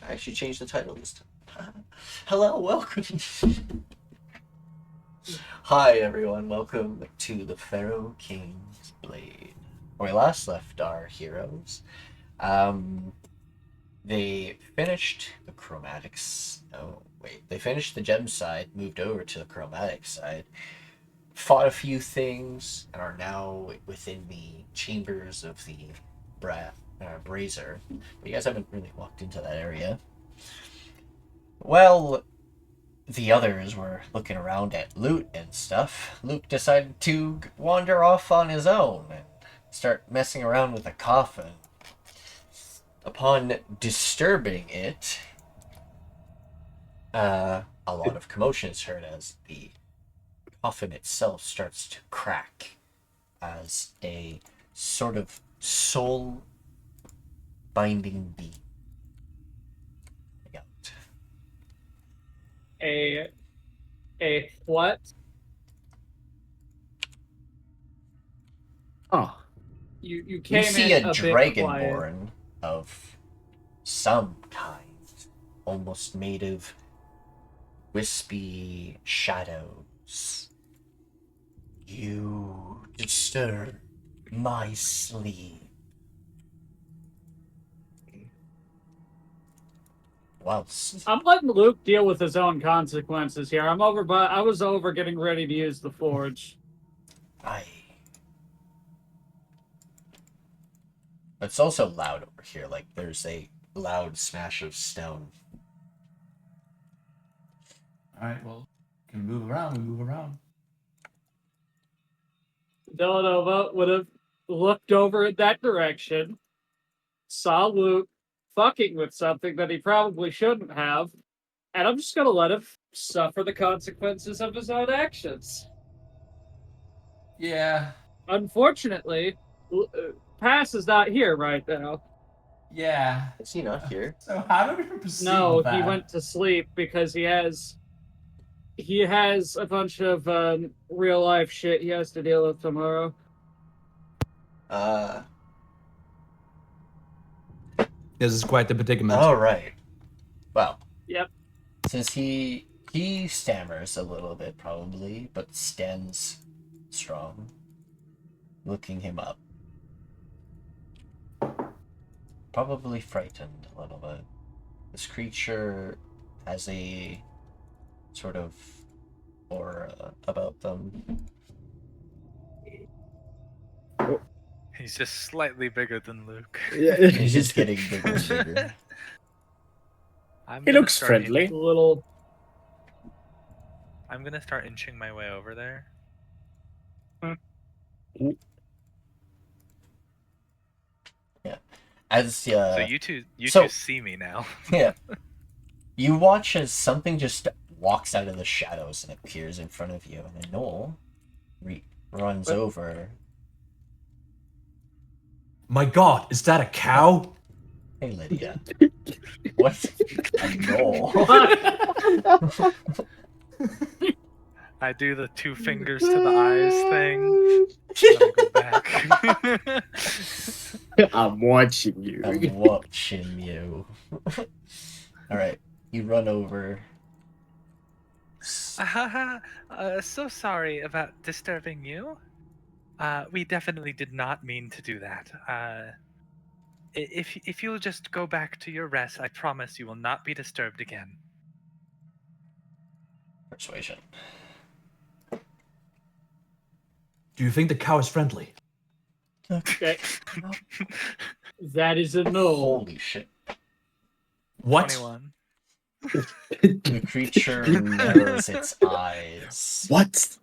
I actually changed the title this time. Hello, welcome. Hi, everyone. Welcome to the Pharaoh King's Blade. Where we last left our heroes. They finished the chromatics. Oh, wait. They finished the gem side, moved over to the chromatic side, fought a few things, and are now within the chambers of the brazier. But you guys haven't really walked into that area. Well, the others were looking around at loot and stuff. Luke decided to wander off on his own and start messing around with a coffin. Upon disturbing it, a lot of commotion is heard as the coffin itself starts to crack as a sort of soul binding beam. A what? Oh. You came You see in a bit quiet. dragonborn of some kind, almost made of wispy shadows. You disturb my sleep. Whilst I'm letting Luke deal with his own consequences here. I was over getting ready to use the forge. It's also loud over here, like there's a loud smash of stone. Alright, well, can we move around? We move around. Dela'Nova would have looked over in that direction, saw Luke fucking with something that he probably shouldn't have, and I'm just gonna let him suffer the consequences of his own actions. Yeah. Unfortunately, Pass is not here right now. Yeah. Is he not here? So how do we proceed No, with that? he went to sleep because he has a bunch of real life shit he has to deal with tomorrow. This is quite the predicament. All right. Well. Yep. Since he stammers a little bit probably, but stands strong. Looking him up. Probably frightened a little bit. This creature has a sort of aura about them. He's just slightly bigger than Luke. Yeah. He's just getting bigger and bigger. He looks friendly. I'm gonna start inching my way over there. Yeah. As So you two see me now. Yeah. You watch as something just walks out of the shadows and appears in front of you, and then Noel runs over. My god, is that a cow? Hey, Lydia. What? A Noel. I do the 2 fingers to the eyes thing. Then I go back. I'm watching you. I'm watching you. Alright, you run over. So sorry about disturbing you. We definitely did not mean to do that. If you'll just go back to your rest, I promise you will not be disturbed again. Persuasion. Do you think the cow is friendly? Okay. That is a no. Holy shit. What? 21. The creature narrows its eyes. What?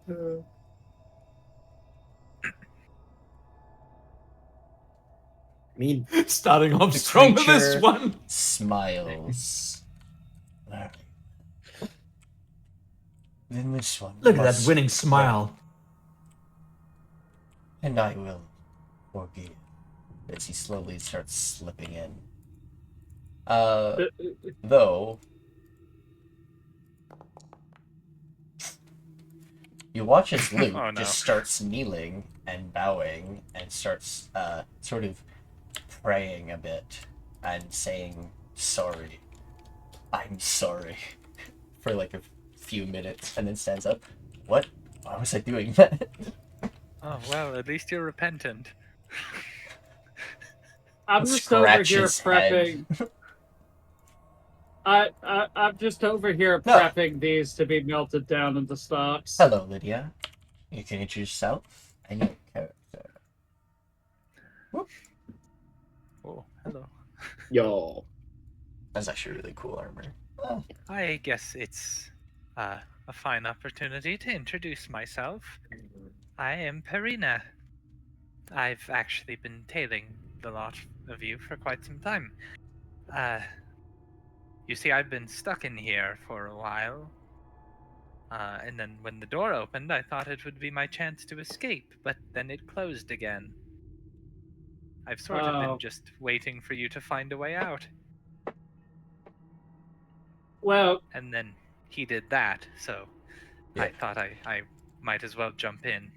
I mean, Starting off The strong with this creature one. smiles. Then this one. Look at that must winning smile. And I will forgive. As he slowly starts slipping in. Though You watch as Luke Oh, no. just starts kneeling and bowing and starts sort of praying a bit and saying sorry. I'm sorry for like a few minutes and then stands up. What? Why was I doing that? Oh, well, at least you're repentant. I'm just over here Scratches head. prepping. I'm just over here No. prepping these to be melted down into stocks. Hello, Lydia. You can introduce yourself and your character. Whoop. Oh, hello. Yo. That's actually really cool armor. I guess it's a fine opportunity to introduce myself. I am Perina. I've actually been tailing the lot of you for quite some time. You see, I've been stuck in here for a while. And then when the door opened, I thought it would be my chance to escape, but then it closed again. I've sort of Oh. been just waiting for you to find a way out. Well, And then he did that, so Yeah. I thought I might as well jump in.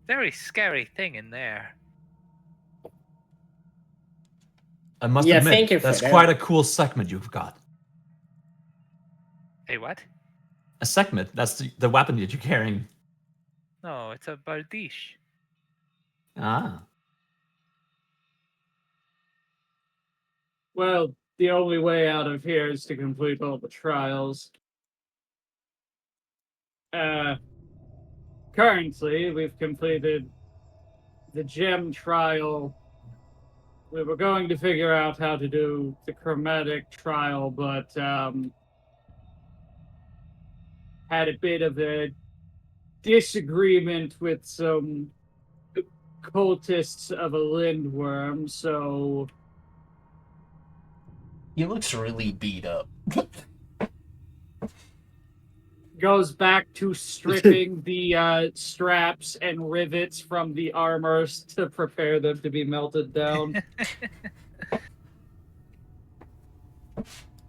Very scary thing in there. I must Yeah, thank admit, you for that's that. quite a cool segment you've got. A what? A segment, that's the weapon that you're carrying. No, it's a bardiche. Ah. well, the only way out of here is to complete all the trials. Currently, we've completed the gem trial. We were going to figure out how to do the chromatic trial, but had a bit of a disagreement with some cultists of a lindworm, so He looks really beat up. goes back to stripping the straps and rivets from the armors to prepare them to be melted down.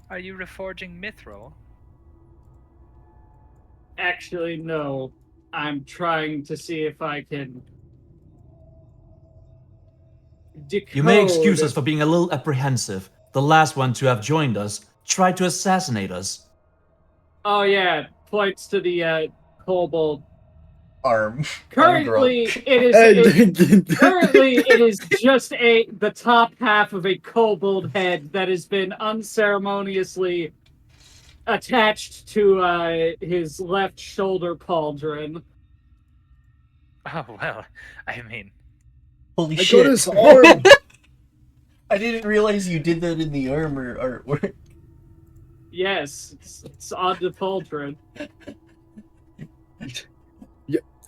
Are you reforging mithril? Actually, no. I'm trying to see if I can decode. You may excuse us for being a little apprehensive. The last one to have joined us tried to assassinate us. Oh yeah, points to the kobold. Arm. Currently, Grunk. it is just the top half of a kobold head that has been unceremoniously attached to his left shoulder pauldron. Oh, well, I mean, Holy I shit. got his arm. I didn't realize you did that in the armor artwork. Yes, it's on the pauldron.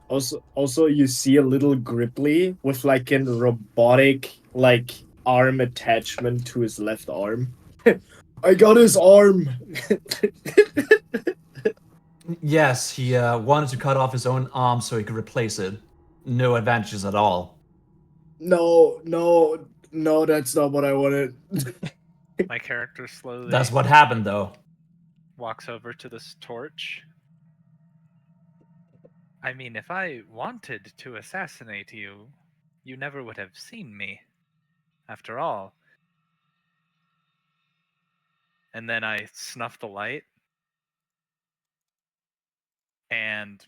Also, you see a little Gripply with like a robotic like arm attachment to his left arm. I got his arm. Yes, he wanted to cut off his own arm so he could replace it. No advantages at all. No, that's not what I wanted. my character slowly That's what happened, though. walks over to this torch. I mean, if I wanted to assassinate you, you never would have seen me. After all. And then I snuff the light. And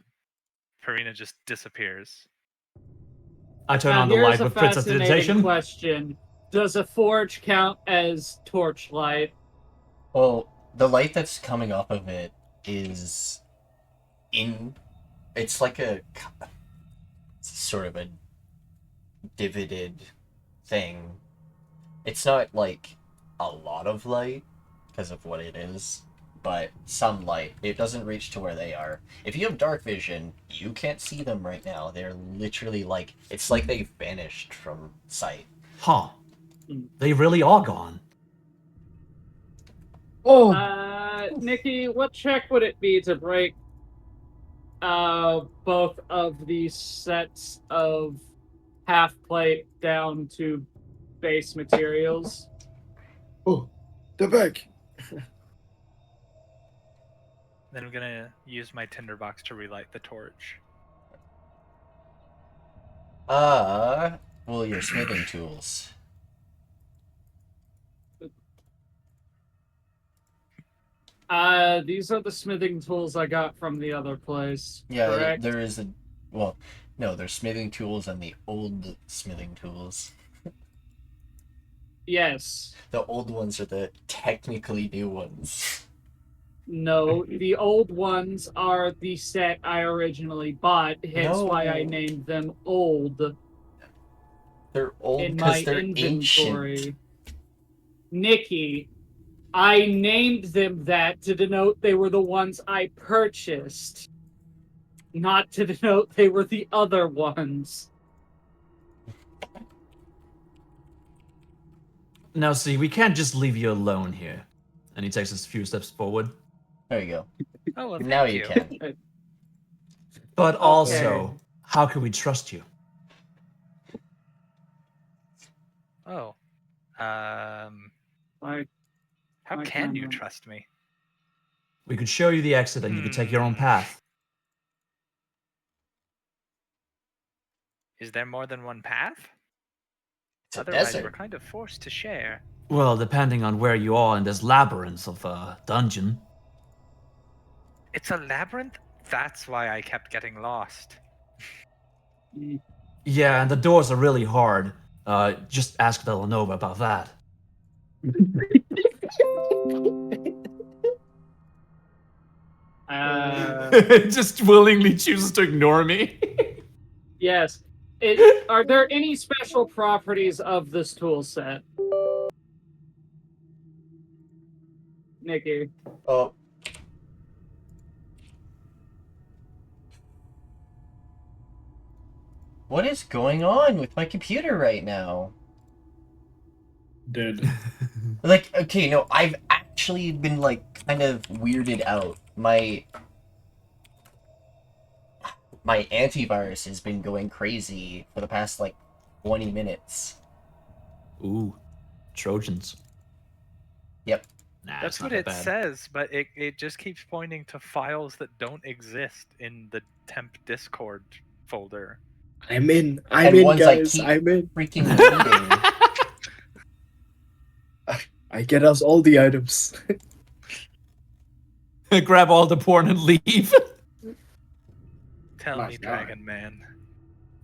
Farina just disappears. I turn Now, on the here's light a with fascinating prestidigitation. question. Does a forge count as torchlight? Well, the light that's coming off of it is it's like it's sort of a divoted thing. It's not like a lot of light because of what it is, but some light. It doesn't reach to where they are. If you have dark vision, you can't see them right now. They're literally like, it's like they've vanished from sight. Huh. They really are gone. Oh, Nikki, what check would it be to break both of these sets of half plate down to base materials? they're back. Then I'm gonna use my tinderbox to relight the torch. Well, your smithing tools. These are the smithing tools I got from the other place. Yeah, Correct? there is a. Well, no, there's smithing tools and the old smithing tools. Yes. The old ones are the technically new ones. No, the old ones are the set I originally bought, hence why I No. named them old They're old in my because they're inventory. ancient. Nikki, I named them that to denote they were the ones I purchased, not to denote they were the other ones. Now, see, we can't just leave you alone here. And he takes a few steps forward. There you go. Oh, well, Now thank you can. But Okay. also, how can we trust you? Oh. Like, How I can you cannot. trust me? We could show you the exit and you could take your own path. Is there more than one path? It's a Otherwise, desert. we're kind of forced to share. Well, depending on where you are in this labyrinth of a dungeon. It's a labyrinth? That's why I kept getting lost. Yeah, and the doors are really hard. Just ask Dela'Nova about that. Just willingly chooses to ignore me. Yes. Are there any special properties of this tool set? Nikki. Oh. What is going on with my computer right now? Dead. Like, okay, no, I've actually been, like, kind of weirded out. My antivirus has been going crazy for the past, like, 20 minutes. Ooh, Trojans. Yep. Nah, That's it's what not it that bad. says, but it just keeps pointing to files that don't exist in the temp Discord folder. I'm in, And ones I guys. keep I'm in. freaking deleting. I get us all the items. Grab all the porn and leave. Tell My me, God. Dragon Man.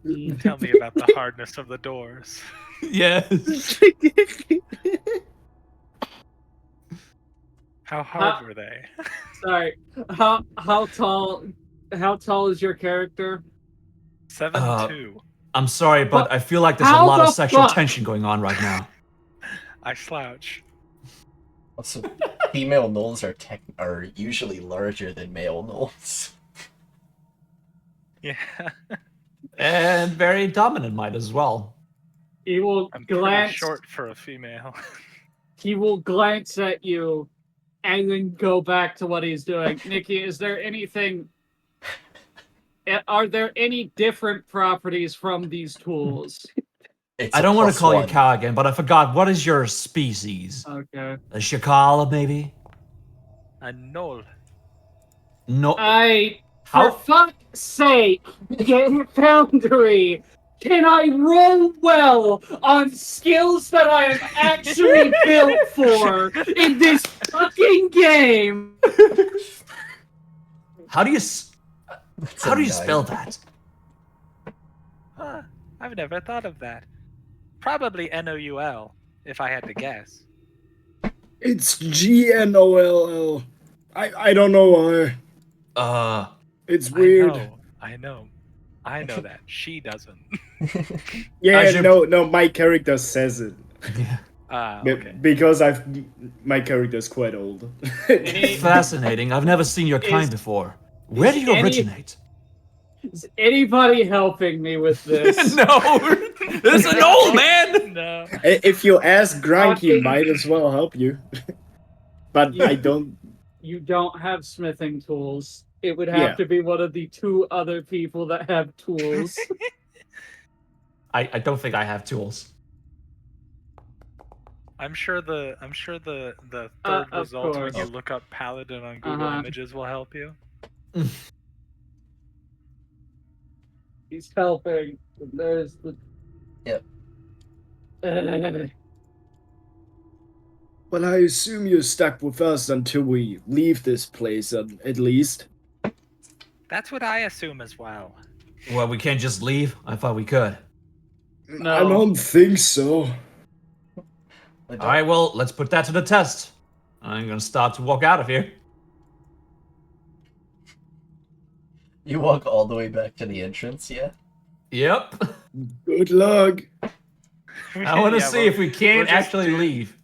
Mm. Tell me about the hardness of the doors. Yes. How hard were they? Sorry. How tall is your character? 7'2". I'm sorry, but What? I feel like there's a How lot the of sexual fuck? tension going on right now. I slouch. Also, female gnolls are usually larger than male gnolls. Yeah. And very dominant might as well. He will I'm pretty glance. short for a female. He will glance at you, and then go back to what he's doing. Nikki, is there anything? Are there any different properties from these tools? It's I a don't want to plus call you one. cow again, but I forgot. What is your species? Okay. A shakala, maybe? A knoll. No. For How? fuck's sake, get Foundry! Can I roll well on skills that I am actually built for in this fucking game? How do you That's how a do you 9. spell that? Huh, I've never thought of that. Probably NOUL, if I had to guess. It's GNOLL. I don't know why. It's weird. I know that. She doesn't. Yeah, As your- no, my character says it. Ah, Be- okay. Because my character's quite old. Fascinating. I've never seen your kind before. Where do you originate? Is anybody helping me with this? No, this is an old man. No. If you ask Grunk, he Fucking- might as well help you. But I don't. You don't have smithing tools. It would have Yeah. to be one of the 2 other people that have tools. I don't think I have tools. I'm sure the third Of result when course. you look up Paladin on Google Uh-huh. Images will help you. He's helping. There's the. Yep. Well, I assume you're stuck with us until we leave this place, at least. That's what I assume as well. Well, we can't just leave. I thought we could. No. I don't think so. The All door- right, well, let's put that to the test. I'm gonna start to walk out of here. You walk all the way back to the entrance, yeah? Yep. Good luck. I want to Yeah, see we'll- if we can we'll just actually do- leave.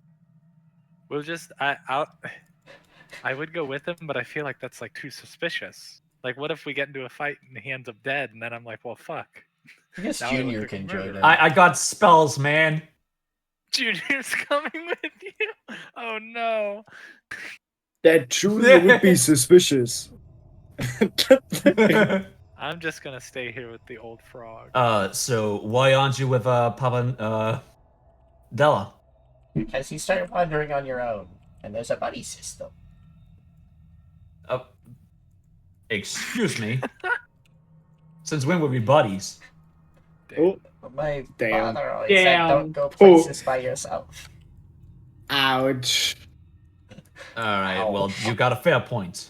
We'll just I would go with him, but I feel like that's like too suspicious. Like, what if we get into a fight and he ends up dead, and then I'm like, well, fuck. I guess Now I look Junior like a can join murderer. in. I got spells, man. Junior's coming with you. Oh no. That truly would be suspicious. I'm just gonna stay here with the old frog. So why aren't you with Papa Della? Because you started wandering on your own, and there's a buddy system. Excuse me. Since when were we buddies? Oh, My Damn. father always Damn. said don't go places by yourself. ouch. All right, Ow. well, you got a fair point.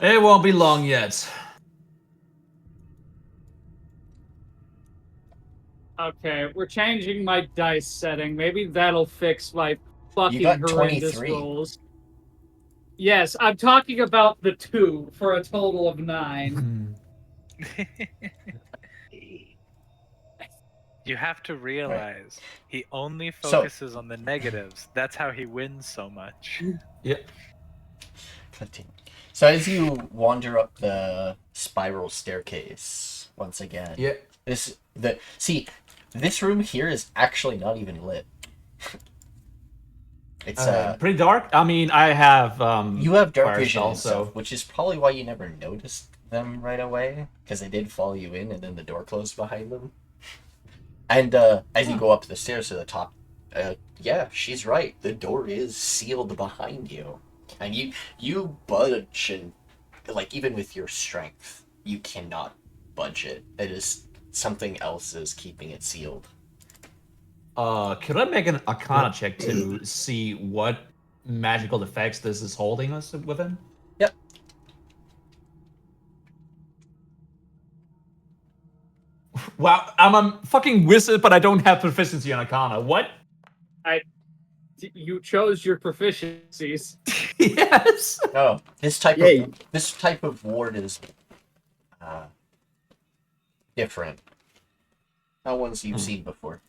It won't be long yet. Okay, we're changing my dice setting. Maybe that'll fix my fucking got horrendous 23. rolls. Yes, I'm talking about the 2 for a total of 9. You have to realize he only So- focuses on the negatives. That's how he wins so much. Yep. Continue. So as you wander up the spiral staircase once again, Yeah. this room here is actually not even lit. It's Pretty dark. I mean, I have you have dark fire vision spell, and so stuff, which is probably why you never noticed them right away, because they did follow you in, and then the door closed behind them. And as you go up the stairs to the top, yeah, she's right. The door is sealed behind you, and you budge, and like even with your strength, you cannot budge it. It is something else is keeping it sealed. could I make an Arcana check to see what magical effects this is holding us within? Yep. Wow, I'm a fucking wizard, but I don't have proficiency on Arcana. What? You chose your proficiencies. Yes. Oh, this type of ward is different. Not ones you've seen before.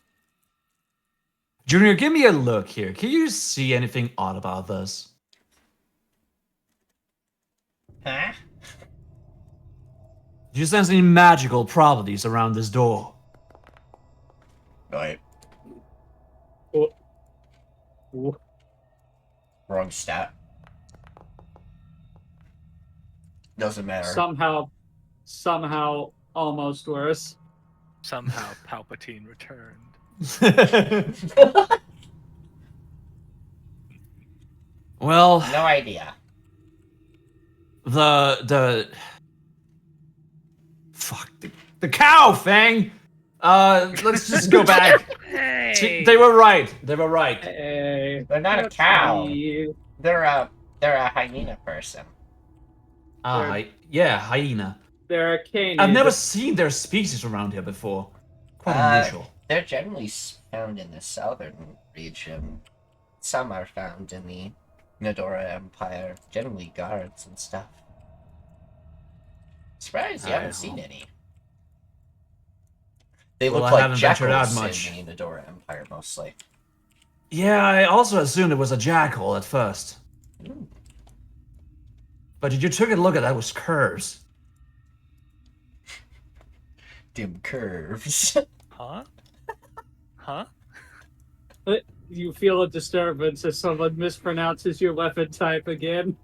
Junior, give me a look here. Can you see anything odd about this? Huh? Do you sense any magical properties around this door? Right. Wh- Wrong stat. Doesn't matter. Somehow, almost worse. Somehow Palpatine returned. Well, No idea. the cow thing. Let's just go back. Hey! They were right. They were right. Hey, They're not a that's cow. me. They're a hyena person. Yeah, hyena. They're a canid. I've never seen their species around here before. Quite unusual. They're generally found in the southern region. Some are found in the Nedora Empire, generally guards and stuff. Surprised you I haven't know. seen any. They Well, look I like haven't ventured out jackals much. in the Nedora Empire, mostly. Yeah, I also assumed it was a jackal at first. Ooh. But you took a look at that with curves. Dim curves. Huh? Huh? You feel a disturbance as someone mispronounces your weapon type again.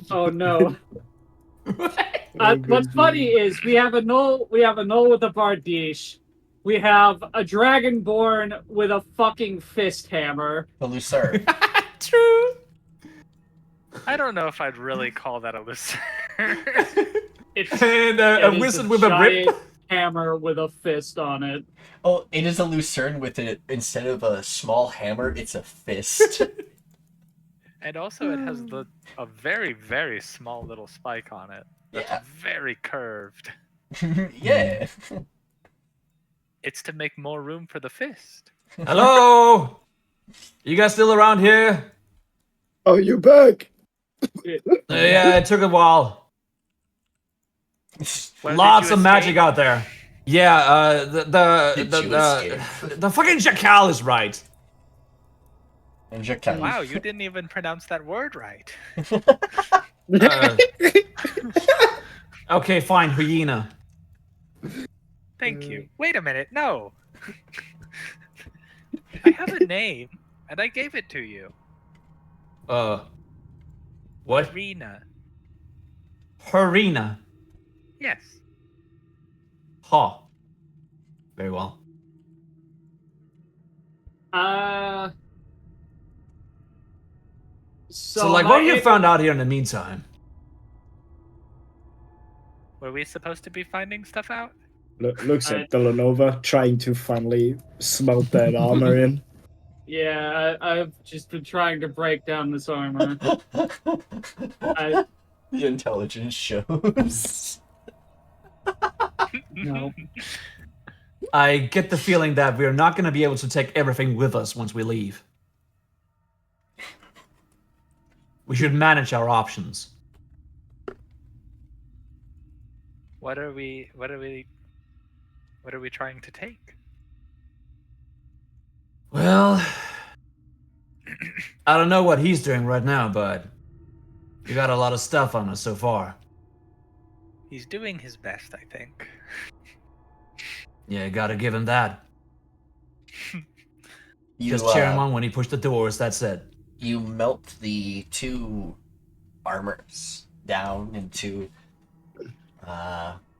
Oh no. What's funny is we have a null with a Bardiche. We have a Dragonborn with a fucking fist hammer. The Lucerne. True. I don't know if I'd really call that a lucerne. It's And it a is wizard with a giant rip. hammer with a fist on it. Oh, it is a lucerne with it. Instead of a small hammer, it's a fist. And also, it has a very, very small little spike on it. That's Yeah. very curved. Yeah. It's to make more room for the fist. Hello? You guys still around here? Oh, you back? Yeah, it took a while. Where did Lots you of magic escape? out there. Yeah, Did you escape? the fucking jackal is right. And Jackal. Wow, you didn't even pronounce that word right. Uh, okay, fine, hyena. Thank you. Wait a minute, no. I have a name, and I gave it to you. What? Arena. Harina. Yes. Ha. Very well. So like, what have you found out here in the meantime? Were we supposed to be finding stuff out? Looks at Dela'Nova, trying to finally smelt that armor in. Yeah, I've just been trying to break down this armor. The intelligence shows. No. I get the feeling that we're not going to be able to take everything with us once we leave. We should manage our options. What are we trying to take? Well, I don't know what he's doing right now, but we got a lot of stuff on us so far. He's doing his best, I think. Yeah, you gotta give him that. You, Just cheer him on when he pushed the doors, that's it. You melt the two armors down into,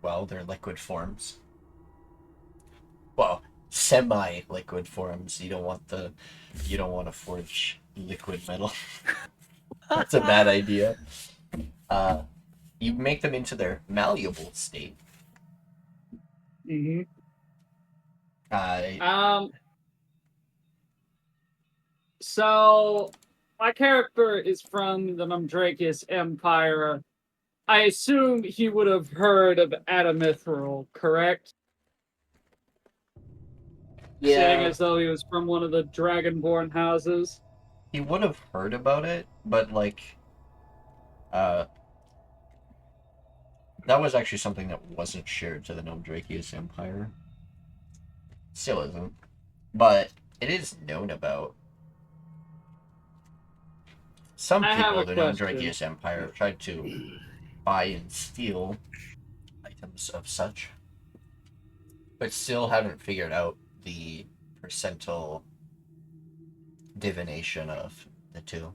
well, their liquid forms. Well, semi-liquid forms. You don't want to forge liquid metal. That's a bad idea. You make them into their malleable state. Mm-hmm. So my character is from the Numdrakius Empire. I assume he would have heard of Adamithril, correct? Saying as though he was from one of the Dragonborn houses. He would have heard about it, but like, that was actually something that wasn't shared to the Nomdrakius Empire. Still isn't, but it is known about. Some people in the Nomdrakius Empire tried to buy and steal items of such, but still haven't figured out the percentile divination of the two.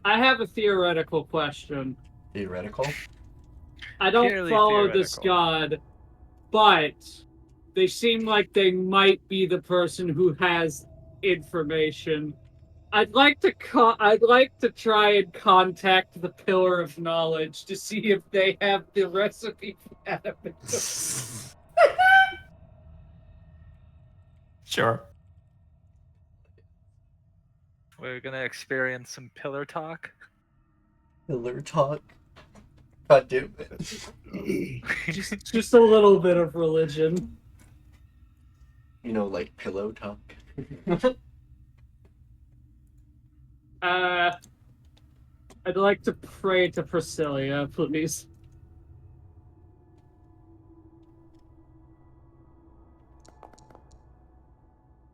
I have a theoretical question. Theoretical? I don't Purely follow this theoretical. god, but they seem like they might be the person who has information. I'd like to try and contact the Pillar of Knowledge to see if they have the recipe for Adamithril. Sure. We're gonna experience some pillar talk. Pillar talk? God damn it. just a little bit of religion. You know, like pillow talk. I'd like to pray to Priscilla, please.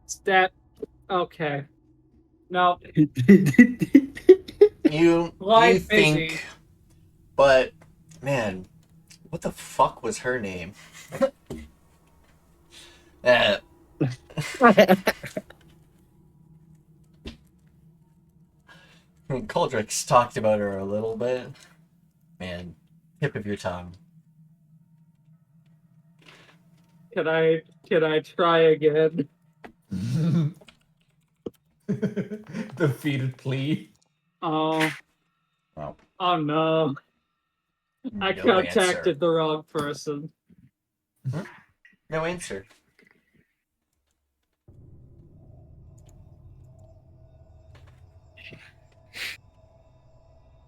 Is that okay? No. You Life think, busy. but man, what the fuck was her name? Coldrick's talked about her a little bit. Man, tip of your tongue. Can I try again? Defeated plea. Oh. Wow. Oh no. I No contacted answer. the wrong person. No answer.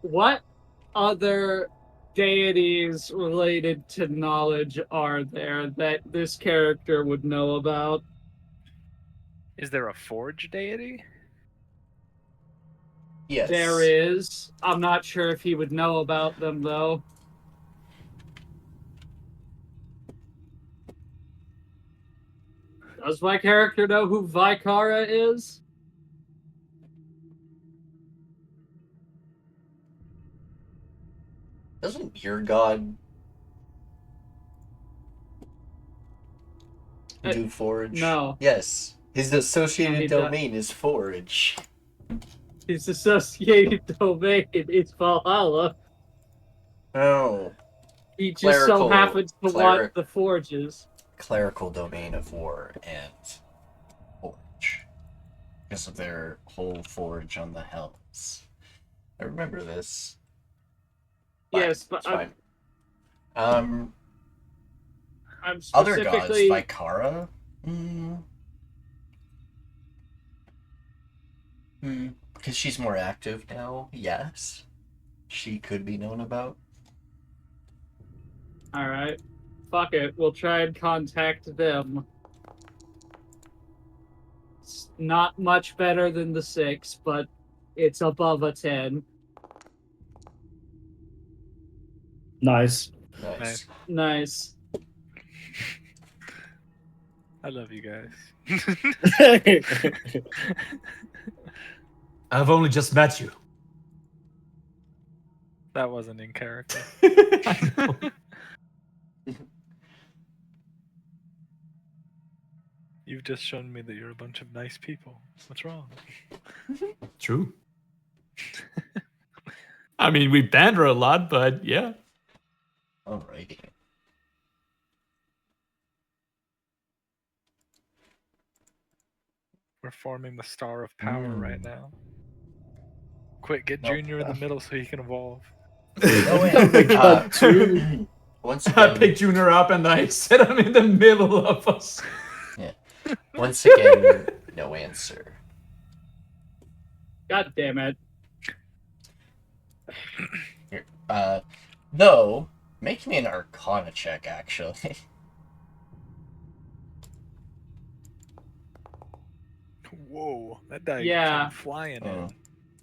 What other deities related to knowledge are there that this character would know about? Is there a forge deity? Yes. There is. I'm not sure if he would know about them, though. Does my character know who Vikara is? Doesn't your god do forge? No. Yes. His associated he does. domain is forge. His associated domain is Valhalla. No. He just so Clerical- happens to want the forges. Clerical domain of war and forge. Because of their whole forge on the helms. I remember this. Fine, Yes, but it's fine. I'm other gods, specifically Vikara? Because she's more active now, yes. She could be known about. Alright. Fuck it. We'll try and contact them. It's not much better than the 6, but it's above a 10. Nice. Nice. Nice. I love you guys. I've only just met you. That wasn't in character. I know. You've just shown me that you're a bunch of nice people. What's wrong? True. I mean, we banter a lot, but yeah. Alrighty. We're forming the Star of Power right now. Quick, get Nope. Junior in the middle so he can evolve. No way. Oh my God, Once I again, picked Junior up and I set him in the middle of us. once again, no answer. God damn it. Here, no. Make me an Arcana check, actually. Whoa, that die Yeah. came flying in.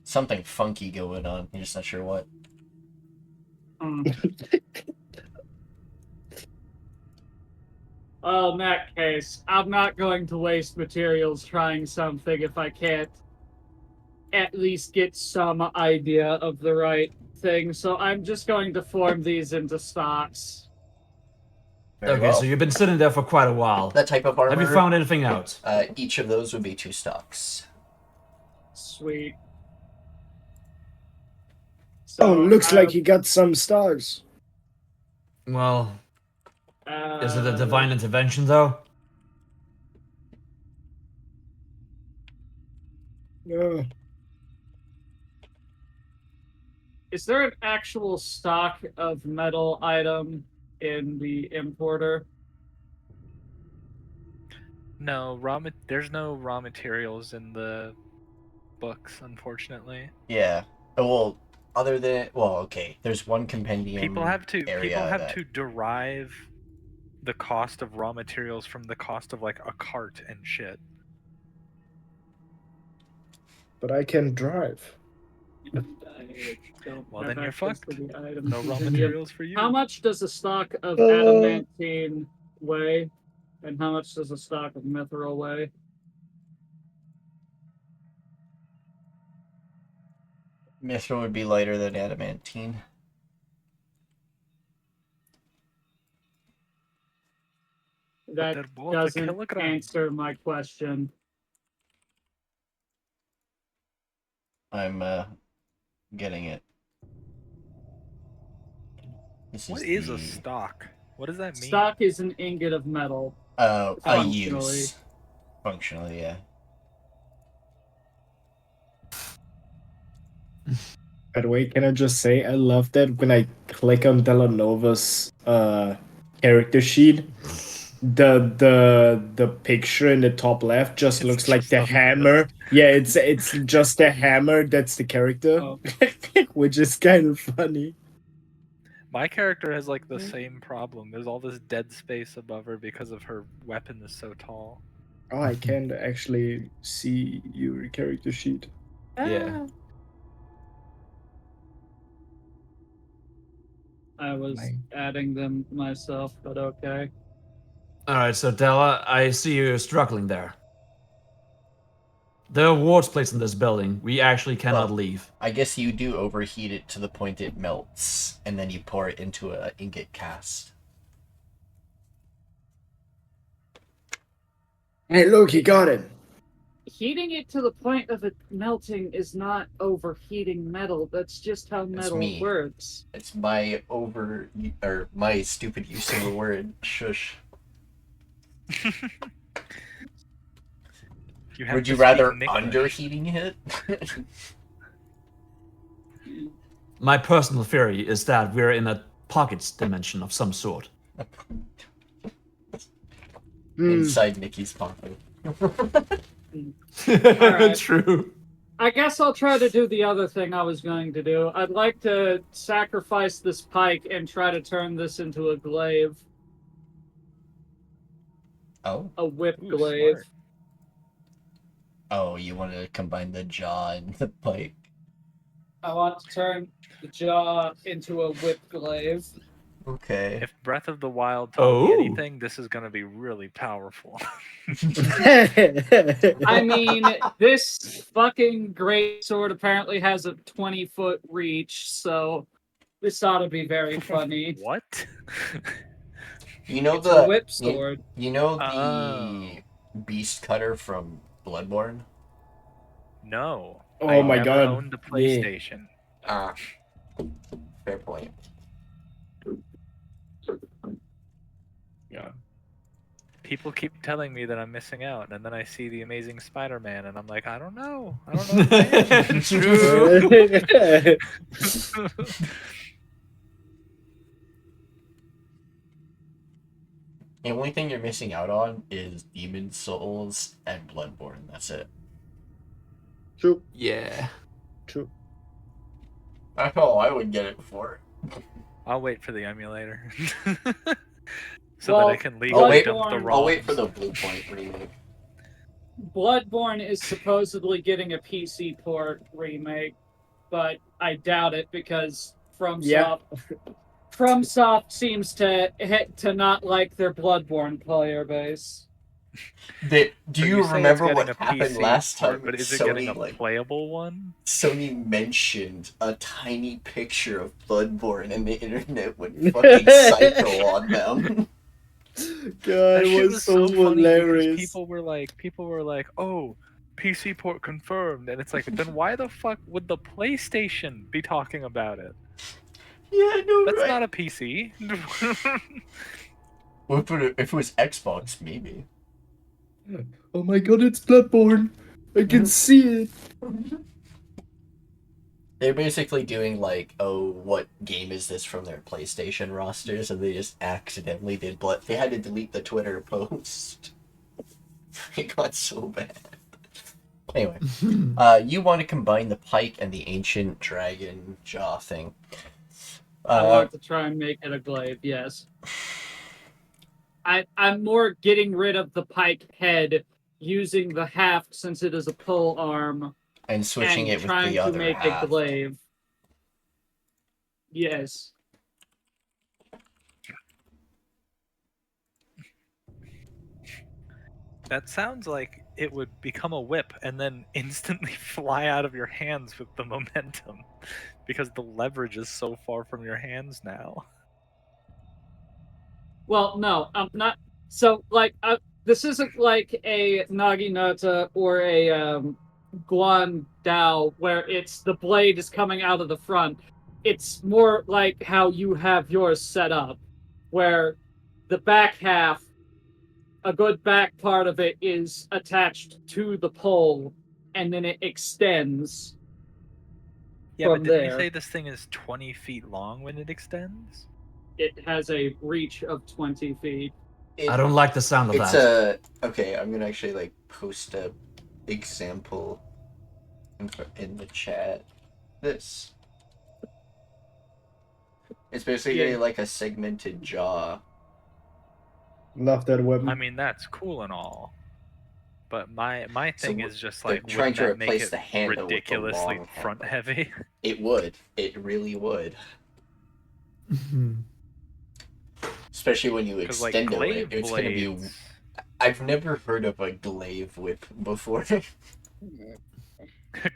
Something funky going on. You're just not sure what. Well, in that case, I'm not going to waste materials trying something if I can't at least get some idea of the right thing. So I'm just going to form these into stocks. Very Okay, well. so you've been sitting there for quite a while. That type of armor. Have you found anything out? Each of those would be 2 stocks. Sweet. Oh, looks I- like he got some stars. Well, is it a divine intervention, though? No. Is there an actual stock of metal item in the importer? No, there's no raw materials in the books, unfortunately. Yeah. Oh, well, other than... Well, okay. There's one compendium People have to area that- derive the cost of raw materials from the cost of like a cart and shit. But I can drive. Well, then you're fucked. No No raw materials for you. How much does a stock of adamantine weigh? And how much does a stock of mithril weigh? Mithril would be lighter than adamantine. That they're both a doesn't kilogram. answer my question. I'm, getting it. This What is is a the... stock? What does that mean? Stock is an ingot of metal. A Functionally. use. Functionally, yeah. By the way, can I just say I love that when I click on Dela'Nova's character sheet, the picture in the top left just It's looks like just the a hammer. fist. Yeah, it's just a hammer that's the character, Oh. which is kind of funny. My character has like the same problem. There's all this dead space above her because of her weapon is so tall. Oh, I can't actually see your character sheet. Yeah. I was adding them myself, but okay. All right, so Della, I see you're struggling there. There are wards placed in this building. We actually cannot Well, leave. I guess you do overheat it to the point it melts, and then you pour it into an ingot cast. Hey, look, he got it. Heating it to the point of it melting is not overheating metal. That's just how metal me. works. It's my my stupid use of the word. Shush. Would you rather underheating it? My personal theory is that we're in a pockets dimension of some sort. Inside Nikki's pocket. Alright. True. I guess I'll try to do the other thing I was going to do. I'd like to sacrifice this pike and try to turn this into a glaive. Oh? A whip Ooh, glaive. smart. Oh, you want to combine the jaw and the pike? I want to turn the jaw into a whip glaive. Okay. If Breath of the Wild taught me Oh. anything, this is gonna be really powerful. I mean, this fucking great sword apparently has a 20-foot reach, so this ought to be very funny. What? You know It's a whip you, sword. you know the Oh. beast cutter from Bloodborne? No. Oh I my never God. owned a Yeah. PlayStation. Ah. Fair point. Yeah. People keep telling me that I'm missing out, and then I see the Amazing Spider-Man, and I'm like, I don't know. I don't know if I am. True. The only thing you're missing out on is Demon Souls and Bloodborne. That's it. True. Yeah. True. That's all I would get it for. I'll wait for the emulator. So that I can I'll legally wait, dump the ROMs. I'll wait for the Blue Point remake. Bloodborne is supposedly getting a PC port remake, but I doubt it because FromSoft seems to not like their Bloodborne player base. Do So you say remember it's what getting a happened PC last port, time? but is it Sony, getting a playable one? Sony mentioned a tiny picture of Bloodborne, and the internet went fucking psycho on them. God, That it shit was so funny hilarious. because people were like, oh, PC port confirmed, and it's like, then why the fuck would the PlayStation be talking about it? Yeah, no, That's right? not a PC. Well, if it was Xbox, maybe. Oh my God, it's Bloodborne. I can see it. They're basically doing like, oh, what game is this from their PlayStation rosters, and they just accidentally did Blood. They had to delete the Twitter post. It got so bad. Anyway, you want to combine the pike and the ancient dragon jaw thing. I want to try and make it a glaive, yes. I'm more getting rid of the pike head, using the haft since it is a pole arm, and switching it with the other trying to make half. a glaive. Yes. That sounds like it would become a whip and then instantly fly out of your hands with the momentum, because the leverage is so far from your hands now. Well, no, I'm not. So, like, this isn't like a Naginata or a Guan Dao where it's the blade is coming out of the front. It's more like how you have yours set up, where the back half, a good back part of it is attached to the pole, and then it extends. Yeah, but from didn't you there. say this thing is 20 feet long when it extends? It has a reach of 20 feet. I don't like the sound of It's that. okay. I'm gonna actually like post a example in the chat. This. It's basically Yeah. like a segmented jaw. Love that weapon. I mean, that's cool and all. But my So thing is just they're like, trying wouldn't to that make replace it the handle with the ridiculously long front handle. heavy? It would. It really would. Especially when you Because like extend it. glaive It's gonna be. blades. I've never heard of a glaive whip before.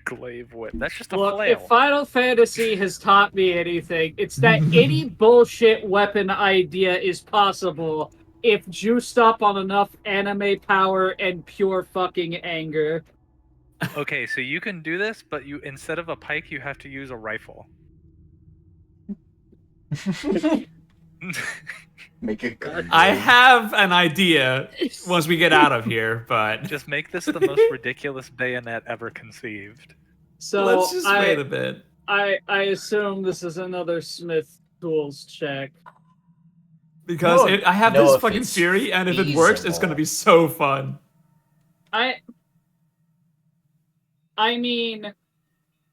Glaive whip. That's just a Look, flail. if Final Fantasy has taught me anything, it's that any bullshit weapon idea is possible if juiced up on enough anime power and pure fucking anger. Okay, so you can do this, but you instead of a pike, you have to use a rifle. Make a good. I have an idea once we get out of here, but Just make this the most ridiculous bayonet ever conceived. So let's just wait a bit. I assume this is another Smith Tools check. Because No, I have no, this if fucking it's theory, and if it works, it's gonna feasible. be so fun. I mean,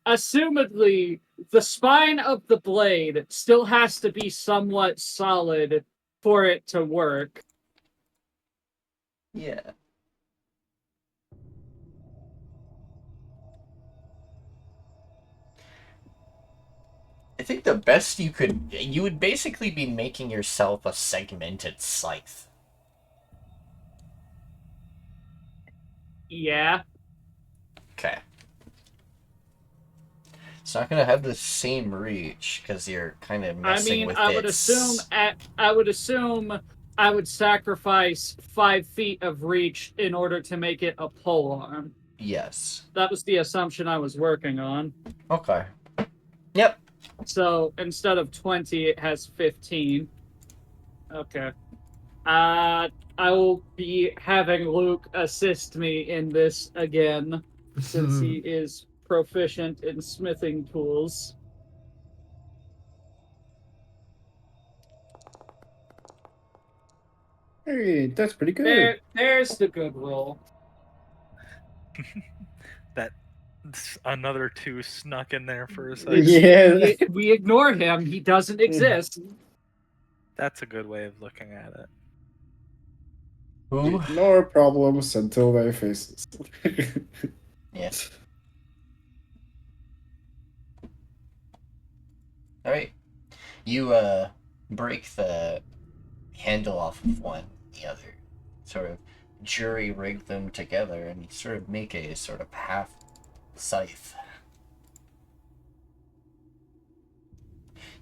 assumedly, the spine of the blade still has to be somewhat solid for it to work. Yeah. I think the best you would basically be making yourself a segmented scythe. Yeah. Okay. It's not gonna have the same reach because you're kind of messing with I would assume I would sacrifice 5 feet of reach in order to make it a pole arm. Yes. That was the assumption I was working on. Okay. Yep. So instead of 20, it has 15. Okay. I will be having Luke assist me in this again, since he is proficient in smithing tools. Hey, that's pretty good. There's the good roll. That another 2 snuck in there for a second. Yeah. We ignore him. He doesn't exist. That's a good way of looking at it. Who? Ignore problems until they face us. Yeah. All right. You break the handle off of one, the other, sort of jury rig them together, and you sort of make a sort of half scythe.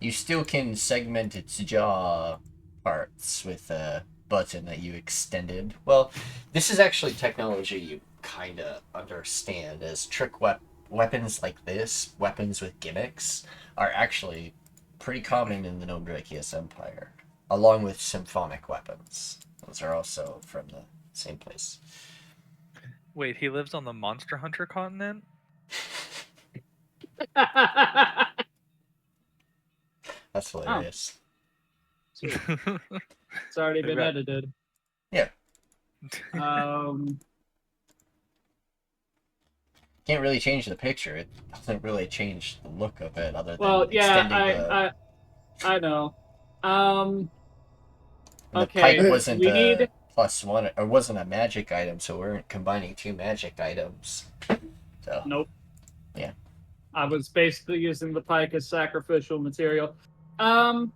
You still can segment its jaw parts with a button that you extended. Well, this is actually technology you kind of understand, as weapons like this, weapons with gimmicks, are actually pretty common in the Nobrakius Empire, along with symphonic weapons. Those are also from the same place. Wait, he lives on the Monster Hunter continent? That's hilarious. It's already been edited. Yeah. Can't really change the picture. It doesn't really change the look of it, other than extending the... I know. The Okay, pipe wasn't we a need... +1, or wasn't a magic item, so we weren't combining 2 magic items. So. Nope. Yeah. I was basically using the pike as sacrificial material. All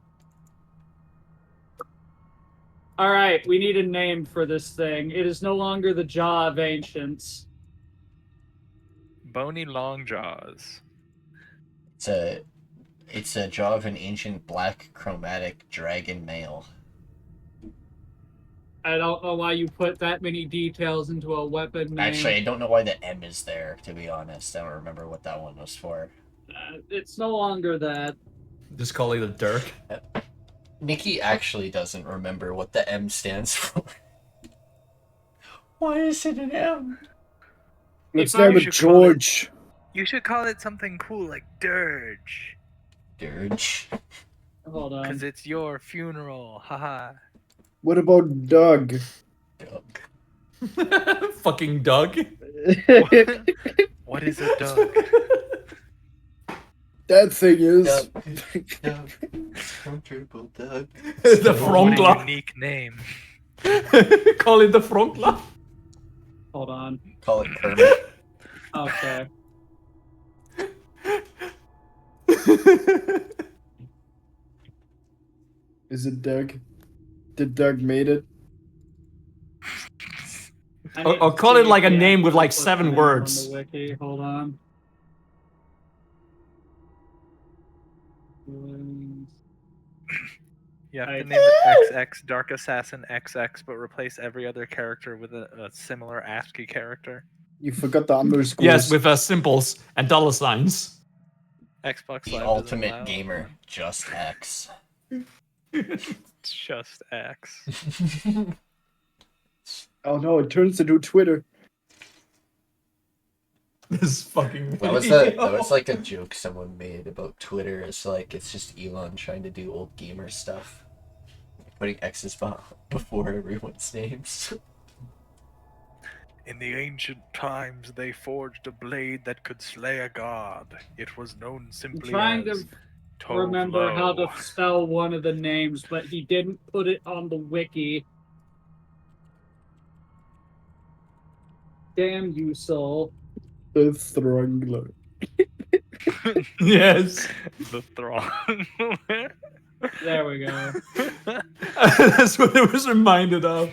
right, we need a name for this thing. It is no longer the Jaw of Ancients. Bony long jaws. It's a jaw of an ancient black chromatic dragon male. I don't know why you put that many details into a weapon name. Actually, I don't know why the M is there, to be honest. I don't remember what that one was for. It's no longer that. Just call it a Dirk. Nikki actually doesn't remember what the M stands for. Why is it an M? Let's If I name it should call it- George. You should call it something cool like Dirge, Dirge. Hold on. because it's your funeral. Haha. What about Doug? Doug. Fucking Doug. What is a dog? That thing is. Doug. Comfortable Doug. The What a Fronkla. unique name. Call it the Fronkla. Hold on. Call it Kermit. Okay. Is it Doug? Did Doug made it? I Or- need or to call it see like if a the name with actual like put 7 the name words. On the wiki. Hold on. You have I- to name it XX Dark Assassin XX, but replace every other character with a similar ASCII character. You forgot the underscores. Yes, with symbols and dollar signs. Xbox The Live doesn't ultimate allow gamer. Just X. It's just X. Oh no, it turns into Twitter. This fucking. That was like a joke someone made about Twitter. It's like it's just Elon trying to do old gamer stuff, putting X's before everyone's names. In the ancient times, they forged a blade that could slay a god. It was known I'm simply trying as to remember how to Tovlo. spell one of the names, but he didn't put it on the wiki. Damn you, soul. The Thrungler. Yes. The throng. There we go. That's what it was reminded of.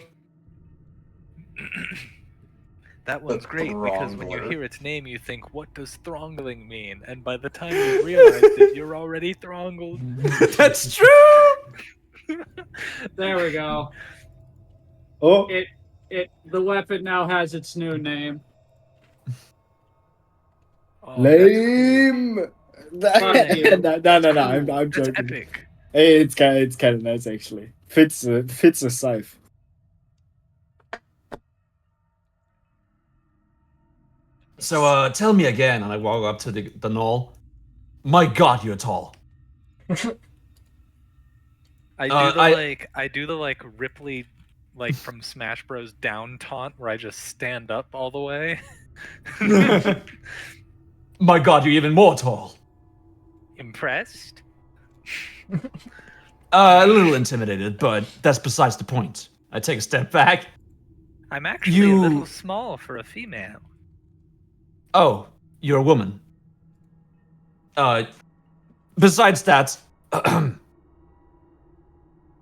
That one's great because when you Throngler. hear its name, you think, "What does throngling mean?" And by the time you realize it, you're already throngled. That's true. There we go. Oh, The weapon now has its new name. Oh, that's lame. Fuck you. No, cool. I'm That's joking. epic. Hey, it's kind of nice actually. Fits a scythe. So, tell me again, and I walk up to the knoll. My God, you're tall. I do I do the Ripley from Smash Bros down taunt where I just stand up all the way. My God, you're even more tall. Impressed? A little intimidated, but that's besides the point. I take a step back. I'm actually a little small for a female. Oh, you're a woman. Besides that,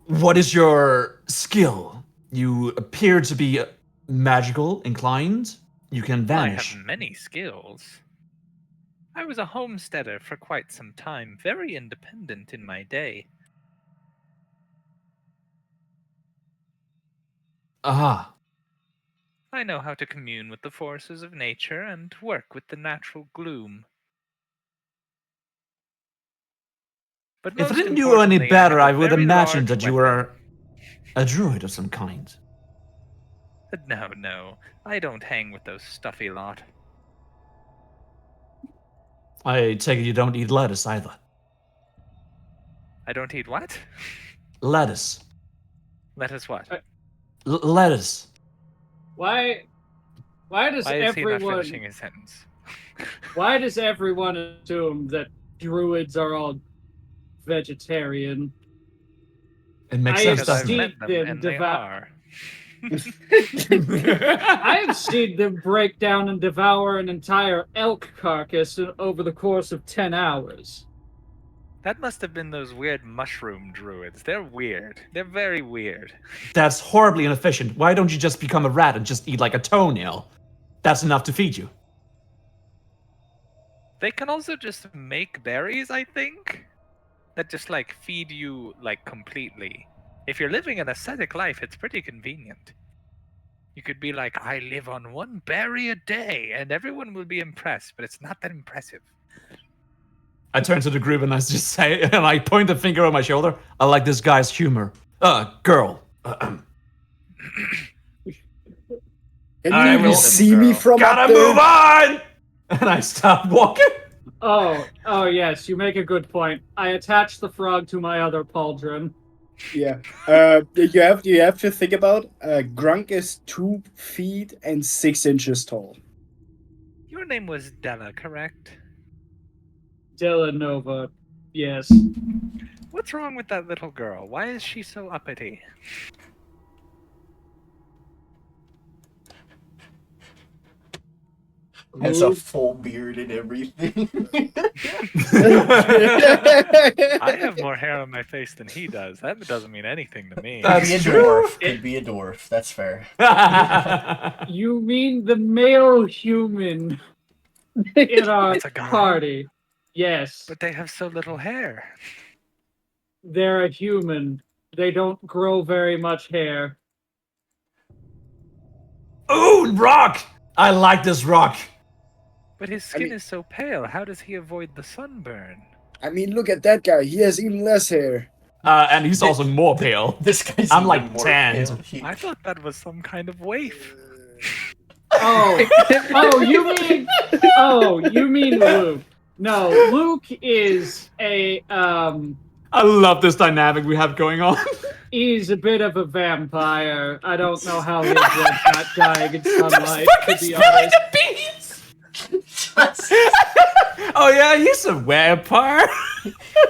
what is your skill? You appear to be magical inclined. You can vanish. I have many skills. I was a homesteader for quite some time, very independent in my day. Aha. I know how to commune with the forces of nature and work with the natural gloom. But If I most didn't know any importantly, better, have I a would very imagine large that you weapon. were a druid of some kind. No, I don't hang with those stuffy lot. I take it you don't eat lettuce either. I don't eat what? Lettuce. Lettuce what? Lettuce. Why does Why is he not everyone finishing his sentence? why does everyone assume that druids are all vegetarian? It makes I sense, have Because I've doesn't met it? them them and they are. I have seen them break down and devour an entire elk carcass over the course of 10 hours. That must have been those weird mushroom druids. They're weird. They're very weird. That's horribly inefficient. Why don't you just become a rat and just eat like a toenail? That's enough to feed you. They can also just make berries, I think, that just feed you completely. If you're living an ascetic life, it's pretty convenient. You could be like, I live on one berry a day, and everyone will be impressed, but it's not that impressive. I turn to the group and I just say, and I point the finger on my shoulder. I like this guy's humor. Girl. Can I you will- see me from Gotta up there? move on! And I stopped walking. Oh, yes, you make a good point. I attach the frog to my other pauldron. Yeah. You have to think about Grunk is 2 feet and 6 inches tall. Your name was Della, correct? Dela'Nova, yes. What's wrong with that little girl? Why is she so uppity? Has a full beard and everything. I have more hair on my face than he does. That doesn't mean anything to me. Could be a That's true. dwarf. Could be a dwarf. That's fair. You mean the male human in our That's a guy. party? Yes, But they have so little hair. they're a human. They don't grow very much hair. Ooh, rock! I like this rock. But his skin mean- is so pale. How does he avoid the sunburn? I mean, look at that guy. He has even less hair. And he's also more pale. This guy's I'm even like more 10. pale. He- I thought that was some kind of waif. Oh, you mean Luke? No, Luke is a I love this dynamic we have going on. he's a bit of a vampire. I don't know how his blood got dying in sunlight, to be honest. Oh yeah, he's a vampire.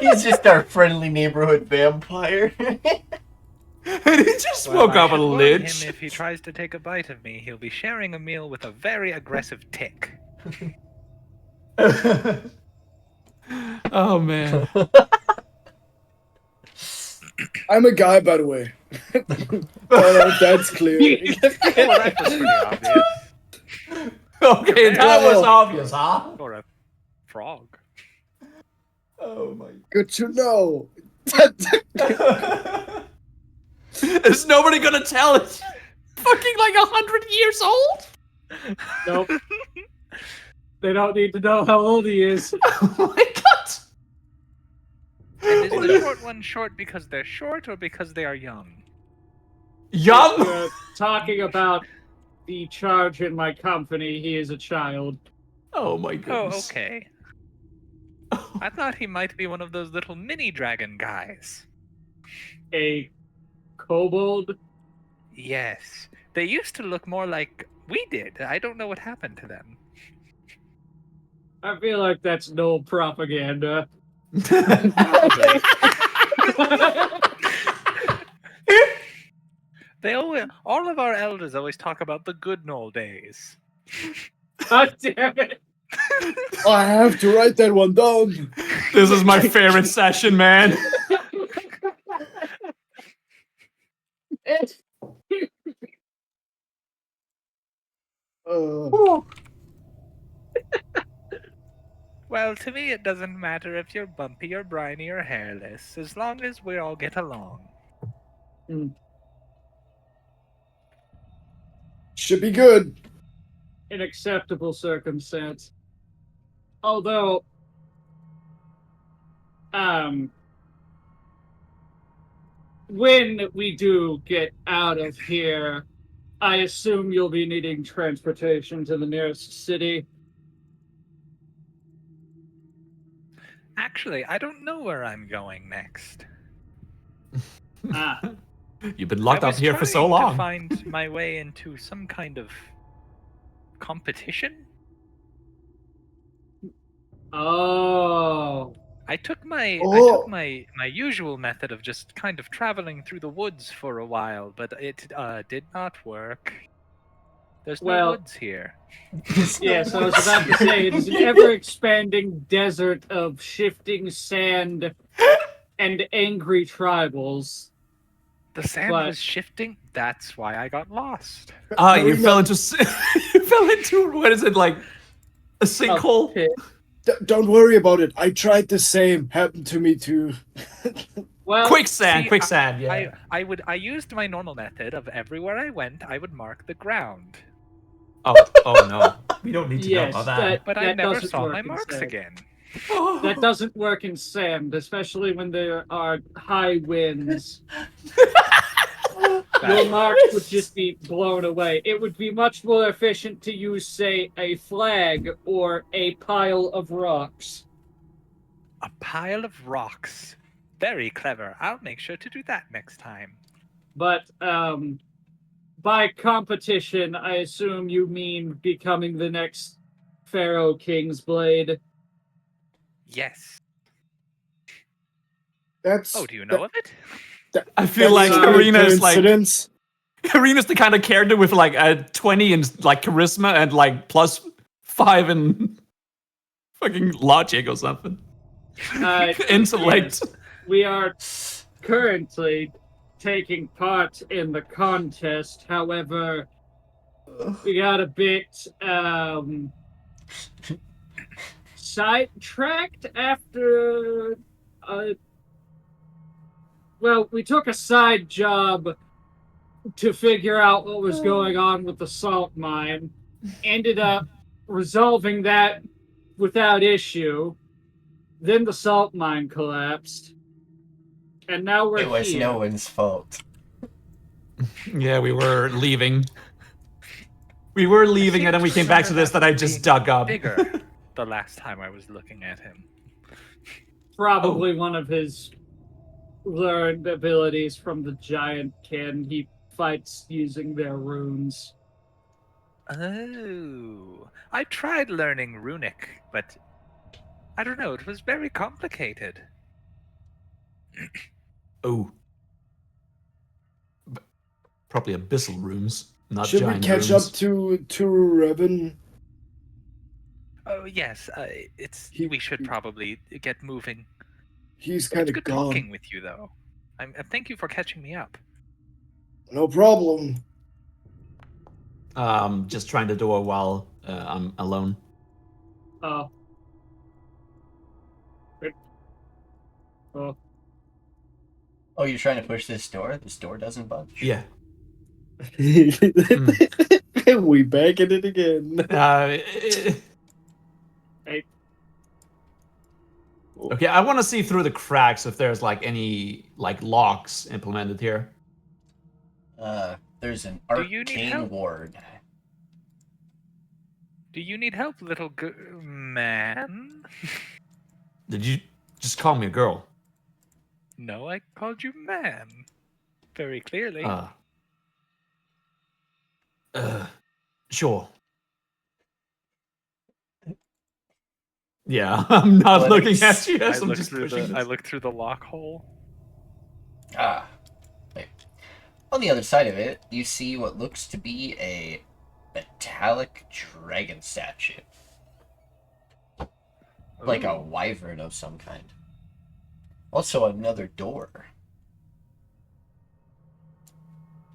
He's just our friendly neighborhood vampire. And he just Well, woke I up a should warn lich. him if he tries to take a bite of me, he'll be sharing a meal with a very aggressive tick. Oh man. I'm a guy, by the way. That's clear. Well, that was pretty obvious. Okay, that was obvious, huh? Or a frog. Oh my. Good to know. Is nobody gonna tell it? Fucking like 100 years old? Nope. They don't need to know how old he is. Oh my god. And is the short one short because they're short or because they are young? Young? We're talking about the charge in my company. He is a child. Oh my Oh, goodness. okay. I thought he might be one of those little mini dragon guys. A kobold. Yes. They used to look more like we did. I don't know what happened to them. I feel like that's no propaganda. Probably. All of our elders always talk about the good old days. God damn it. I have to write that one down. This is my favorite session, man. Well, to me it doesn't matter if you're bumpy or briny or hairless, as long as we all get along. Should be good. An acceptable circumstance. Although, when we do get out of here, I assume you'll be needing transportation to the nearest city. Actually, I don't know where I'm going next. Ah, You've been locked I up was here for so trying long. to find my way into some kind of competition. oh, I took my Oh. my usual method of just kind of traveling through the woods for a while, but it did not work. There's no Well- woods here. yes, I was about to say, it's an ever-expanding desert of shifting sand and angry tribals. The sand But- was shifting. That's why I got lost. You fell into you fell into what is it like a sinkhole? pit. Don't worry about it. I tried the same. Happened to me too. Well, Quicksand, See, quicksand. Yeah. I used my normal method of everywhere I went, I would mark the ground. Oh no, we don't need to yes, know about that. But I that never doesn't saw work my in marks sand. again. That doesn't work in sand, especially when there are high winds. your marks would just be blown away. It would be much more efficient to use, say, a flag or a pile of rocks. A pile of rocks. Very clever. I'll make sure to do that next time. But by competition, I assume you mean becoming the next Pharaoh King's Blade. Yes. That's. Oh, do you know of it? I feel That's like a weird Arena's like coincidence. Arena's the kind of character with like a 20 in like charisma and like +5 in fucking logic or something. Intellect. Yes, we are currently taking part in the contest. However, we got a bit sidetracked after well, we took a side job to figure out what was going on with the salt mine. Ended up resolving that without issue. Then the salt mine collapsed. And now we're It was here. no one's fault. Yeah, we were leaving. We were leaving, and then we came back to this that I just dug up. Bigger the last time I was looking at him. Probably one of his learned abilities from the giant kin. He fights using their runes. Oh, I tried learning runic, but I don't know, it was very complicated. Oh. Probably abyssal rooms, not Should we giant catch rooms. up to Revan? Oh yes, we should probably get moving. He's It's kind of good gone. talking with you, though. Thank you for catching me up. No problem. Just trying to do it while I'm alone. Oh. Oh. Oh, you're trying to push this door? This door doesn't budge? Yeah. We back at it again. Hey. Okay, I want to see through the cracks if there's like any like locks implemented here. There's an Do you need arcane help? ward. Do you need help, little man? Did you just call me a girl? No, I called you man. Very clearly. Sure. Yeah, I'm not looking at you as I'm just pushing this. I looked through the lock hole. Ah. Wait. On the other side of it, you see what looks to be a metallic dragon statue. Like a wyvern of some kind. Also another door.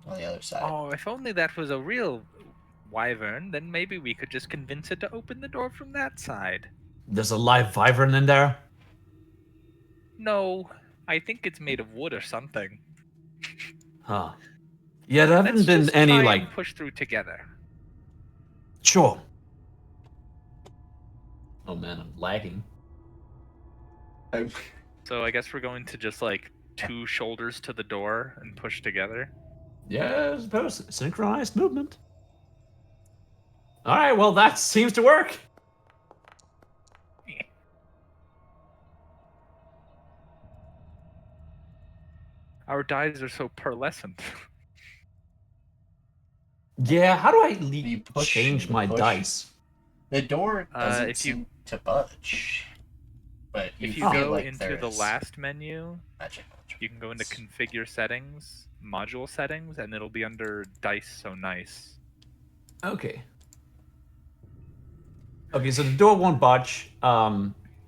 On the other side. Oh, if only that was a real wyvern, then maybe we could just convince it to open the door from that side. There's a live wyvern in there? No, I think it's made of wood or something. Huh. Yeah, there haven't Let's been just any try like. and push through together. Sure. Oh man, I'm lagging. So I guess we're going to just like two shoulders to the door and push together. Yeah, I suppose. Synchronized movement. Alright, well, that seems to work. Our dies are so pearlescent. Yeah, how do I You push change and my push. dice? The door doesn't if you- seem to budge. But If you feel go like into there the is last menu, magic. you can go into configure settings, module settings, and it'll be under dice so nice. Okay. Okay, so the door won't budge.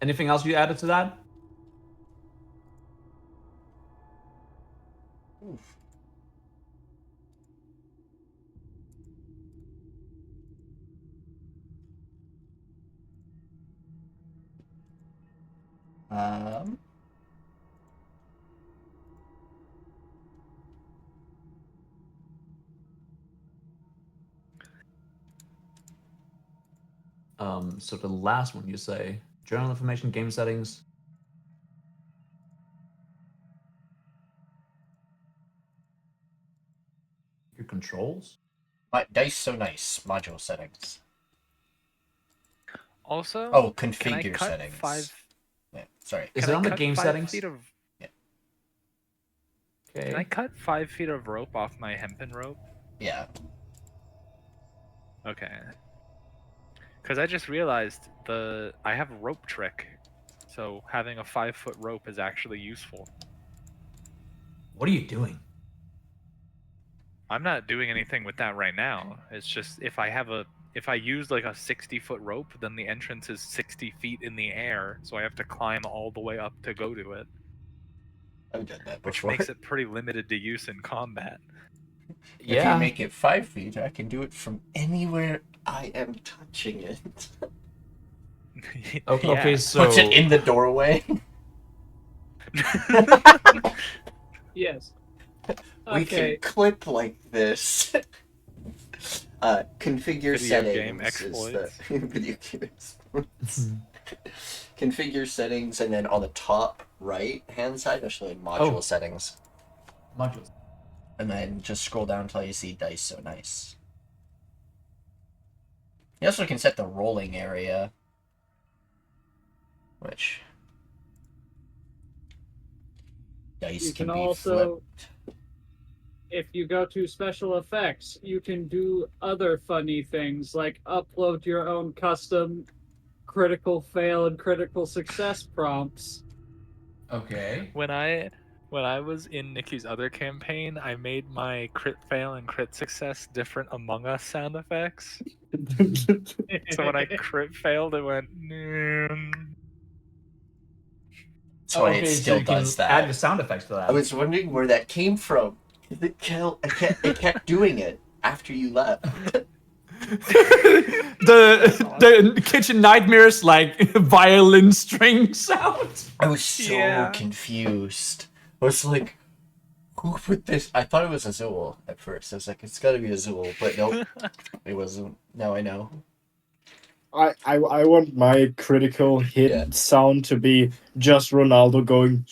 Anything else you added to that? Oof. So the last one you say, journal information, game settings. controls? Dice so nice. Module settings. Also, Oh, can I configure cut settings. 5? Yeah, sorry. Is Can it I on the cut game 5 settings? feet of? Can I Okay. cut 5 feet of rope off my hempen rope? Yeah. Okay. Because I just realized I have a rope trick, so having a 5-foot rope is actually useful. What are you doing? I'm not doing anything with that right now. It's just if I use like a 60-foot rope, then the entrance is 60 feet in the air, so I have to climb all the way up to go to it, I've done that which before. makes it pretty limited to use in combat. If you Yeah. make it 5 feet, I can do it from anywhere I am touching it. Okay, Yeah. so Puts it in the doorway. Yes. We can Okay. clip like this. Configure Video settings game is the exploits. video game exploits. Configure settings, and then on the top right hand side, there's like module settings, Modules. and then just scroll down until you see dice so nice. You also can set the rolling area, which dice You can can be also, flipped. if you go to special effects, you can do other funny things like upload your own custom critical fail and critical success prompts. Okay. When I was in Nikki's other campaign, I made my crit fail and crit success different Among Us sound effects. So when I crit failed, it went. That's why okay, it so still you can does add the that. sound effects to that. I was wondering where that came from. It kept doing it after you left. the kitchen nightmares like violin string sound. I was so Yeah. confused. I was like, who put this? I thought it was Azul at first. I was like, it's gotta be Azul, but nope, it wasn't. Now I know. I want my critical hit Yeah. sound to be just Ronaldo going.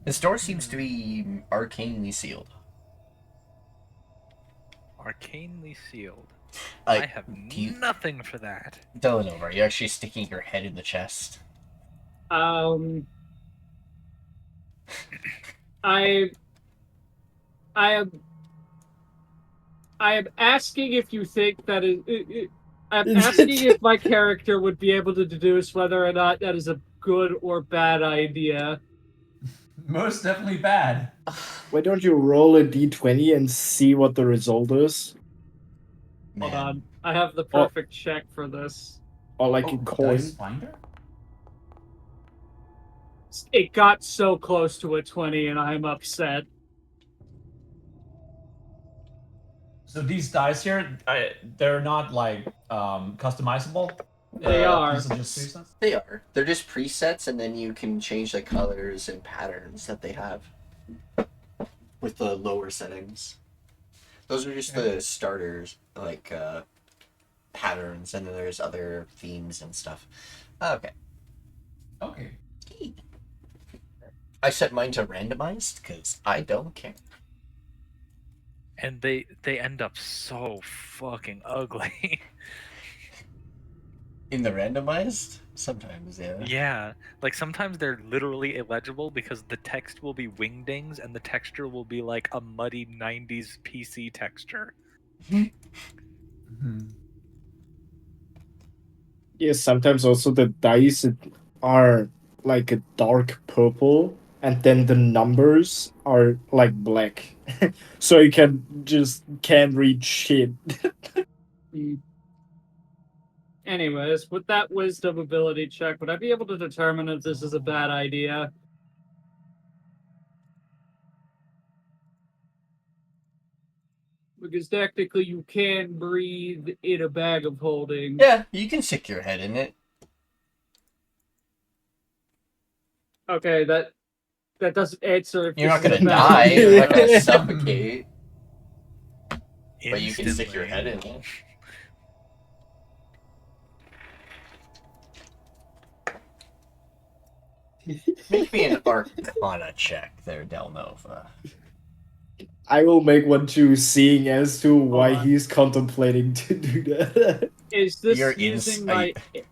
This door seems to be arcanely sealed. Arcanely sealed. I I have do you- nothing for that. Dela'Nova, are you actually sticking your head in the chest? I I am asking if you think that I'm asking if my character would be able to deduce whether or not that is a good or bad idea. Most definitely bad. Why don't you roll a d20 and see what the result is? Hold Man. on. I have the perfect check for this. Or like a Dice coin? Finder? It got so close to a 20 and I'm upset. So these dice here, they're not like customizable. They are. These are just presets? They are. They're just presets, and then you can change the colors and patterns that they have with the lower settings. Those are just the starters, like patterns, and then there's other themes and stuff. Okay. Okay. I set mine to randomized because I don't care. And they end up so fucking ugly. In the randomized? Sometimes, yeah. Yeah, like sometimes they're literally illegible because the text will be wingdings and the texture will be like a muddy 90s PC texture. Mm-hmm. Yeah, sometimes also the dice are like a dark purple, and then the numbers are like black. So you can't read shit. Anyways, with that wisdom ability check, would I be able to determine if this is a bad idea? Because technically you can breathe in a bag of holding. Yeah, you can stick your head in it. Okay, that doesn't answer if You're not this is gonna a bad die, idea. you're not gonna suffocate, but you can stick Instantly. your head in it. Make me an Arcana check there, Dela'Nova. I will make one too, seeing as to why on. he's contemplating to do that. Is this Your using insight. my?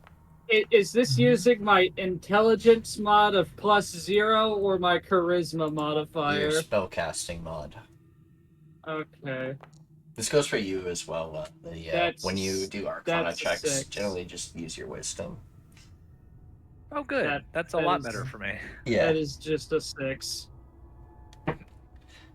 Is this using my intelligence mod of +0 or my charisma Your modifier? spellcasting mod. Okay. This goes for you as well. When you do Arcana that's a checks, 6. generally just use your wisdom. Oh, good. That's a lot better for me. Yeah, That is just a 6.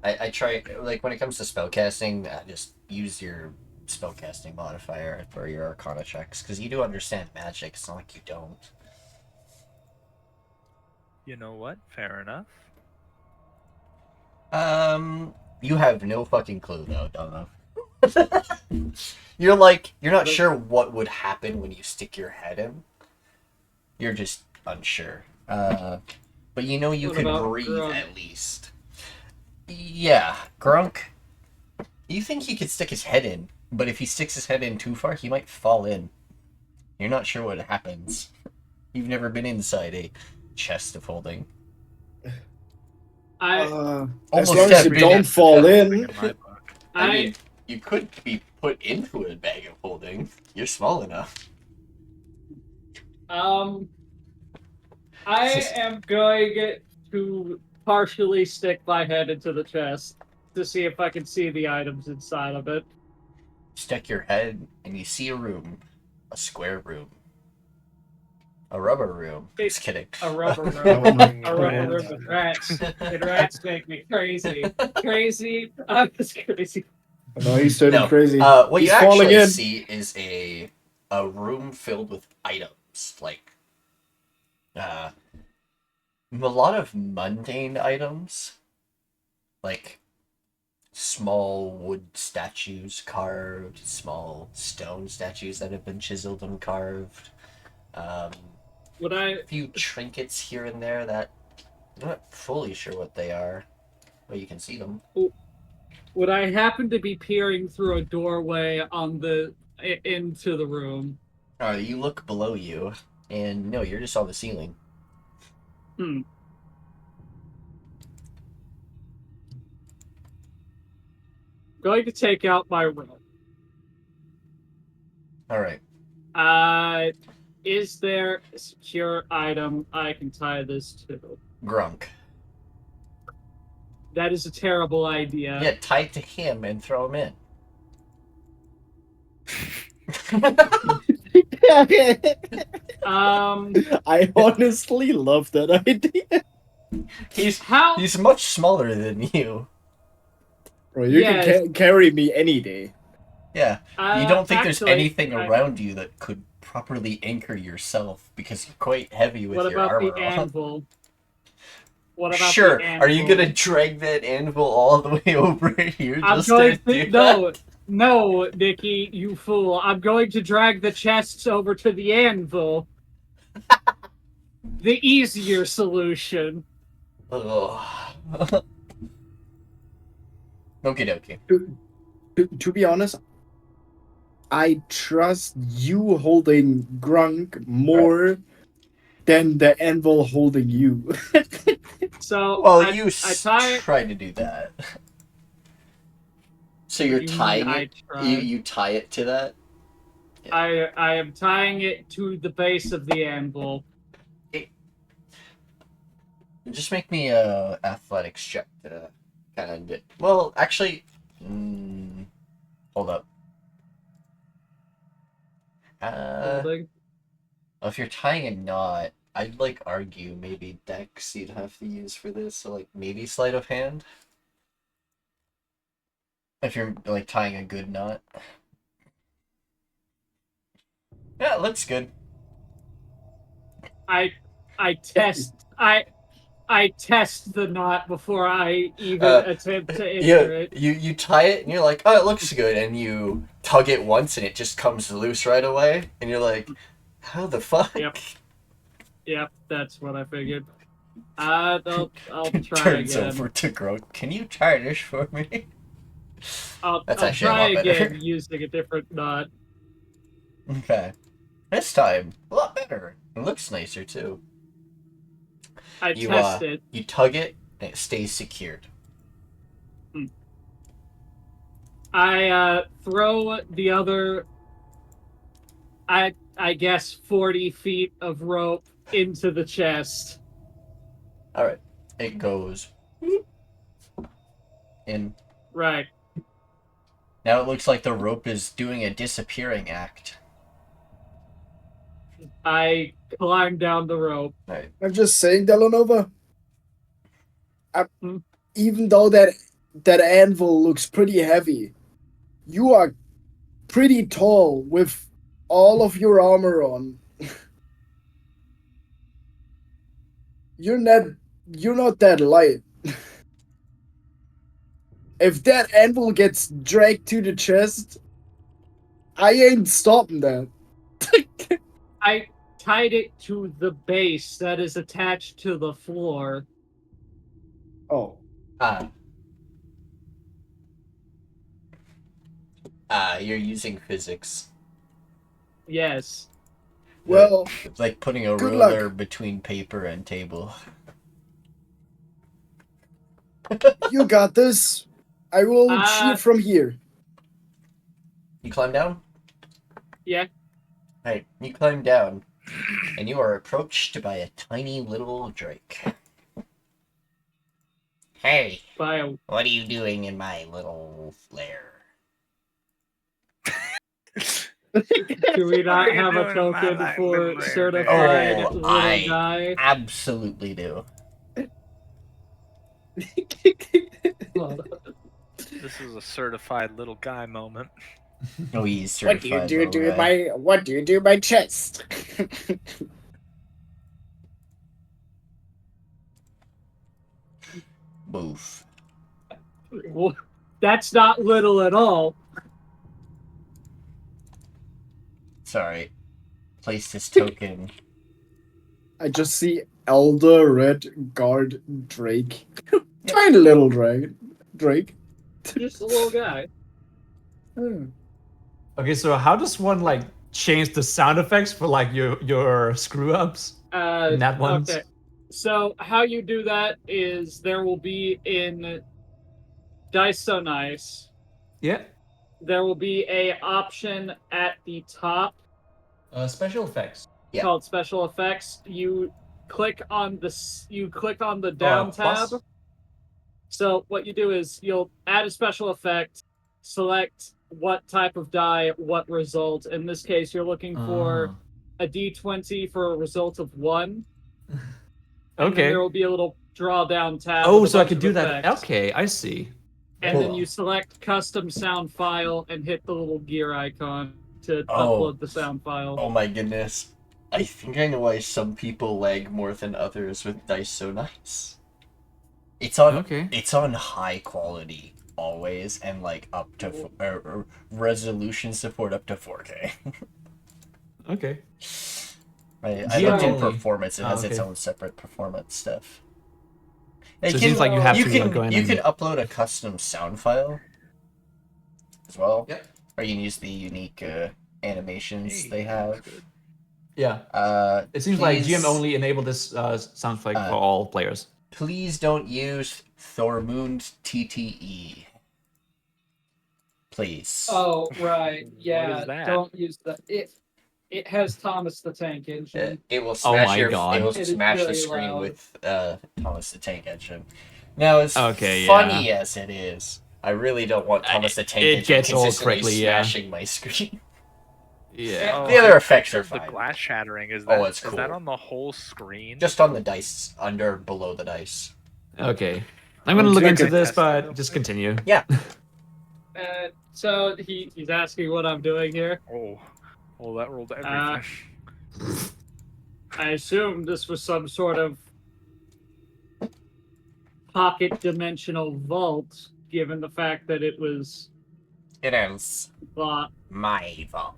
I try, like, when it comes to spellcasting, just use your spellcasting modifier for your Arcana checks, because you do understand magic. It's not like you don't. You know what? Fair enough. You have no fucking clue though, Donna. You're not sure what would happen when you stick your head in. You're just unsure. But you know you What can about breathe Grunk? at least. Yeah, Grunk. You think he could stick his head in, but if he sticks his head in too far, he might fall in. You're not sure what happens. You've never been inside a chest of holding. I As Almost long as you every- don't fall in. In my book. I I mean, you could be put into a bag of holding. You're small enough. I am going to partially stick my head into the chest to see if I can see the items inside of it. Stick your head and you see a room. A square room. A rubber room. Just kidding. A rubber room. Oh my A rubber God. room with rats. And rats make me crazy. Crazy. I'm just crazy. No, he's turning No, Crazy. what He's you falling actually in. see is a room filled with items, like a lot of mundane items, like small wood statues carved, small stone statues that have been chiseled and carved. Would I A few trinkets here and there that I'm not fully sure what they are, but you can see them. would I happen to be peering through a doorway on the into the room? You look below you, and no, you're just on the ceiling. Going to take out my rope. All right. Is there a secure item I can tie this to? Grunk. That is a terrible idea. Yeah, tie it to him and throw him in. I honestly love that idea. He's much smaller than you. Bro, you Yes. can carry me any day. Yeah. You don't think there's actually, anything around you that could properly anchor yourself because you're quite heavy with What your about armor the on. anvil? What about Sure. the Are you anvil? gonna drag that anvil all the way over here I'm just going to do to that? no, Nikki, you fool! I'm going to drag the chests over to the anvil. The easier solution. Ugh. Okie dokie. To be honest, I trust you holding Grunk more than the anvil holding you. So Well, I tie. tried to do that. So you're You mean tying I it. tried? You tie it to that. I am tying it to the base of the anvil. Just make me a athletics check to kind of get. Well, actually, hold up. Holding. If you're tying a knot, I'd like argue maybe Dex you'd have to use for this, so like maybe sleight of hand. If you're like tying a good knot. Yeah, it looks good. I test the knot before I even attempt to enter it. You tie it and you're like, oh, it looks good, and you tug it once and it just comes loose right away, and you're like, how the fuck? Yep, that's what I figured. I'll try Turns again. over to Grunk. Can you tie this for me? I'll That's actually try a lot better. again using a different knot. Okay. This time, a lot better. It looks nicer too. I You test it. you tug it and it stays secured. I throw the other, I guess 40 feet of rope into the chest. All right, it goes in. Right. Now it looks like the rope is doing a disappearing act. I climb down the rope. Right. I'm just saying, Dela'Nova. Hmm? Even though that anvil looks pretty heavy, you are pretty tall with all of your armor on. You're not that light. If that anvil gets dragged to the chest, I ain't stopping that. I tied it to the base that is attached to the floor. Oh. You're using physics. Yes. Well, It's like putting a good ruler luck. between paper and table. You got this. I will cheer from here. You climb down? Yeah. Right, you climb down, and you are approached by a tiny little drake. Hey, By a, what are you doing in my little lair? do we What not are you have a doing in my token little for lair, certified Oh, little I- guy? Absolutely do. This is a certified little guy moment. Oh, he's What do you certified do little to guy. my chest? Move. Well, that's not little at all. Sorry. Place this token. I just see Elder Red Guard Drake. Tiny little Drake. Just a little guy. Hmm. Okay, so how does one like change the sound effects for like your screw ups in that ones? Okay. So how you do that is there will be in Dice So Nice, Yeah. there will be a option at the top Special effects. Yeah. called Special Effects. You click on the down tab. Plus. So what you do is you'll add a special effect, select what type of die, what result. In this case, you're looking for a D20 for a result of 1. And then Okay. there will be a little draw down tab. Oh, with a so I bunch could of do that. effects. Okay, I see. And then Cool. you select custom sound file and hit the little gear icon to Oh. upload the sound file. Oh my goodness. I think I know why some people lag more than others with Dice So Nice. It's on high quality always, and like up to resolution support up to 4K. Okay. I GM looked in only. performance. It has its Okay. own separate performance stuff. So it seems like you have to go in you and... can upload a custom sound file as well. Yep. Or you can use the unique animations Hey, they that's have. good. Yeah. It seems like please- GM only enable this sound effect for all players. Please don't use Thormund TTE. Please. Oh, right. What Yeah, is that? don't use that. It has Thomas the Tank Engine. It will Oh smash my God. It will It is smash the very screen loud. with Thomas the Tank Engine. Now, as Okay, funny as it is, I really don't want Thomas the Tank it Engine gets all consistently crickly, yeah. smashing my screen. Yeah. The other effects are The fine. glass shattering is Oh, that? it's Is that cool. on the whole screen? Just on the dice, below the dice. Okay. I'm gonna look Check into it. this, Test it real but just quick. continue. Yeah. So he's asking what I'm doing here. Oh, that rolled everything. I assumed this was some sort of pocket dimensional vault, given the fact that it was It is locked. my fault.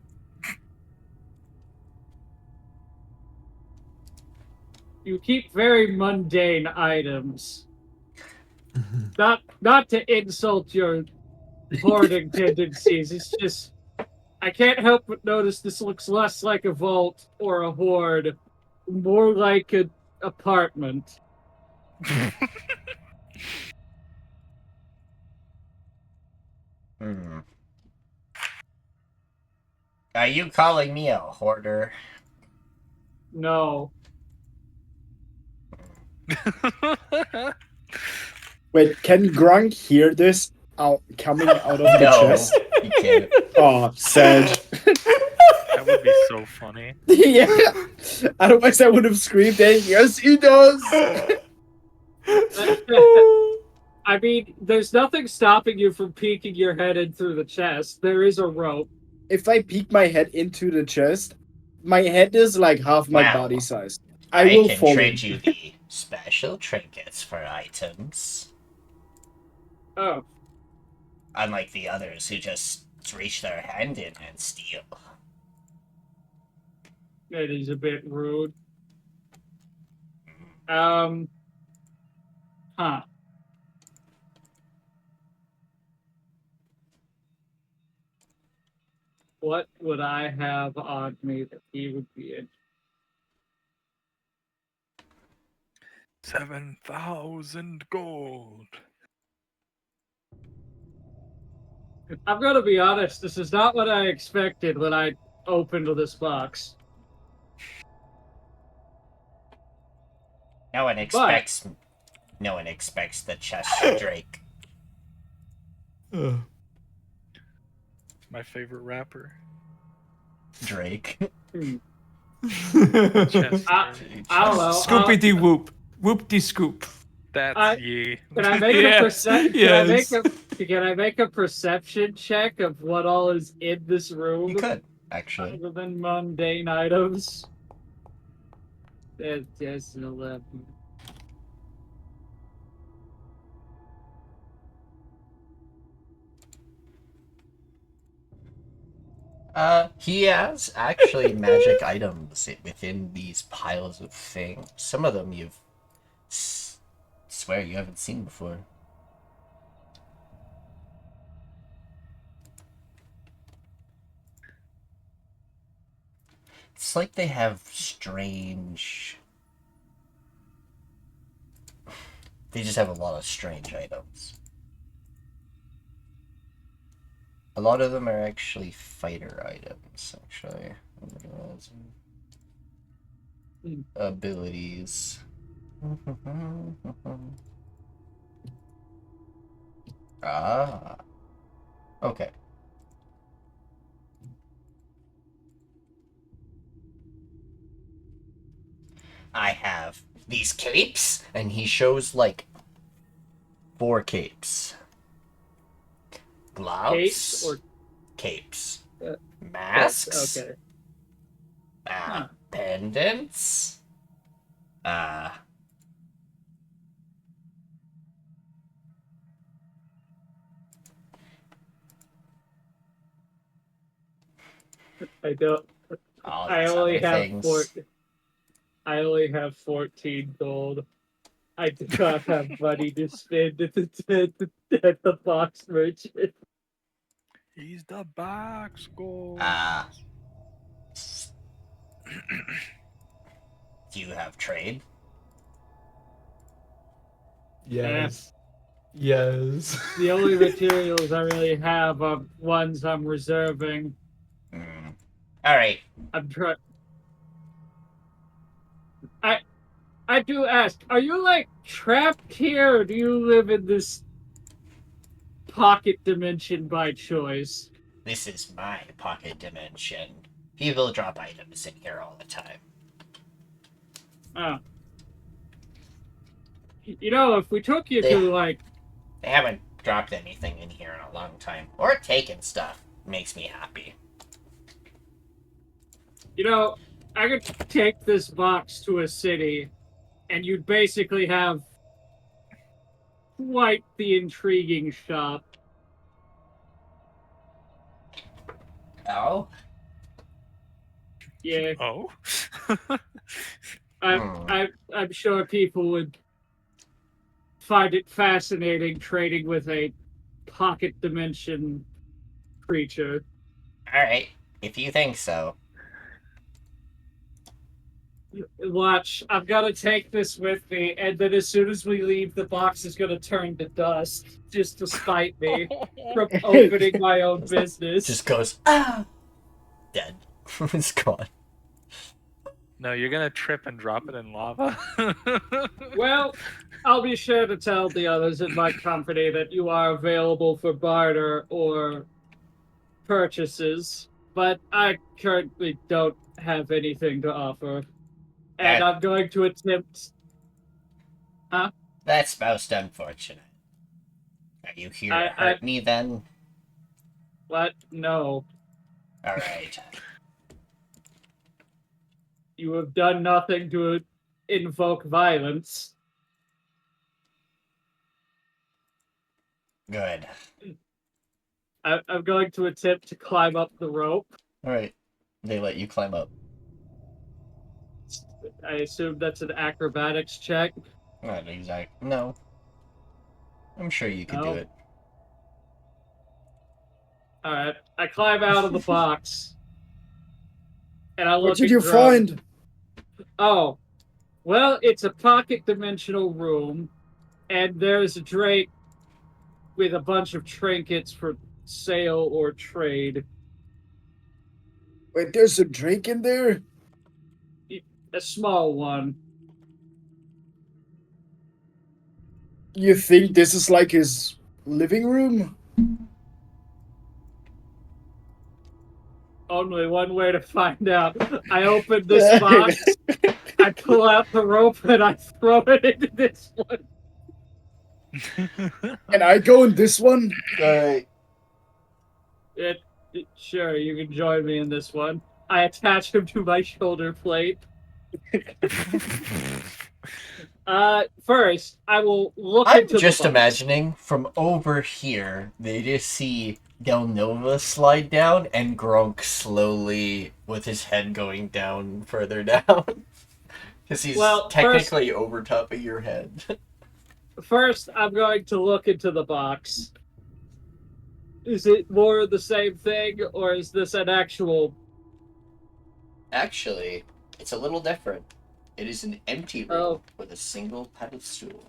You keep very mundane items. Not to insult your hoarding tendencies. It's just I can't help but notice this looks less like a vault or a hoard, more like an apartment. Hmm. Are you calling me a hoarder? No. Wait, can Grunk hear this out coming out of the No, chest? you can't. Oh, sad. That would be so funny. Yeah. Otherwise, I would have screamed, "Hey, yes, he does." I mean, there's nothing stopping you from peeking your head in through the chest. There is a rope. If I peek my head into the chest, my head is like half my Wow. body size. I will can fall trade in. you the special trinkets for items. Oh, Unlike the others who just reach their hand in and steal. that is a bit rude. Huh. What would I have on me that he would be in? 7,000 gold. I'm gonna be honest, this is not what I expected when I opened this box. No one expects the Cheshire Drake. My favorite rapper. Drake. Chester. I don't know. Scoopy dee whoop. Whoop dee scoop. That's ye. Can I make Yes, yes. Can I make a perception check of what all is in this room? You could, actually. Other than mundane items. That's an 11. He has actually magic items within these piles of things. Some of them you've swear you haven't seen before. It's like they have strange... They just have a lot of strange items. A lot of them are actually fighter items, actually. Abilities. Ah. Okay. I have these capes, and he shows like 4 capes. Gloves. Capes or capes. Uh, Masks. Okay. Pendants. I don't. All I these only other have things. I only have 14 gold. I do not have money to spend at the box merchant. He's the box gold. Do you have trade? Yes. Yes. The only materials I really have are ones I'm reserving. All right. I'm trying. I do ask, are you like trapped here, or do you live in this pocket dimension by choice? This is my pocket dimension. People drop items in here all the time. Oh. You know, if we took you to like... They haven't dropped anything in here in a long time. Or taken stuff. Makes me happy. You know, I could take this box to a city, and you'd basically have quite the intriguing shop. Oh? Yeah. Oh? I'm sure people would find it fascinating trading with a pocket dimension creature. Alright. If you think so. Watch, I'm gonna take this with me, and then as soon as we leave, the box is gonna turn to dust, just to spite me from opening my own business. Just goes, dead. It's gone. No, you're gonna trip and drop it in lava. Well, I'll be sure to tell the others in my company that you are available for barter or purchases, but I currently don't have anything to offer. And I'm going to attempt. Huh? That's most unfortunate. Are you here to hurt me then? What? No. Alright. You have done nothing to invoke violence. Good. I'm going to attempt to climb up the rope. Alright. They let you climb up. I assume that's an acrobatics check. Not exact. No. I'm sure you could do No. it. Alright. I climb out of the box. And I look What did at you Grunk. find? Oh. Well, it's a pocket dimensional room, and there's a drake with a bunch of trinkets for sale or trade. Wait, there's a drake in there? A small one. You think this is like his living room? Only one way to find out. I open this box, I pull out the rope, and I throw it into this one. And I go in this one? Alright. Sure, you can join me in this one. I attach him to my shoulder plate. First, I will look I'm into just the box. imagining from over here, they just see Dela'Nova slide down and Grunk slowly with his head going down further down. Because he's technically over top of your head. First, I'm going to look into the box. Is it more of the same thing, or is this an actual... Actually, it's a little different. It is an empty room with a single pedestal.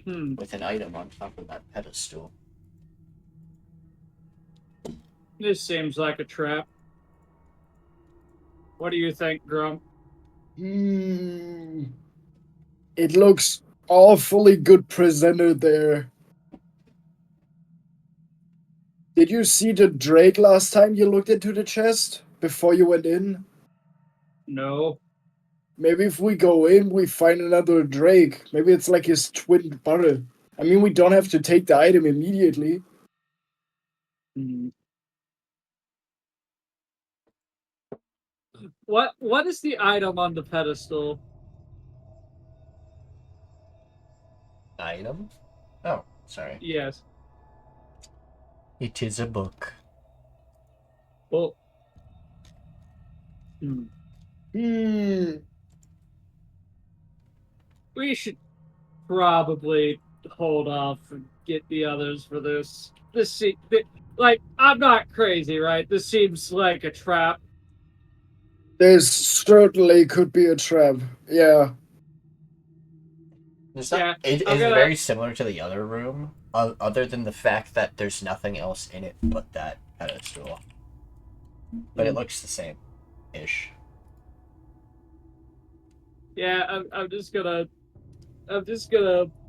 With an item on top of that pedestal. This seems like a trap. What do you think, Grump? It looks awfully good presented there. Did you see the drake last time you looked into the chest? Before you went in? No. Maybe if we go in, we find another drake. Maybe it's like his twin brother. I mean, we don't have to take the item immediately. What is the item on the pedestal? Item? Oh, sorry. Yes. It is a book. Well. We should probably hold off and get the others for this. Like, I'm not crazy, right? This seems like a trap. This certainly could be a trap. Yeah. It's not, it is very similar to the other room, other than the fact that there's nothing else in it but that pedestal. But it looks the same-ish. Yeah, I'm just gonna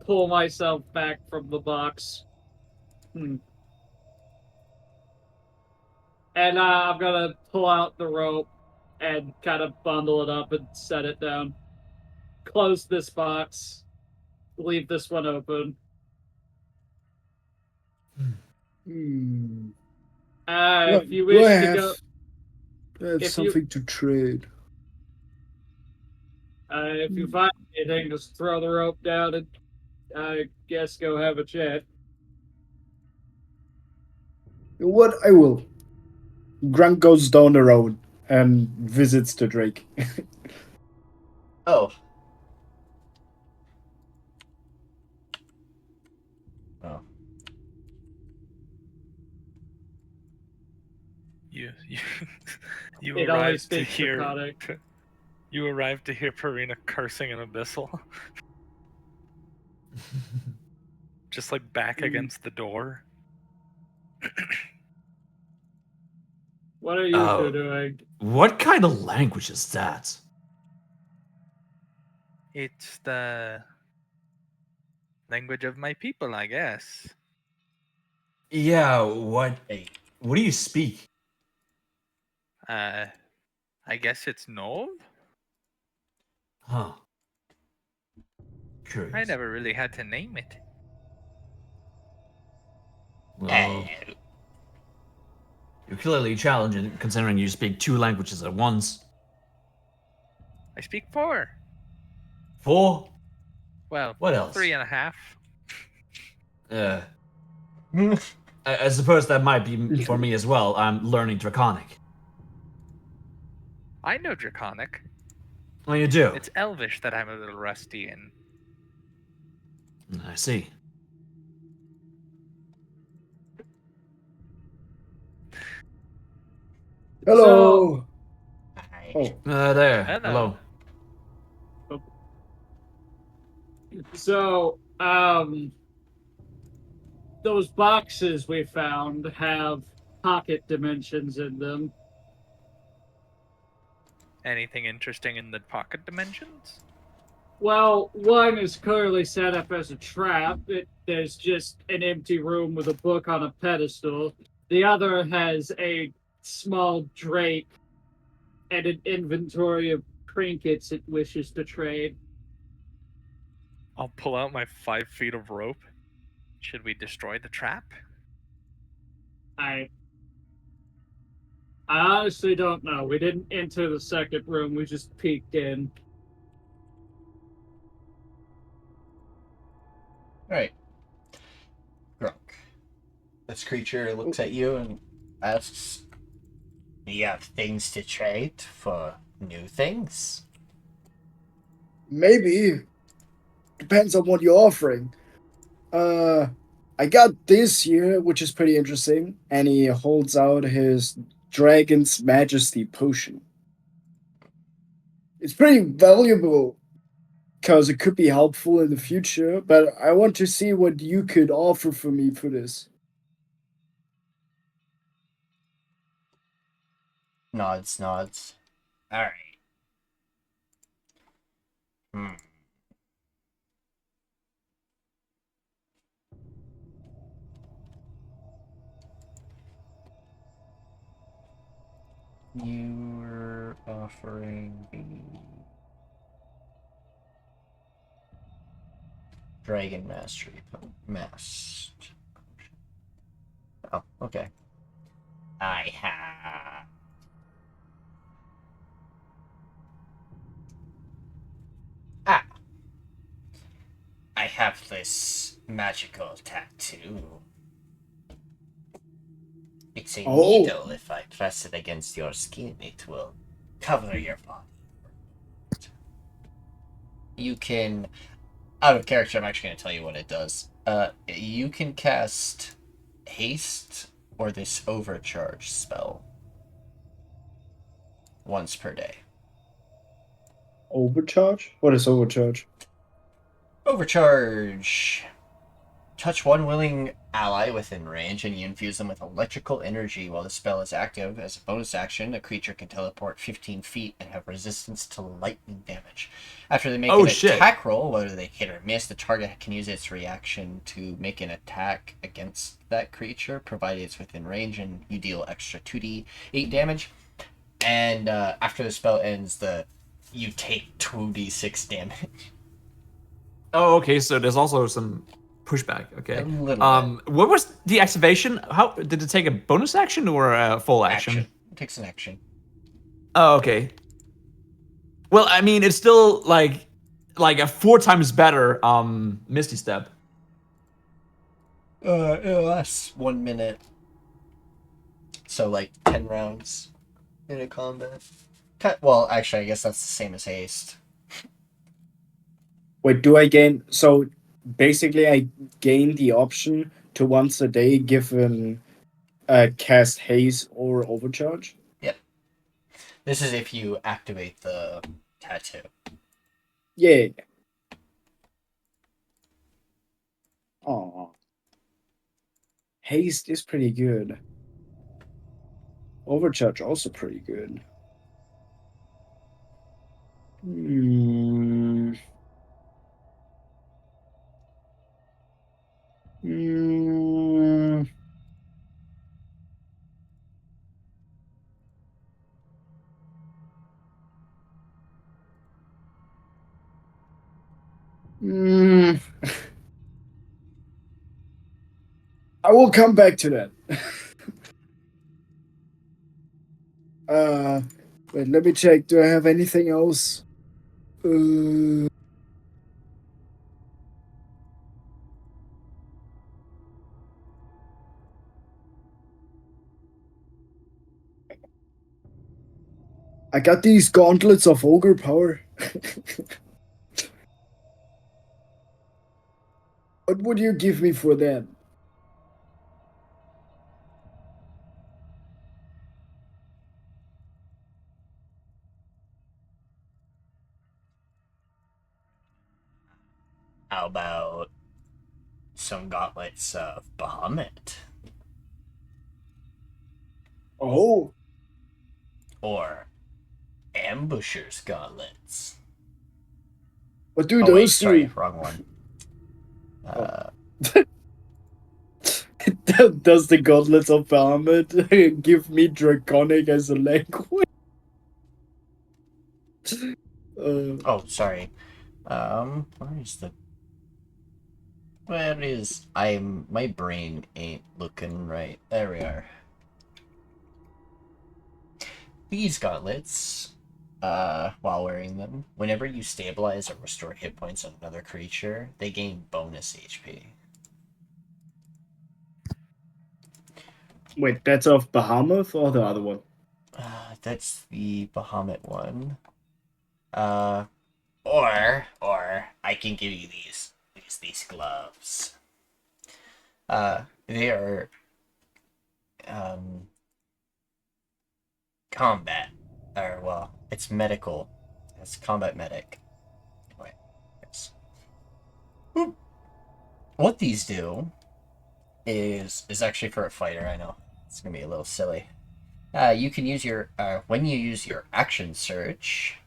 pull myself back from the box. And I'm gonna pull out the rope and kind of bundle it up and set it down. Close this box. Leave this one open. If you wish to go... I have something to trade. If you find anything, just throw the rope down and I guess go have a chat. What I will. Grunk goes down the road and visits the drake. Oh. You you It only arrived to speaks hear Draconic. you arrived to hear Perina cursing in Abyssal, just like back against the door. What are you Oh. two doing? What kind of language is that? It's the language of my people, I guess. Yeah, what Hey, do you speak? I guess it's Nov? Huh. I Curious. never really had to name it. Well, you're clearly challenging considering you speak 2 languages at once. I speak 4. 4? Well, What else? 3.5. I suppose that might be for me as well. I'm learning Draconic. I know Draconic. Oh, you do? It's Elvish that I'm a little rusty in. I see. Hello. hi. Oh, There. Hello. So, those boxes we found have pocket dimensions in them. Anything interesting in the pocket dimensions? Well, one is clearly set up as a trap. There's just an empty room with a book on a pedestal. The other has a small drake and an inventory of trinkets it wishes to trade. I'll pull out my 5 feet of rope. Should we destroy the trap? I honestly don't know. We didn't enter the second room, we just peeked in. Right. Grunk. This creature looks at you and asks, "Do you have things to trade for new things?" maybe. Depends on what you're offering. I got this here, which is pretty interesting. And he holds out his Dragon's Majesty potion. It's pretty valuable because it could be helpful in the future, but I want to see what you could offer for me for this. Nods, nods. Alright. Hmm. You were offering the Dragon Mastery Mask. Oh, okay. I have. Ah! I have this magical tattoo. It's a Oh. needle. If I press it against your skin, it will cover your body. You can, out of character, I'm actually going to tell you what it does. You can cast haste or this overcharge spell once per day. Overcharge? What is overcharge? Overcharge. Touch one willing ally within range and you infuse them with electrical energy while the spell is active. As a bonus action, a creature can teleport 15 feet and have resistance to lightning damage. After they make an attack roll, whether they hit or miss, the target can use its reaction to make an attack against that creature, provided it's within range, and you deal extra 2d8 damage. And after the spell ends, you take 2d6 damage. Oh, okay. So there's also some pushback. Okay. A little bit. What was the activation? How did it take a bonus action or a full action? It takes an action. Oh, okay. Well, I mean, it's still like a 4 times better Misty Step. It lasts 1 minute. So like 10 rounds in a combat. Well, actually, I guess that's the same as haste. Wait, do I gain? So basically, I gain the option to once a day give an cast haste or overcharge? This is if you activate the tattoo. Yeah. Oh. Haste is pretty good. Overcharge also pretty good. Hmm. Hmm. Hmm. I will come back to that. Wait, let me check. Do I have anything else? Uh, I got these gauntlets of ogre power. What would you give me for them? How about some gauntlets of Bahamut? Oh, Or Ambusher's gauntlets? what do Oh wait, those sorry, do? wrong one. Does the gauntlets of Bahamut give me draconic as a language? Oh, sorry. Where is my brain ain't looking right. There we are. These gauntlets, while wearing them, whenever you stabilize or restore hit points on another creature, they gain bonus HP. Wait, that's of Bahamut or the other one? That's the Bahamut one. Or I can give you these gloves. They are combat, or well, it's medical. It's combat medic. Anyway, yes. What these do is actually for a fighter. I know it's gonna be a little silly. You can use your when you use your action surge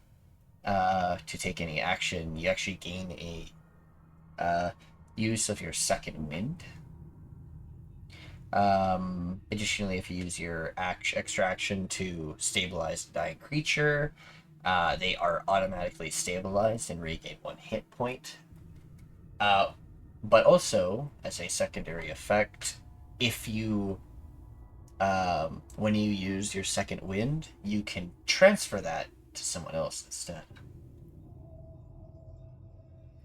to take any action, you actually gain a use of your second wind. Additionally, if you use your extra action to stabilize a dying creature, they are automatically stabilized and regain 1 hit point. But also, as a secondary effect, if you when you use your second wind, you can transfer that to someone else instead.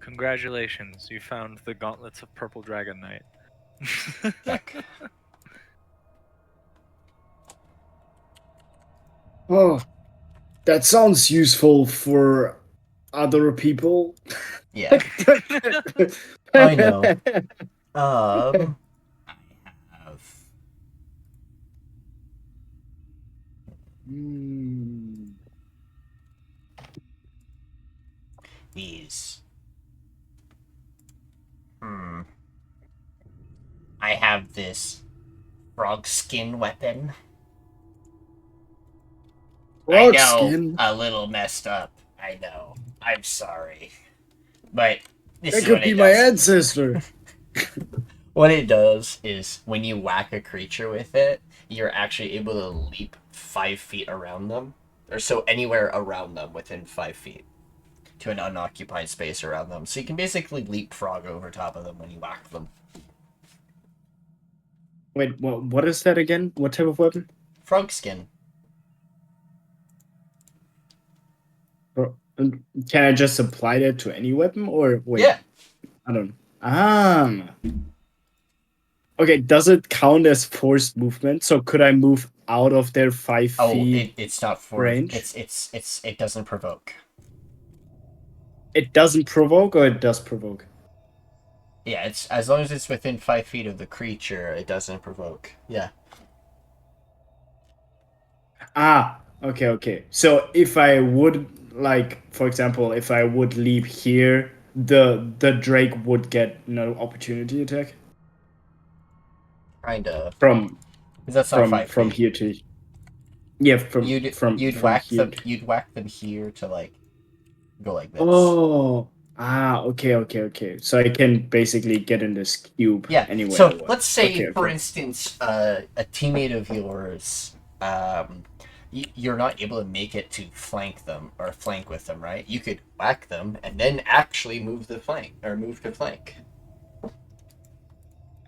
Congratulations, you found the gauntlets of Purple Dragon Knight. Heck. Oh, that sounds useful for other people. Yeah, I know. I have Hmm. these. I have this frog skin weapon. I Frog know, skin? a little messed up. I know. I'm sorry. But this That is could what be it my does. ancestor. What it does is when you whack a creature with it, you're actually able to leap 5 feet around them. Or so anywhere around them within 5 feet to an unoccupied space around them. So you can basically leapfrog over top of them when you whack them. Wait, what is that again? What type of weapon? Frog skin. Can I just apply that to any weapon? Or wait, Yeah. I don't. Okay, does it count as forced movement? So could I move out of their 5 feet? It's not for range? it doesn't provoke. It doesn't provoke, or it does provoke? Yeah, it's as long as it's within 5 feet of the creature, it doesn't provoke. Yeah. Okay. So if I would like, for example, if I would leap here, the Drake would get no opportunity attack Kinda. from 'Cause that's not 5 from feet. here to yeah You'd from whack here. them. You'd whack them here to like go like this. Oh, okay. So I can basically get in this cube Yeah. anyway. So I want. let's say, Okay. for instance, a teammate of yours, you're not able to make it to flank them or flank with them, right? You could whack them and then actually move the flank or move to flank.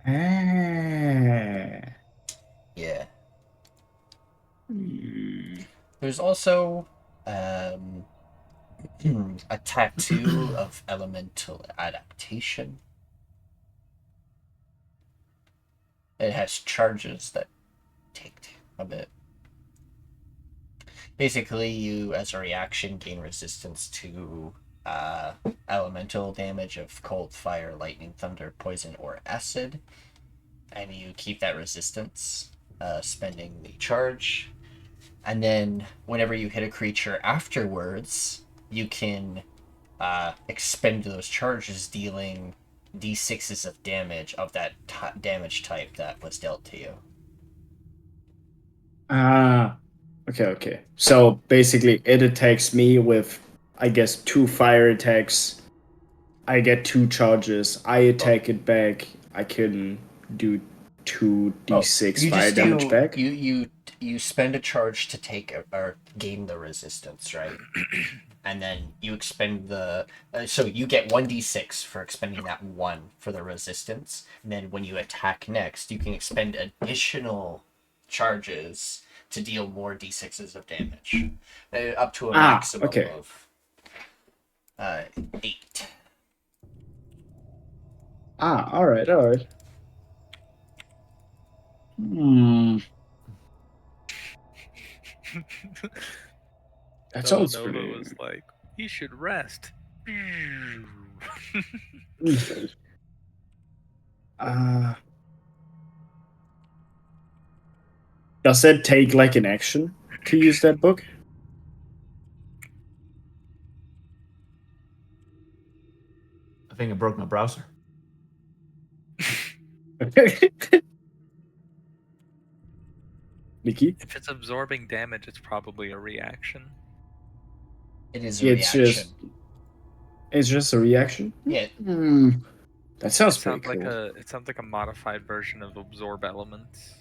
Ah. Yeah. Hmm. There's also um, a tattoo of elemental adaptation. It has charges that take a bit. Basically, you, as a reaction, gain resistance to elemental damage of cold, fire, lightning, thunder, poison, or acid. And you keep that resistance, spending the charge. And then, whenever you hit a creature afterwards, you can expend those charges, dealing d6s of damage of that damage type that was dealt to you. Ah. Okay. So basically, it attacks me with, I guess, 2 fire attacks. I get 2 charges. I attack it back. I can do 2d6 You fire just damage do back. you spend a charge to take or gain the resistance, right? And then you expend the so you get 1d6 for expending that 1 for the resistance. And then when you attack next, you can expend additional charges to deal more d6s of damage, up to a maximum Okay. of 8. All right. Hmm. That sounds Dela'Nova pretty. was like, "He should rest." uh, does that take like an action to use that book? I think I broke my browser. Nikki? If it's absorbing damage, it's probably a reaction. It is a It's reaction. just a reaction? Yeah, Hmm. That sounds It pretty sounds like cool. a modified version of absorb elements.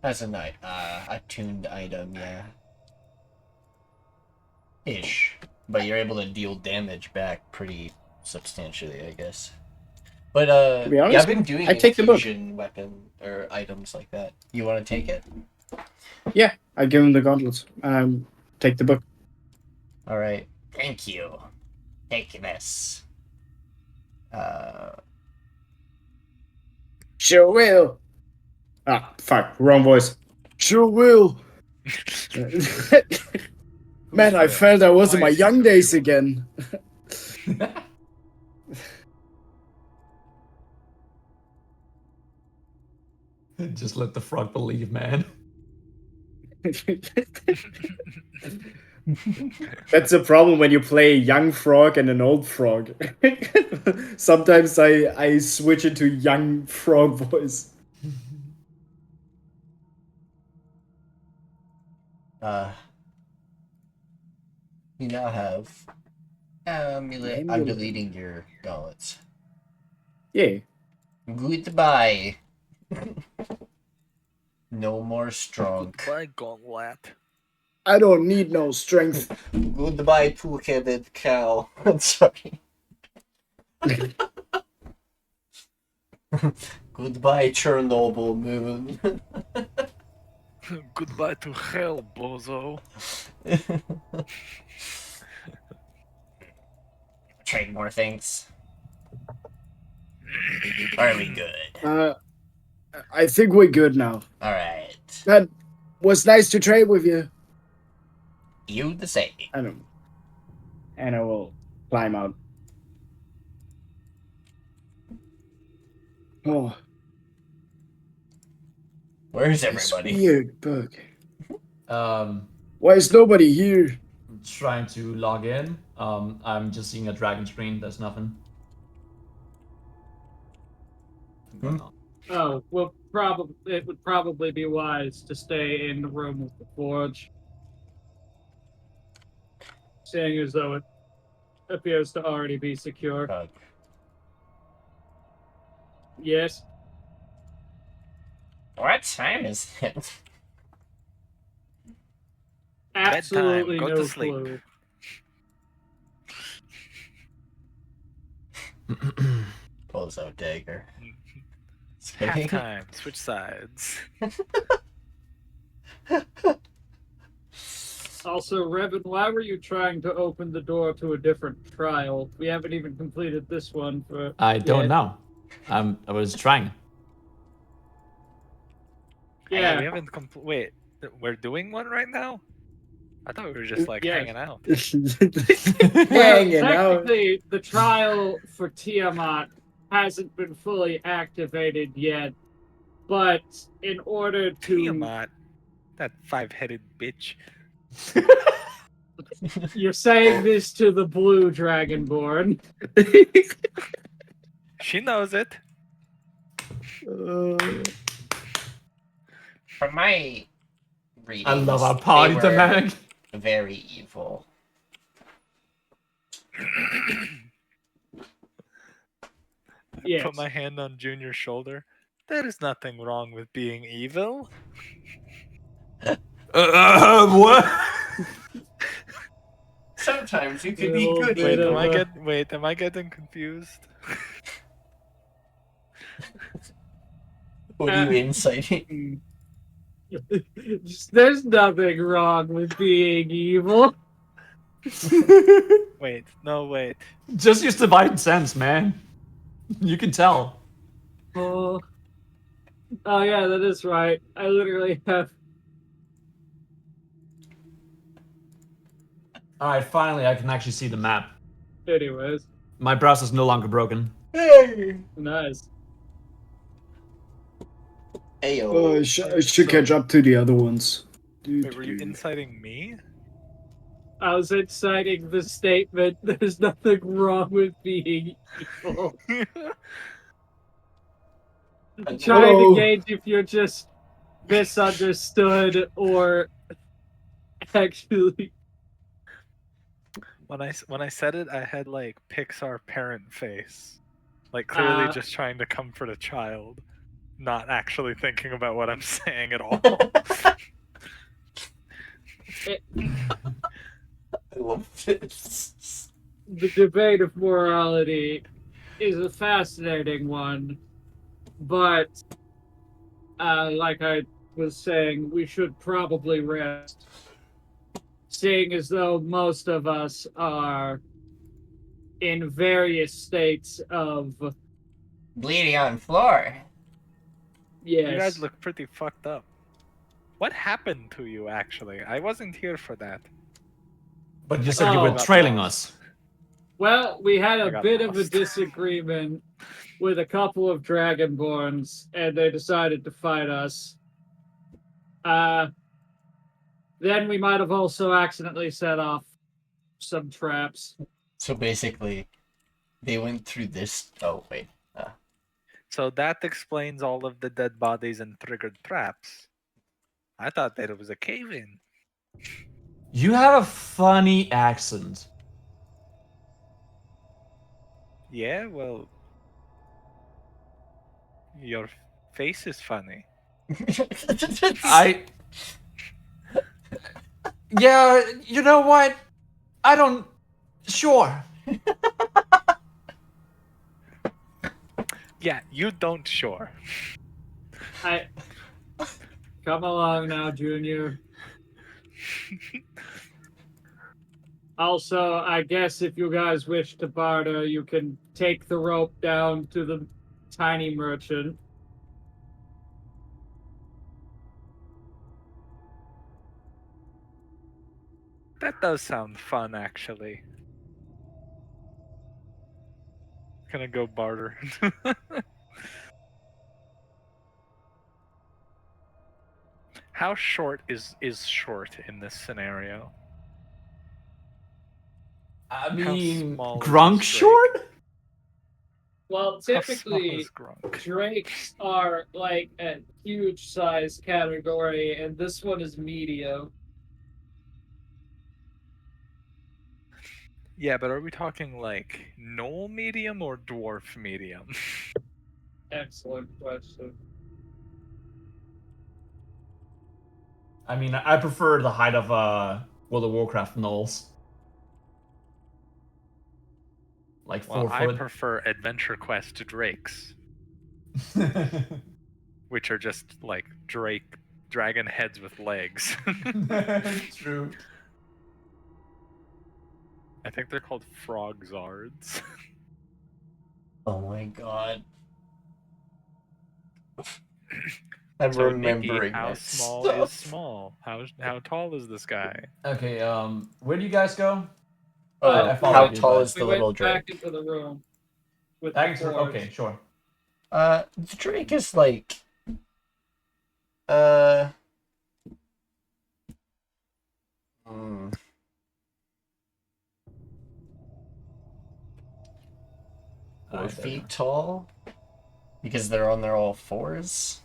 as a attuned item, yeah. Ish. But you're able to deal damage back pretty substantially, I guess. But To be yeah, honest, I've been doing I take the book. infusion weapon or items like that. You want to take it? Yeah, I give him the gauntlets. Take the book. All right. Thank you. Take this. Sure will. Fuck, wrong voice. Sure will. Man, I felt I was in my young days again. Just let the frog believe, man. That's a problem when you play a young frog and an old frog. Sometimes I switch into young frog voice. You now have amulet. I'm Amulet. deleting your gauntlets. Yeah. Goodbye. No more strong. Goodbye, gauntlet. I don't need no strength. Goodbye, two-headed cow. I'm sorry. Goodbye, Chernobyl moon. Goodbye to hell, bozo. Trade more things. Are we good? I think we're good now. All right. That was nice to trade with you. You the same. And I will climb out. Oh, Where's this everybody? weird book. Why is nobody here? Trying to log in. I'm just seeing a dragon screen. There's nothing. Hmm. Oh, well, it would probably be wise to stay in the room with the forge, seeing as though it appears to already be secure. Grunk. Yes, What time is it? absolutely Go to no sleep. clue. Pulls out dagger. Half time. Switch sides. Also, Revan, why were you trying to open the door to a different trial? We haven't even completed this one for. I don't yet. know. I was trying. Yeah, We haven't wait, we're doing one right now? I thought we were just like Yes. hanging out. well, Hanging out. technically, the trial for Tiamat hasn't been fully activated yet, but in order to. Tiamat, that 5-headed bitch. You're saying this to the blue Dragonborn. She knows it. From my readings, I love our party they were dynamic. very evil. Yes. Put my hand on Junior's shoulder. There is nothing wrong with being evil. What? Sometimes you A can be little good bit evil. of Am I getting confused? What are you inciting? There's nothing wrong with being evil. Wait. Just use divine sense, man. You can tell. Oh yeah, that is right. I literally have. Alright, finally I can actually see the map. Anyways, My browser's no longer broken. Hey! nice. Ayo. I should catch up to the other ones. Wait, were you inciting me? I was inciting the statement. There's nothing wrong with being evil. I'm trying to gauge if you're just misunderstood or actually. When I said it, I had like Pixar parent face, like clearly just trying to comfort a child, not actually thinking about what I'm saying at all. I love this. The debate of morality is a fascinating one, but like I was saying, we should probably rest, seeing as though most of us are in various states of Bleeding on floor. yes. You guys look pretty fucked up. What happened to you, actually? I wasn't here for that. But you said you were Oh. trailing us. Well, we had I a got bit of a lost. disagreement with a couple of Dragonborns, and they decided to fight us. Then we might have also accidentally set off some traps. So basically, they went through this. Oh, wait. So that explains all of the dead bodies and triggered traps. I thought that it was a cave-in. You have a funny accent. Yeah, well, your face is funny. Yeah, you know what? I don't. Sure. Yeah, you don't sure. Come along now, Junior. Also, I guess if you guys wish to barter, you can take the rope down to the tiny merchant. That does sound fun, actually. Gonna go barter. How short is short in this scenario? I How mean, small is Grunk this Drake? short? Well, How small typically, is Grunk? drakes are like a huge size category, and this one is medium. Yeah, but are we talking like knoll medium or dwarf medium? Excellent question. I mean, I prefer the height of World of Warcraft gnolls. Like Well, 4 I foot. prefer Adventure Quest drakes, which are just like dragon heads with legs. True. I think they're called frog zards. Oh my god. I'm So Nikki, remembering how that small is stuff. small? How tall is this guy? Okay, where do you guys go? Oh, I how followed you, tall but- is We the went little back Drake? into the room with Back the into, forge. okay, sure. The Drake is like uh hmm. 4 There you feet are. tall because they're on their all fours.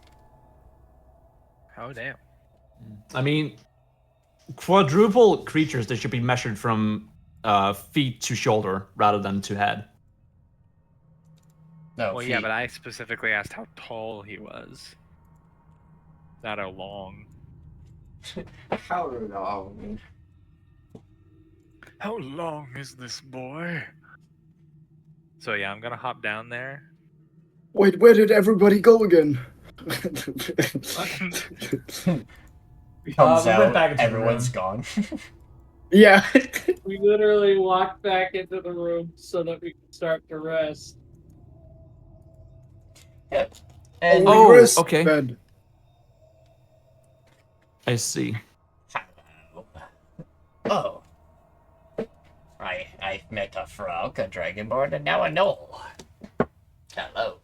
Oh damn. I mean, quadruple creatures, they should be measured from feet to shoulder rather than to head. No, Well, feet. yeah, but I specifically asked how tall he was, not how long. How long? How long is this boy? So yeah, I'm gonna hop down there. Wait, where did everybody go again? Comes We went out, back into the everyone's room. gone. Yeah. We literally walked back into the room so that we could start to rest. Yep. And Only Oh, rest okay. bed. I see. oh, I've met a frog, a dragonborn, and now a gnoll. Hello.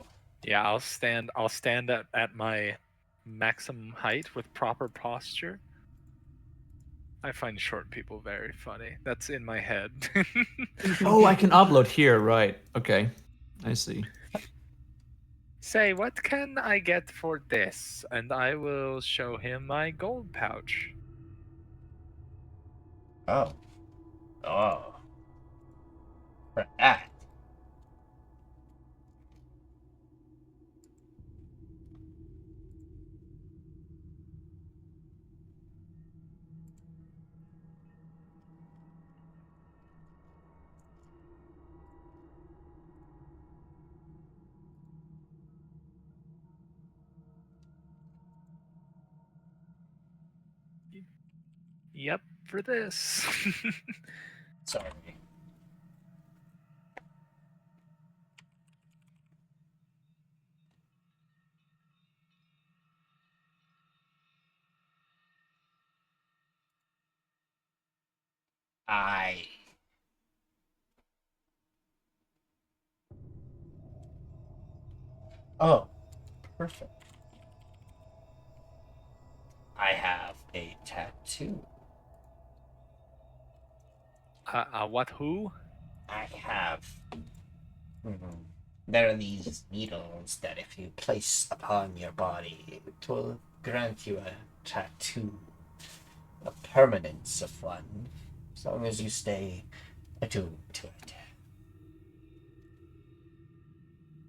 Yeah, I'll stand at my maximum height with proper posture. I find short people very funny. That's in my head. Oh, I can upload here, right. Okay. I see. Say, what can I get for this? And I will show him my gold pouch. Oh. Oh. For that. Yep, for this. Sorry. I. Oh, perfect. I have a tattoo. What, who? I have. Mhm. There are these needles that, if you place upon your body, it will grant you a tattoo, a permanence of one, as long as you stay attuned to it.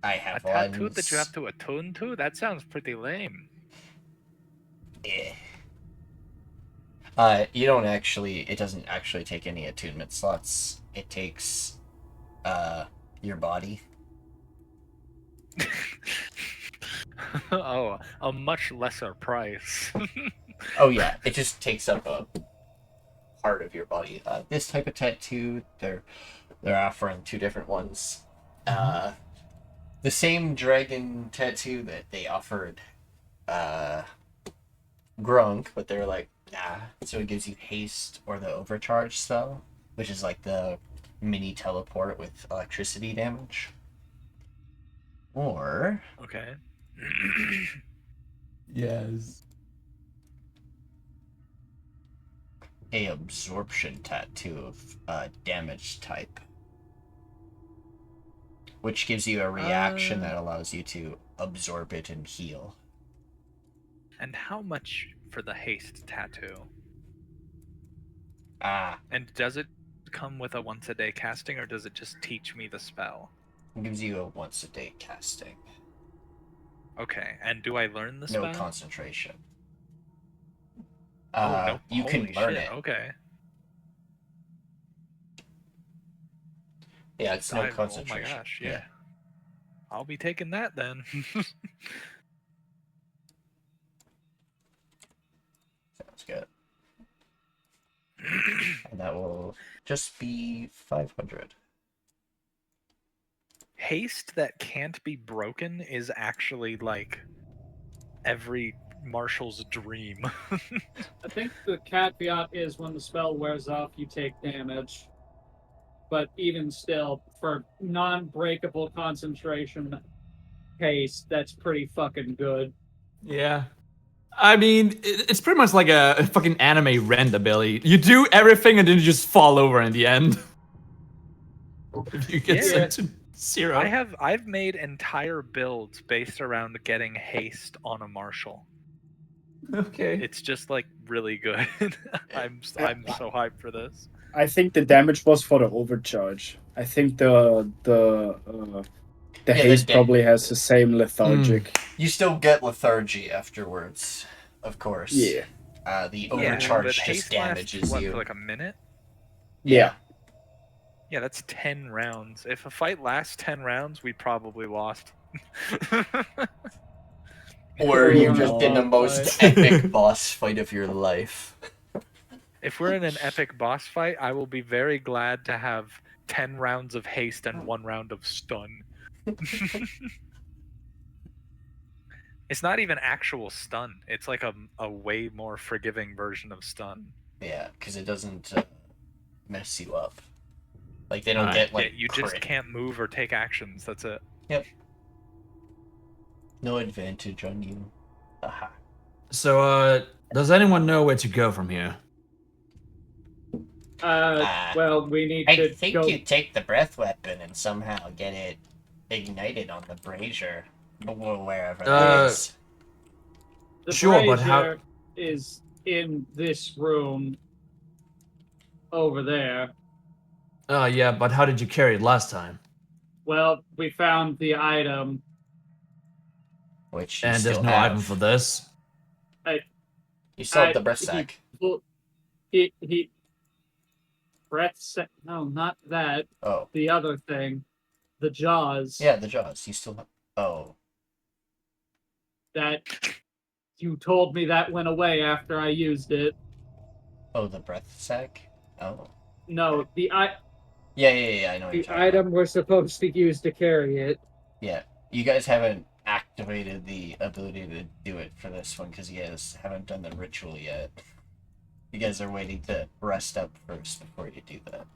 I A have tattoo ones. that you have to attune to? That sounds pretty lame. Eh. You don't actually. It doesn't actually take any attunement slots. It takes, your body. Oh, a much lesser price. Oh yeah, it just takes up a part of your body. This type of tattoo, they're offering 2 different ones. The same dragon tattoo that they offered Grunk, but they were like, nah. So it gives you haste or the overcharge spell, which is like the mini teleport with electricity damage. Or Okay. Yes. a absorption tattoo of damage type, which gives you a reaction that allows you to absorb it and heal. And how much for the haste tattoo? And does it come with a once a day casting, or does it just teach me the spell? It gives you a once a day casting. Okay, and do I learn the spell? No concentration. No, you can holy learn shit, it. Okay. Yeah, it's no Oh my concentration. gosh, yeah. I'll be taking that then. Sounds good. And that will just be 500. Haste that can't be broken is actually like every Marshall's dream. I think the caveat is when the spell wears off, you take damage. But even still, for non-breakable concentration haste, that's pretty fucking good. Yeah. I mean, it's pretty much like a fucking anime rend ability. You do everything and then you just fall over in the end. If you get sent to 0. I've made entire builds based around getting haste on a Marshall. Okay. It's just like really good. I'm so hyped for this. I think the damage was for the overcharge. I think the haste probably has the same lethargic. You still get lethargy afterwards, of course. Yeah. The overcharge but just haste lasts, damages what, you. for like a minute? Yeah. Yeah, that's 10 rounds. If a fight lasts 10 rounds, we probably lost. Or you're just in the most epic boss fight of your life. If we're in an epic boss fight, I will be very glad to have 10 rounds of haste and 1 round of stun. It's not even actual stun. It's like a way more forgiving version of stun. Yeah, because it doesn't mess you up. Like, they don't get, like, you just can't move or take actions. That's it. Yep. No advantage on you. Aha. So, does anyone know where to go from here? Well, we need I to think go... you take the breath weapon and somehow get it ignited on the brazier, wherever that is. The sure, but how... brazier is in this room over there. Yeah, but how did you carry it last time? Well, we found the item. Which you and still there's no have. item for this? You still have the breath sack. He breath sack. No, not that. Oh. The other thing. The jaws. Yeah, the jaws. You still have... Oh. That... You told me that went away after I used it. Oh, the breath sack? Oh. No, the Yeah, I know what you're the talking item about. we're supposed to use to carry it. Yeah. You guys haven't activated the ability to do it for this one because you guys haven't done the ritual yet. You guys are waiting to rest up first before you do that.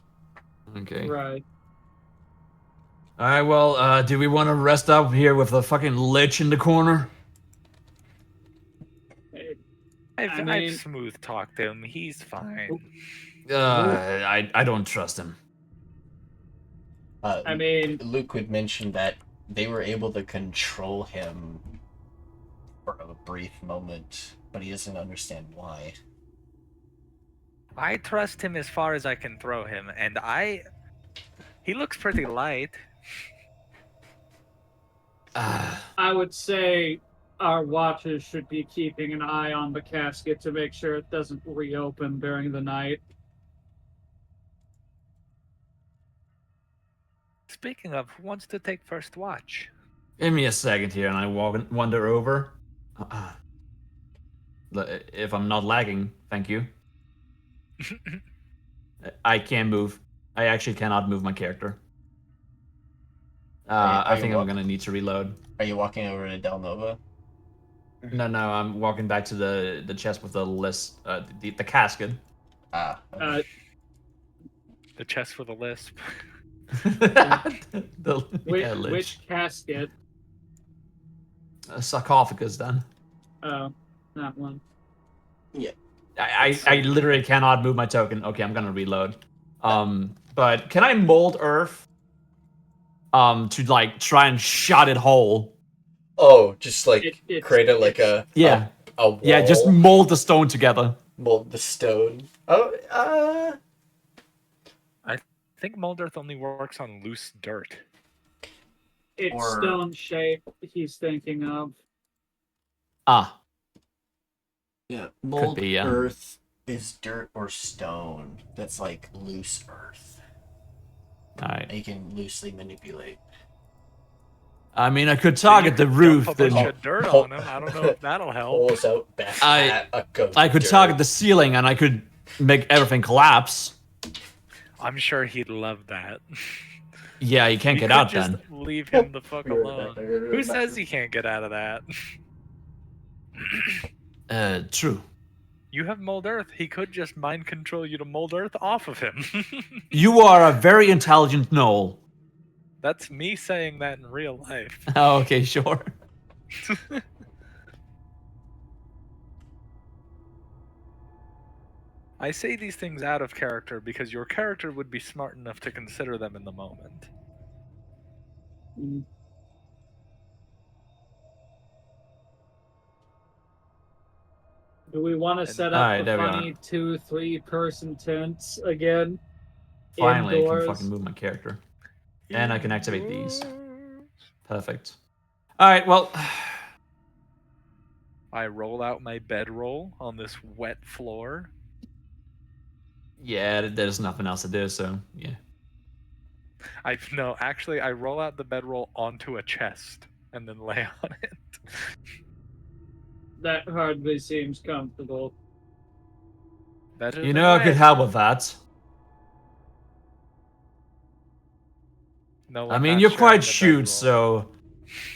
Okay. Right. Alright, well, do we want to rest up here with the fucking lich in the corner? I've smooth talked him. He's fine. I don't trust him. Luke would mention that they were able to control him for a brief moment, but he doesn't understand why. I trust him as far as I can throw him, and he looks pretty light. I would say our watchers should be keeping an eye on the casket to make sure it doesn't reopen during the night. Speaking of, who wants to take first watch? Give me a second here and I wander over. If I'm not lagging, thank you. I can't move. I actually cannot move my character. I think I'm gonna need to reload. Are you walking over to Dela'Nova? No, I'm walking back to the chest with the list, the casket. Okay. The chest with a lisp. Which casket? A sarcophagus, then. Oh, that one. Yeah. I literally cannot move my token. Okay, I'm gonna reload. But can I mold Earth? To like try and shot it whole. Oh, just like It's- create it like a Yeah. a wall. Yeah, just mold the stone together. mold the stone. Oh, I think mold earth only works on loose dirt. It's Or- stone shape he's thinking of. Ah, yeah. Mold be, yeah. earth is dirt or stone. That's like loose earth. alright. You can loosely manipulate. I mean, I could target the roof. Dump a bunch Then of dirt on him. I don't know if that'll help. Pulls out back I- at a goat I could dirt. target the ceiling, and I could make everything collapse. I'm sure he'd love that. Yeah, you can't We get could out just then. leave him the fuck alone. Who says he can't get out of that? True. You have mold earth. He could just mind control you to mold earth off of him. You are a very intelligent gnoll. That's me saying that in real life. Oh, okay, sure. I say these things out of character because your character would be smart enough to consider them in the moment. Mm. Do we want to set up Alright, the there we are. funny 2-3 person tents again? Finally, I Indoors? can fucking move my character. And I can activate these. Perfect. Alright, well... I roll out my bedroll on this wet floor. Yeah, there's nothing else to do, so yeah. Actually, I roll out the bedroll onto a chest and then lay on it. That hardly seems comfortable. Better You than know, I could wet. help with that. No, I I'm mean, not you're sharing quite the shoot, bedroll. so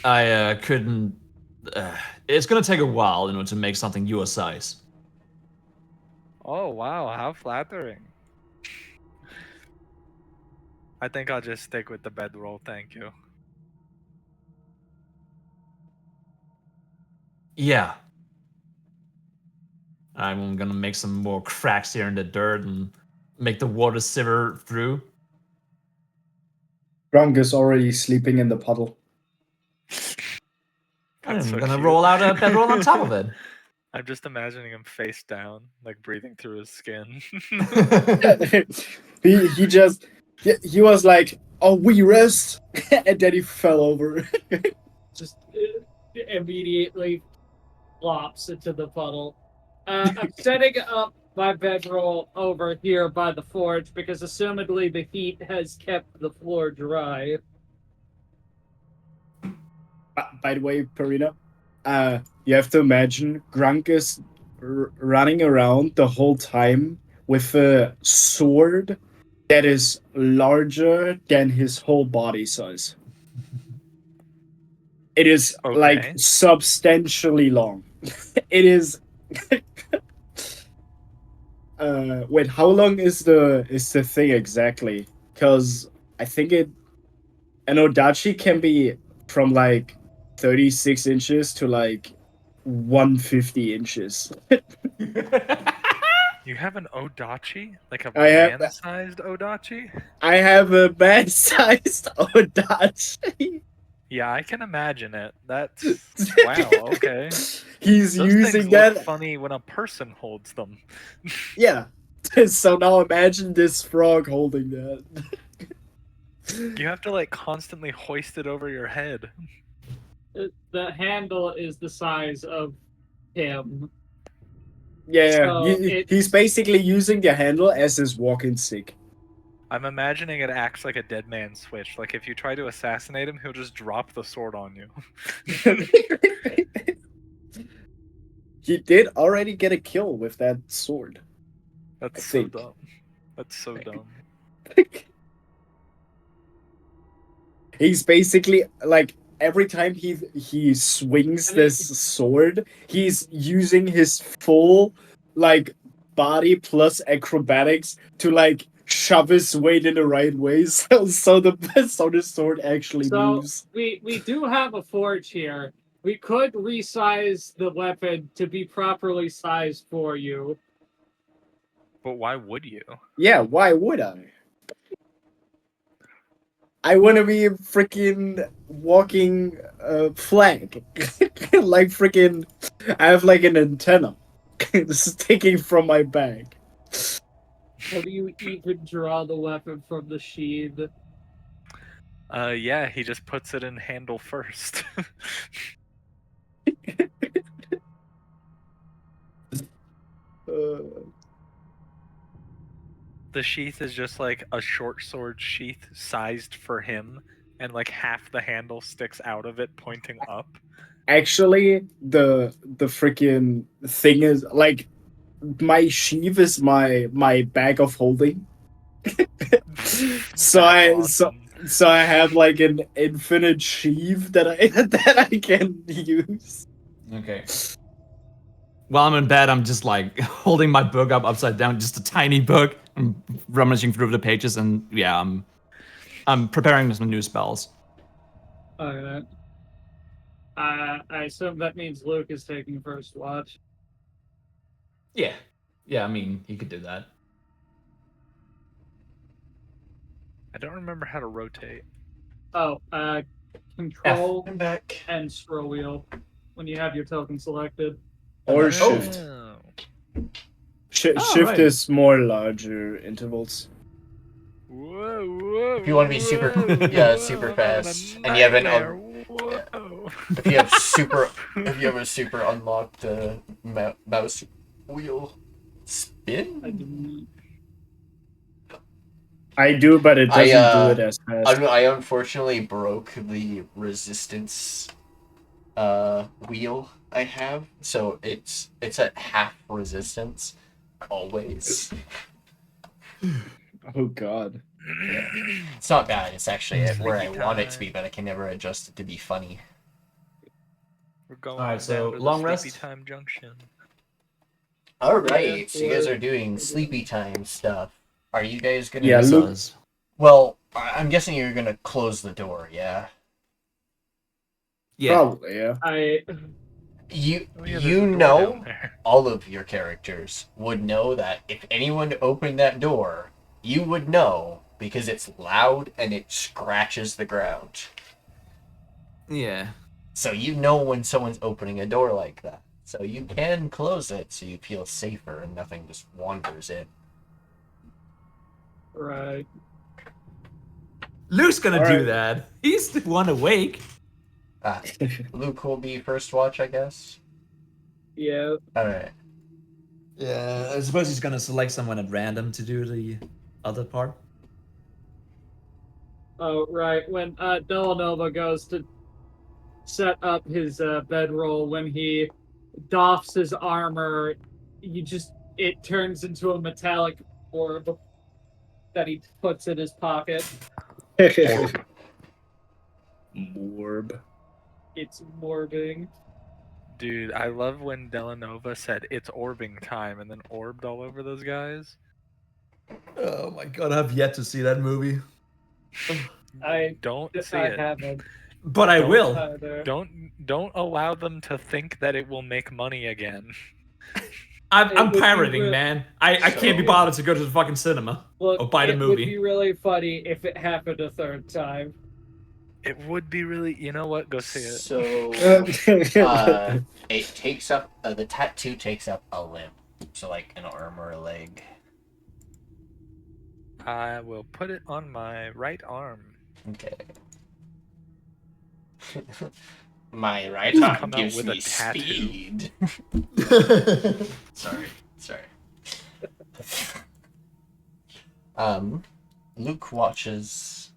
I couldn't. It's gonna take a while, to make something your size. Oh wow, how flattering. I think I'll just stick with the bedroll, thank you. Yeah. I'm gonna make some more cracks here in the dirt and make the water siver through. Grunk is already sleeping in the puddle. That's I'm so gonna cute. roll out a bedroll on top of it. I'm just imagining him face down, like breathing through his skin. he was like, "Oh, we rest," and then he fell over. Just immediately flops into the puddle. I'm setting up my bedroll over here by the forge because assumedly the heat has kept the floor dry. By the way, Perina, you have to imagine Grunk is running around the whole time with a sword that is larger than his whole body size. It is Okay. like substantially long. It is. Wait, how long is the thing exactly? Because I think an odachi can be from like 36 inches to like 150 inches. You have an odachi? Like a I have- man-sized odachi? I have a man-sized odachi. Yeah, I can imagine it. That's wow. Okay. He's Those using things that. look funny when a person holds them. Yeah. So now imagine this frog holding that. You have to like constantly hoist it over your head. The handle is the size of him. Yeah, So he's it's- basically using the handle as his walking stick. I'm imagining it acts like a dead man switch. Like if you try to assassinate him, he'll just drop the sword on you. He did already get a kill with that sword. That's I so think. dumb. That's so dumb. He's basically like every time he swings this sword, he's using his full like body plus acrobatics to like shove his weight in the right way so the sword actually So moves. we do have a forge here. We could resize the weapon to be properly sized for you. But why would you? Yeah, why would I? I want to be a freaking walking flag. Like freaking, I have like an antenna. This is taking from my bag. How do you even draw the weapon from the sheath? Yeah, he just puts it in handle first. Uh, The sheath is just like a short sword sheath sized for him, and like half the handle sticks out of it, pointing up. Actually, the freaking thing is like my sheath is my bag of holding. so I That's so, awesome. so I have like an infinite sheath that I that I can use. Okay. While I'm in bed, I'm just like holding my book up upside down, just a tiny book. I'm rummaging through the pages, and yeah, I'm preparing some new spells. Okay. I assume that means Luke is taking first watch. Yeah. Yeah, I mean, you could do that. I don't remember how to rotate. Oh, control I'm back. and scroll wheel when you have your token selected. Or Oh. shift. Oh. Shift right. is more larger intervals. Whoa, whoa, If you want to be super, super fast, and you have an if you have a super unlocked mouse wheel spin. I didn't. I do, but it doesn't do it as fast. I unfortunately broke the resistance wheel I have, so it's at half resistance always. Oh god. Yeah. It's not bad. It's actually at where I Sleepy want it to be, time. but I can never adjust it to be funny. We're going Alright, so down to long the rest? sleepy time junction. All right, Yeah, so you guys or- are doing sleepy time stuff. Are you guys gonna? Yeah, Luke- Says. Well, I'm guessing you're gonna close the door. Yeah. Yeah. Probably, yeah. You Oh, yeah, there's you a door know, down there. all of your characters would know that if anyone opened that door, you would know because it's loud and it scratches the ground. Yeah. So you know when someone's opening a door like that. So you can close it so you feel safer and nothing just wanders in. Right. Luke's gonna All do right. that. He's the one awake. Luke will be first watch, I guess. Yeah. Alright. Yeah, I suppose he's gonna select someone at random to do the other part. Oh, right. When Dela'Nova goes to set up his bedroll, when he doffs his armor, it turns into a metallic orb that he puts in his pocket. Morb. It's morbing. Dude, I love when Dela'Nova said it's orbing time and then orbed all over those guys. Oh my god, I've yet to see that movie. Don't see I it. haven't But I Don't- will. either. Don't allow them to think that it will make money again. I'm It would be pirating, real- man. I can't be So- bothered to go to the fucking cinema. Look, Or buy the it would movie. be really funny if it happened a third time. It would be really. You know what? Go see it. So it takes up the tattoo takes up a limb. So like an arm or a leg. I will put it on my right arm. Okay. My right Just arm come out gives with a me tattoo. speed. Sorry. Luke watches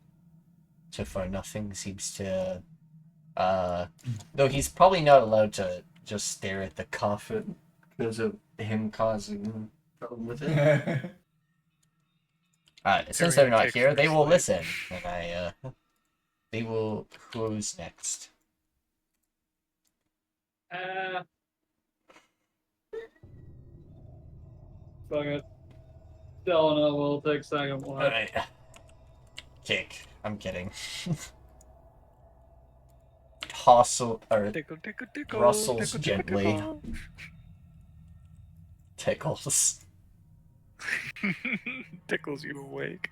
to find nothing seems to though he's probably not allowed to just stare at the coffin because of him causing problem with it. Since they're not takes here, their they will sleep. listen, and they will. Who's next? Fuck it. Delano will take second one. All right. Kick. I'm kidding. Tossle or Tickle, tickle, tickle, Rustles tickle, tickle, gently. tickle. tickles. Tickles you awake.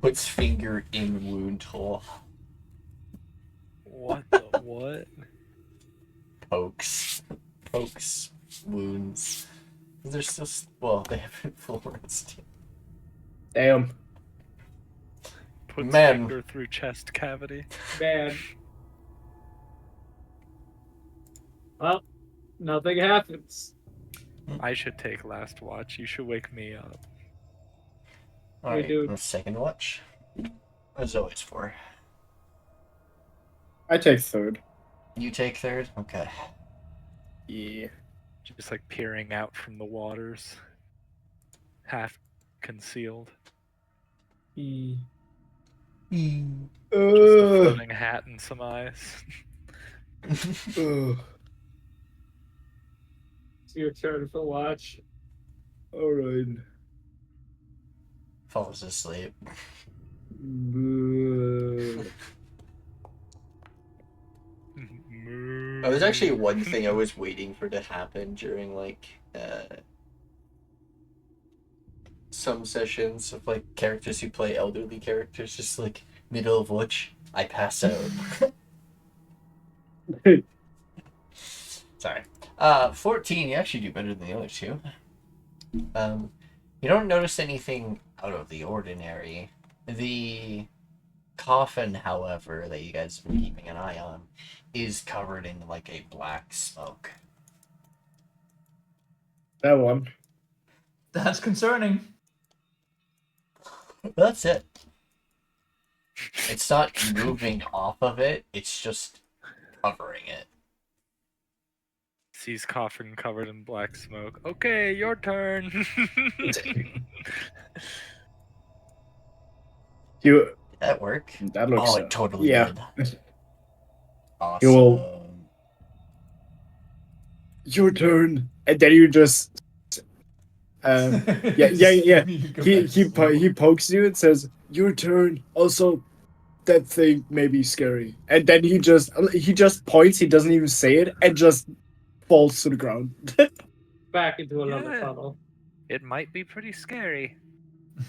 Puts finger in wound hole. What the what? Pokes wounds. They're still well, they haven't fluoresced. Damn. Puts Man. finger through chest cavity. Man. Well, nothing happens. I should take last watch. You should wake me up. Alright, do. the second watch. As always for. I take third. You take third? Okay. Yeah. Just like peering out from the waters. Half concealed. E. Just a floating hat and some eyes. Ugh. It's your turn for watch. All right. Falls asleep. Oh, there's actually one thing I was waiting for to happen during like some sessions of like characters who play elderly characters, just like middle of which I pass out. Sorry. 14, you actually do better than the other two. You don't notice anything out of the ordinary. The coffin, however, that you guys have been keeping an eye on, is covered in like a black smoke. That one. That's concerning. That's it. It's not moving off of it, it's just covering it. Sees coffin covered in black smoke. Okay, your turn. You. Did that work? That looks. Oh, it totally yeah. did. Awesome. You will- Your turn, and then you just. Yeah. He pokes you and says, "Your turn." Also, that thing may be scary, and then he just points. He doesn't even say it, and just falls to the ground. Back into another Yeah. tunnel. It might be pretty scary.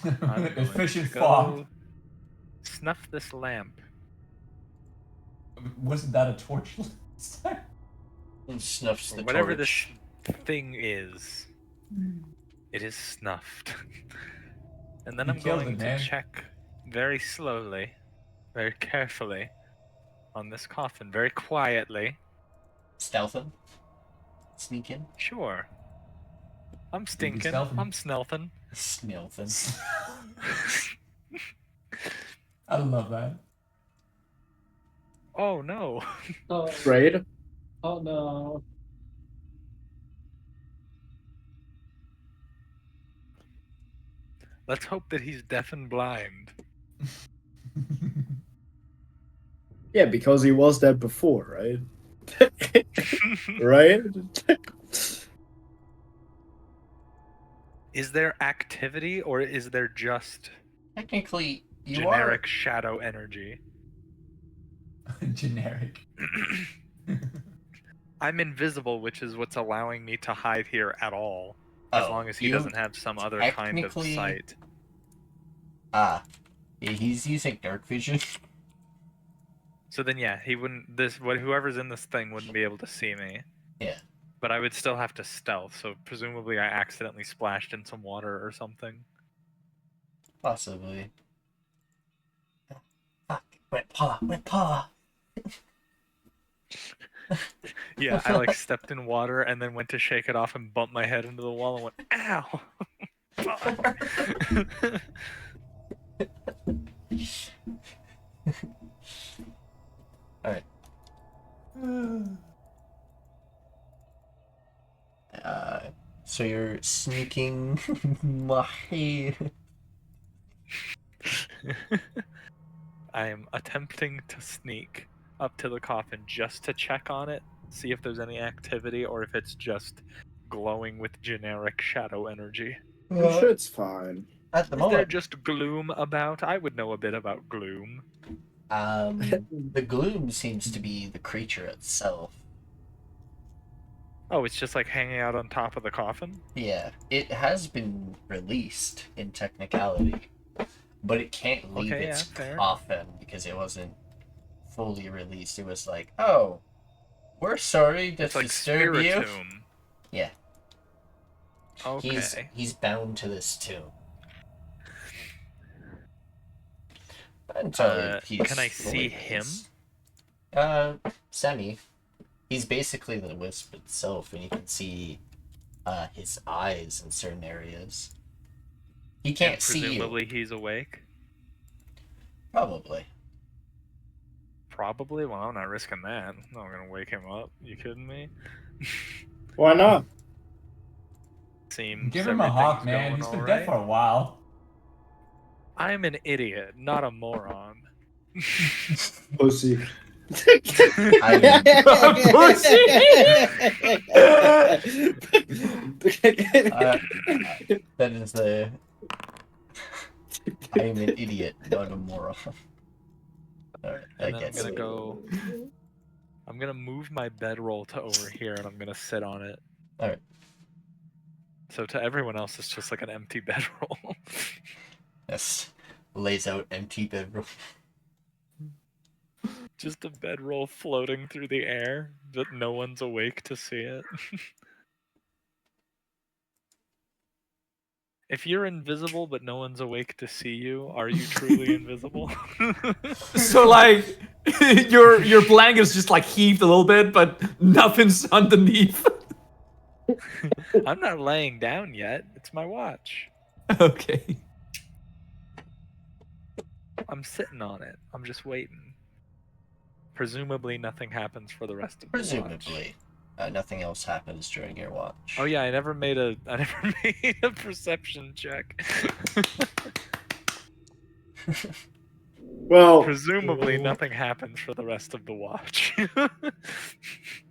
Efficient Go fog. Snuff this lamp. Wasn't that a torch? And snuffs Or the whatever torch. this thing is. It is snuffed. And then You I'm killed going it, to man. check very slowly, very carefully on this coffin, very quietly. Stealthing. Sneak in. Sure. I'm be stinking. stealthy. I'm snelfing. Snilthing. I love that. Oh no. Oh, Right? oh no. Let's hope that he's deaf and blind. Yeah, because he was that before, right? Right? Is there activity or is there just Technically, you generic shadow energy? Generic. I'm invisible, which is what's allowing me to hide here at all. are. As long as he doesn't have some other kind of technically- sight. Yeah, he's using dark vision. So then, yeah, he wouldn't. Whoever's in this thing wouldn't be able to see me. Yeah. But I would still have to stealth. So presumably, I accidentally splashed in some water or something. Possibly. Fuck. Wet paw. Yeah, I like stepped in water and then went to shake it off and bumped my head into the wall and went, "Ow!" Fuck. Alright. So you're sneaking. Mahi. I am attempting to sneak up to the coffin just to check on it, see if there's any activity or if it's just glowing with generic shadow energy. I'm sure it's fine. At the Is there moment, just gloom about? I would know a bit about gloom. the gloom seems to be the creature itself. Oh, it's just like hanging out on top of the coffin? Yeah, it has been released in technicality, but it can't leave Okay, its yeah, fair. coffin because it wasn't fully released. It was like, oh, we're sorry to It's like disturb you. Spiritomb. Yeah, Okay. he's bound to this tomb. Until he's can I fully see him? released. Semi. He's basically the wisp itself, and you can see his eyes in certain areas. He can't see you. Presumably he's awake? Probably. Probably? Well, I'm not risking that. I'm not gonna wake him up. You kidding me? Why not? Seems Give him a hawk, everything's man. going He's been all dead for right. a while. I'm an idiot, not a moron. Pussy. I mean, that is the. I am an idiot, not a moron. Alright, I And then I'm guess. gonna go. I'm gonna move my bedroll to over here, and I'm gonna sit on it. Alright. So to everyone else, it's just like an empty bedroll. Yes. Lays out empty bedroom. Just a bedroll floating through the air, but no one's awake to see it. If you're invisible but no one's awake to see you, are you truly invisible? So like, your blanket's just like heaved a little bit, but nothing's underneath. I'm not laying down yet. It's my watch. Okay. I'm sitting on it. I'm just waiting. Presumably nothing happens for the rest of the watch. Presumably. Nothing else happens during your watch. Oh yeah, I never made a perception check. Well, Presumably nothing happens for the rest of the watch.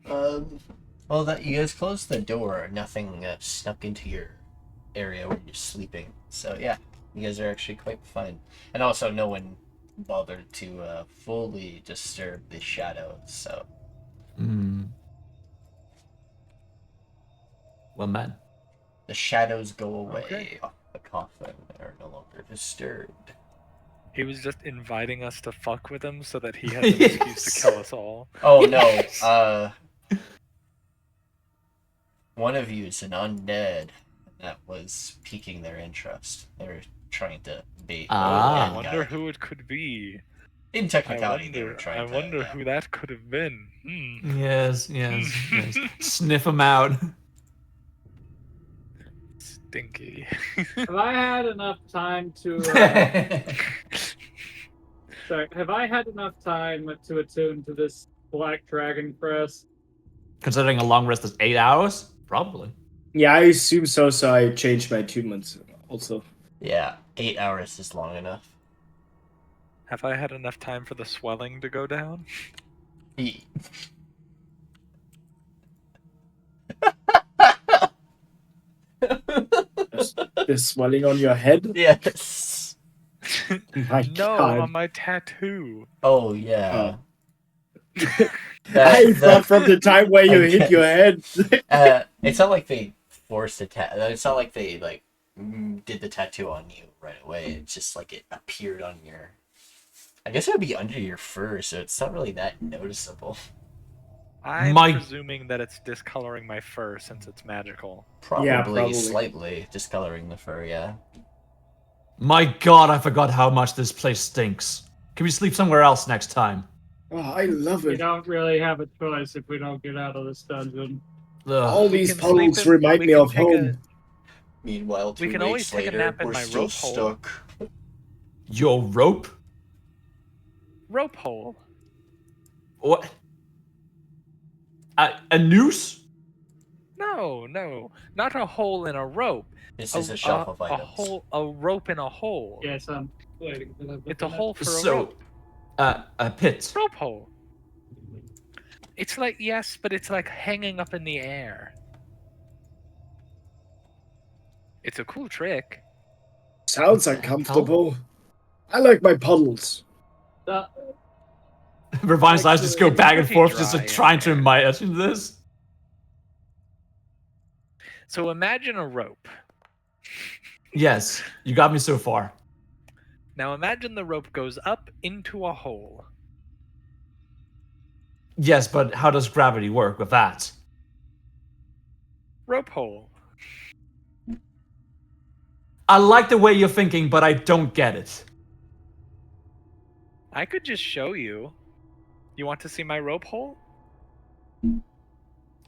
Well, that you guys closed the door. Nothing snuck into your area where you're sleeping. So yeah, you guys are actually quite fine. And also, no one bothered to fully disturb the shadows. So Well, man. the shadows go away Okay. off the coffin and are no longer disturbed. He was just inviting us to fuck with him so that he had an excuse to kill us all. Oh no. One of you is an undead. That was piquing their interest. They were trying to bait. Ah. I the wonder guy. who it could be. In technicality, they were I trying to. wonder who that could have been. Yes. Sniff them out. Stinky. Have I had enough time to? Sorry, have I had enough time to attune to this Black Dragon Crest? Considering a long rest is 8 hours, probably. yeah, I assume so. So I changed my attunements also. Yeah, 8 hours is long enough. Have I had enough time for the swelling to go down? He- The swelling on your head. yes. My No, God. on my tattoo. Oh yeah. I thought from the time where you hit your head. It's not like they forced a tattoo. It's not like they did the tattoo on you right away. It's just like it appeared on your. I guess it would be under your fur, so it's not really that noticeable. I'm My- presuming that it's discoloring my fur since it's magical. Probably, Yeah, probably. slightly discoloring the fur. Yeah. My God, I forgot how much this place stinks. Can we sleep somewhere else next time? Oh, I love We it. don't really have a choice if we don't get out of this dungeon. Ugh. All We these can sleep puddles in- remind we me can of take home. Meanwhile, We 2 can always weeks take a later, nap in we're my still rope hole. stuck. Your rope? Rope hole. What? A noose? No, not a hole in a rope. This is a shelf of items. A rope in a hole. Yes, I'm waiting for that. It's a hole for a So, rope. a pit. Rope hole. It's like, yes, but it's like hanging up in the air. It's a cool trick. Sounds uncomfortable. I like my puddles. Revine's eyes just go back and pretty forth, just dry in trying to there. imagine this. So imagine a rope. Yes, you got me so far. Now imagine the rope goes up into a hole. Yes, but how does gravity work with that? Rope hole. I like the way you're thinking, but I don't get it. I could just show you. You want to see my rope hole?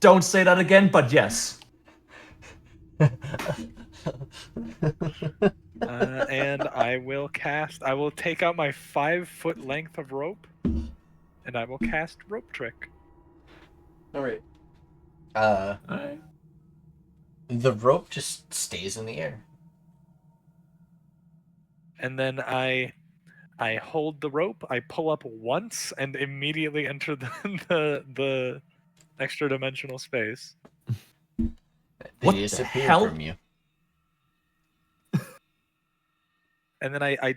Don't say that again, but yes. And I will take out my 5-foot length of rope, and I will cast rope trick. All right. Alright. The rope just stays in the air. And then I hold the rope, I pull up once, and immediately enter the extra dimensional space. They What the disappear hell? from you. And then I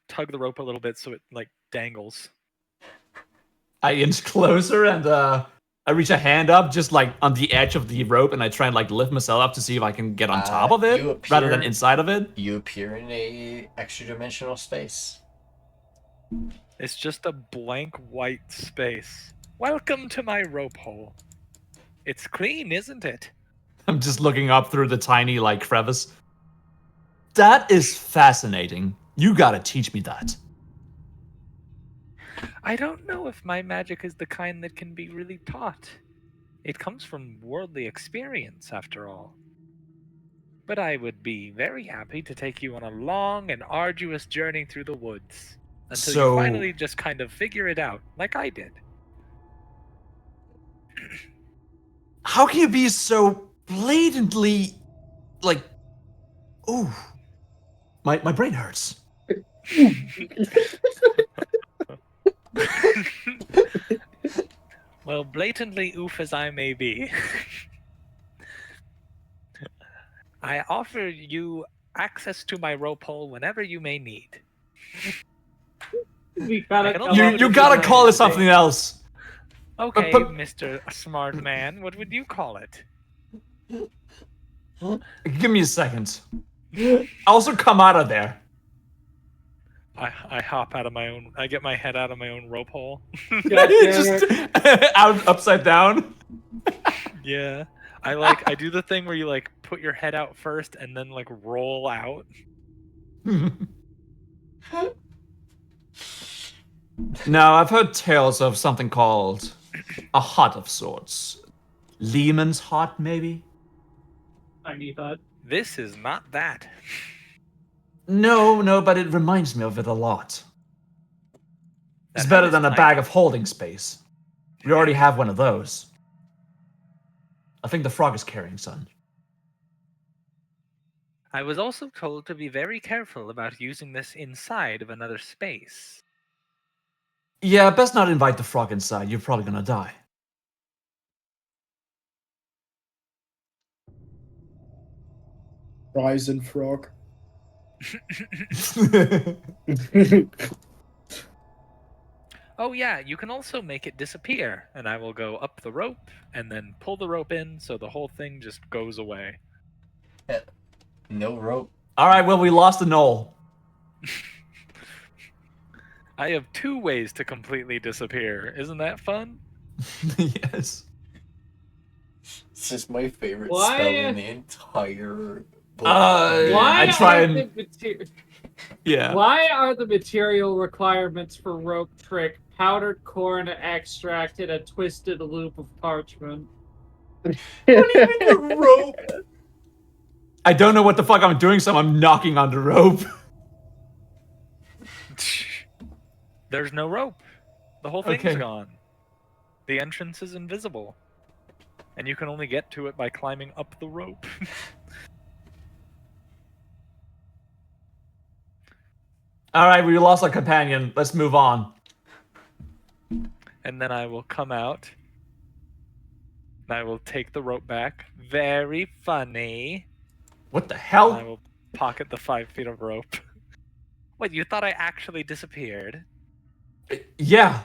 tug the rope a little bit so it like dangles. I inch closer and I reach a hand up just like on the edge of the rope and I try and like lift myself up to see if I can get on top of it you rather than appear- inside of it. You appear in a extra dimensional space. It's just a blank white space. Welcome to my rope hole. It's clean, isn't it? I'm just looking up through the tiny like crevice. That is fascinating. You gotta teach me that. I don't know if my magic is the kind that can be really taught. It comes from worldly experience, after all. But I would be very happy to take you on a long and arduous journey through the woods until So- you finally just kind of figure it out, like I did. How can you be so blatantly like ooh. My brain hurts. Well, blatantly oof as I may be, I offer you access to my rope hole whenever you may need. We gotta I can come only- up You with gotta a call it name. something else. Okay, but- Mr. Smart Man, what would you call it? Give me a second. Also come out of there. I hop out of my own. I get my head out of my own rope hole. God damn Just it. out upside down. Yeah, I do the thing where you like put your head out first and then like roll out. Now, I've heard tales of something called a hut of sorts. Lehman's hut, maybe? Tiny hut. This is not that. No, but it reminds me of it a lot. It's That better hut is than a tiny. bag of holding space. We already have one of those. I think the frog is carrying some. I was also told to be very careful about using this inside of another space. Yeah, best not invite the frog inside. You're probably gonna die. Rise and frog. Oh yeah, you can also make it disappear, and I will go up the rope and then pull the rope in so the whole thing just goes away. No rope. All right, well, we lost the knoll. I have 2 ways to completely disappear. Isn't that fun? Yes. It's just my favorite Why- spell in the entire book. Why I try are and- the mater- Yeah. Why are the material requirements for rope trick powdered corn extracted a twisted loop of parchment? rope. I don't know what the fuck I'm doing, so I'm knocking on the rope. There's no rope. The whole thing's Okay. gone. The entrance is invisible. And you can only get to it by climbing up the rope. All right, we lost our companion. Let's move on. And then I will come out. And I will take the rope back. Very funny. What the And I hell? will pocket the 5 feet of rope. Wait, you thought I actually disappeared? Yeah.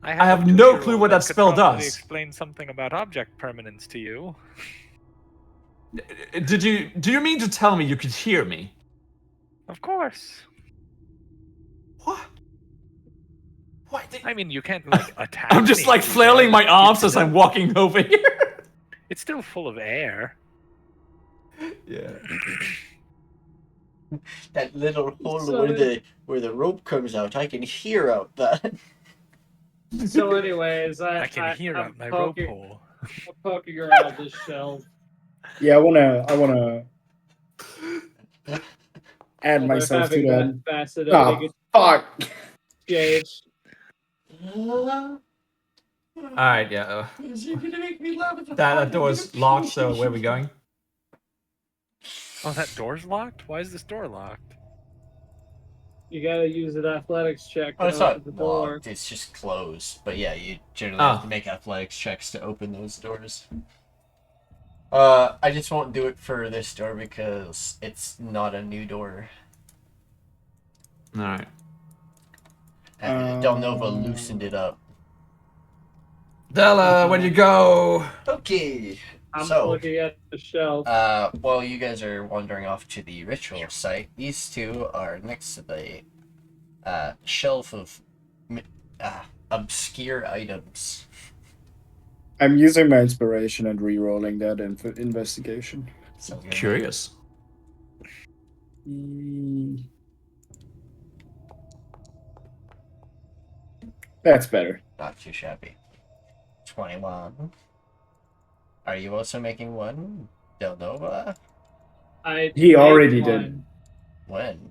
I have a no 2-year-old clue what that could spell probably does. Explain something about object permanence to you. Do you mean to tell me you could hear me? Of course. What? What? I mean, you can't like attack. I'm just me like through flailing there, my but arms it's as I'm still- walking over here. It's still full of air. Yeah. That little hole So where the rope comes out, I can hear out that. So, anyways, I can hear I'm out my rope poking, hole. I'm poking around this shelf. Yeah, I wanna add While they're myself to having that that. fascinating Fuck. exchange. Alright, yeah. You're gonna make me laugh at the That door's locked, so where are we going? Oh, that door's locked? Why is this door locked? You gotta use an athletics check Oh, to it's open not the door. locked, it's just closed. But yeah, you generally have to make athletics checks to open those doors. I just won't do it for this door because it's not a new door. Alright. Dela'Nova loosened it up. Della, where'd you go? Okay. I'm So, looking at the shelf. while you guys are wandering off to the ritual site, these two are next to the shelf of obscure items. I'm using my inspiration and re-rolling that investigation. So Curious. That's better. not too shabby. 21. Are you also making one, Dela'Nova? He made already one. did. When?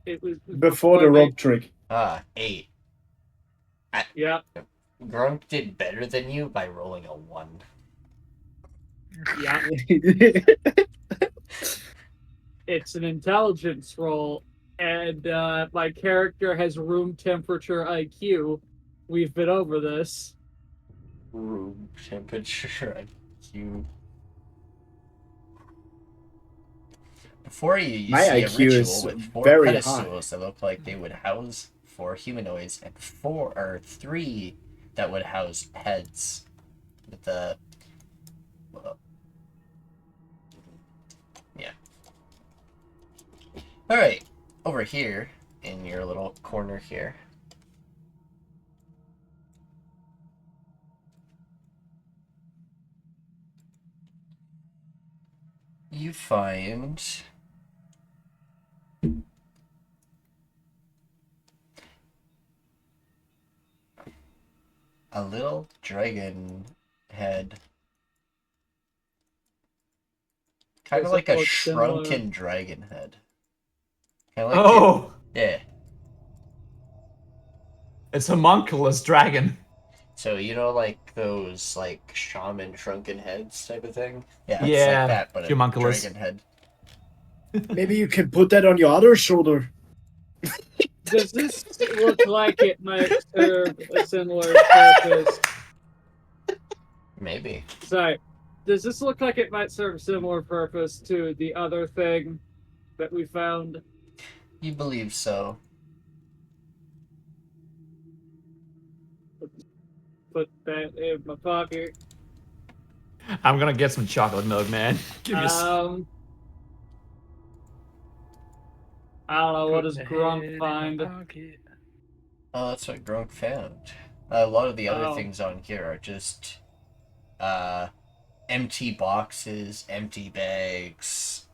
It was Before the I rope trick. 8. Yeah, Grunk did better than you by rolling a 1. yeah. It's an intelligence roll, and my character has room temperature IQ. We've been over this. Room temperature IQ. Before you My see a IQ ritual is with 4 very pedestals that look like they would house 4 humanoids and 3 that would house heads. With the yeah. All right, over here in your little corner here. You find a little dragon head. Kind Does of it like a look similar? shrunken dragon head. Kind of like Oh! yeah. It's a monkless dragon. So you know, like those like shaman shrunken heads type of thing. Yeah, it's Yeah, like that, but a homunculus. dragon head. Maybe you can put that on your other shoulder. Does this look like it might serve a similar purpose? Maybe. Sorry. Does this look like it might serve a similar purpose to the other thing that we found? You believe so? Put that in my pocket. I'm gonna get some chocolate milk, man. Give me I don't know, what does Put the Grunk head in find? my pocket. Oh, that's what Grunk found. A lot of the other Oh. things on here are just empty boxes, empty bags,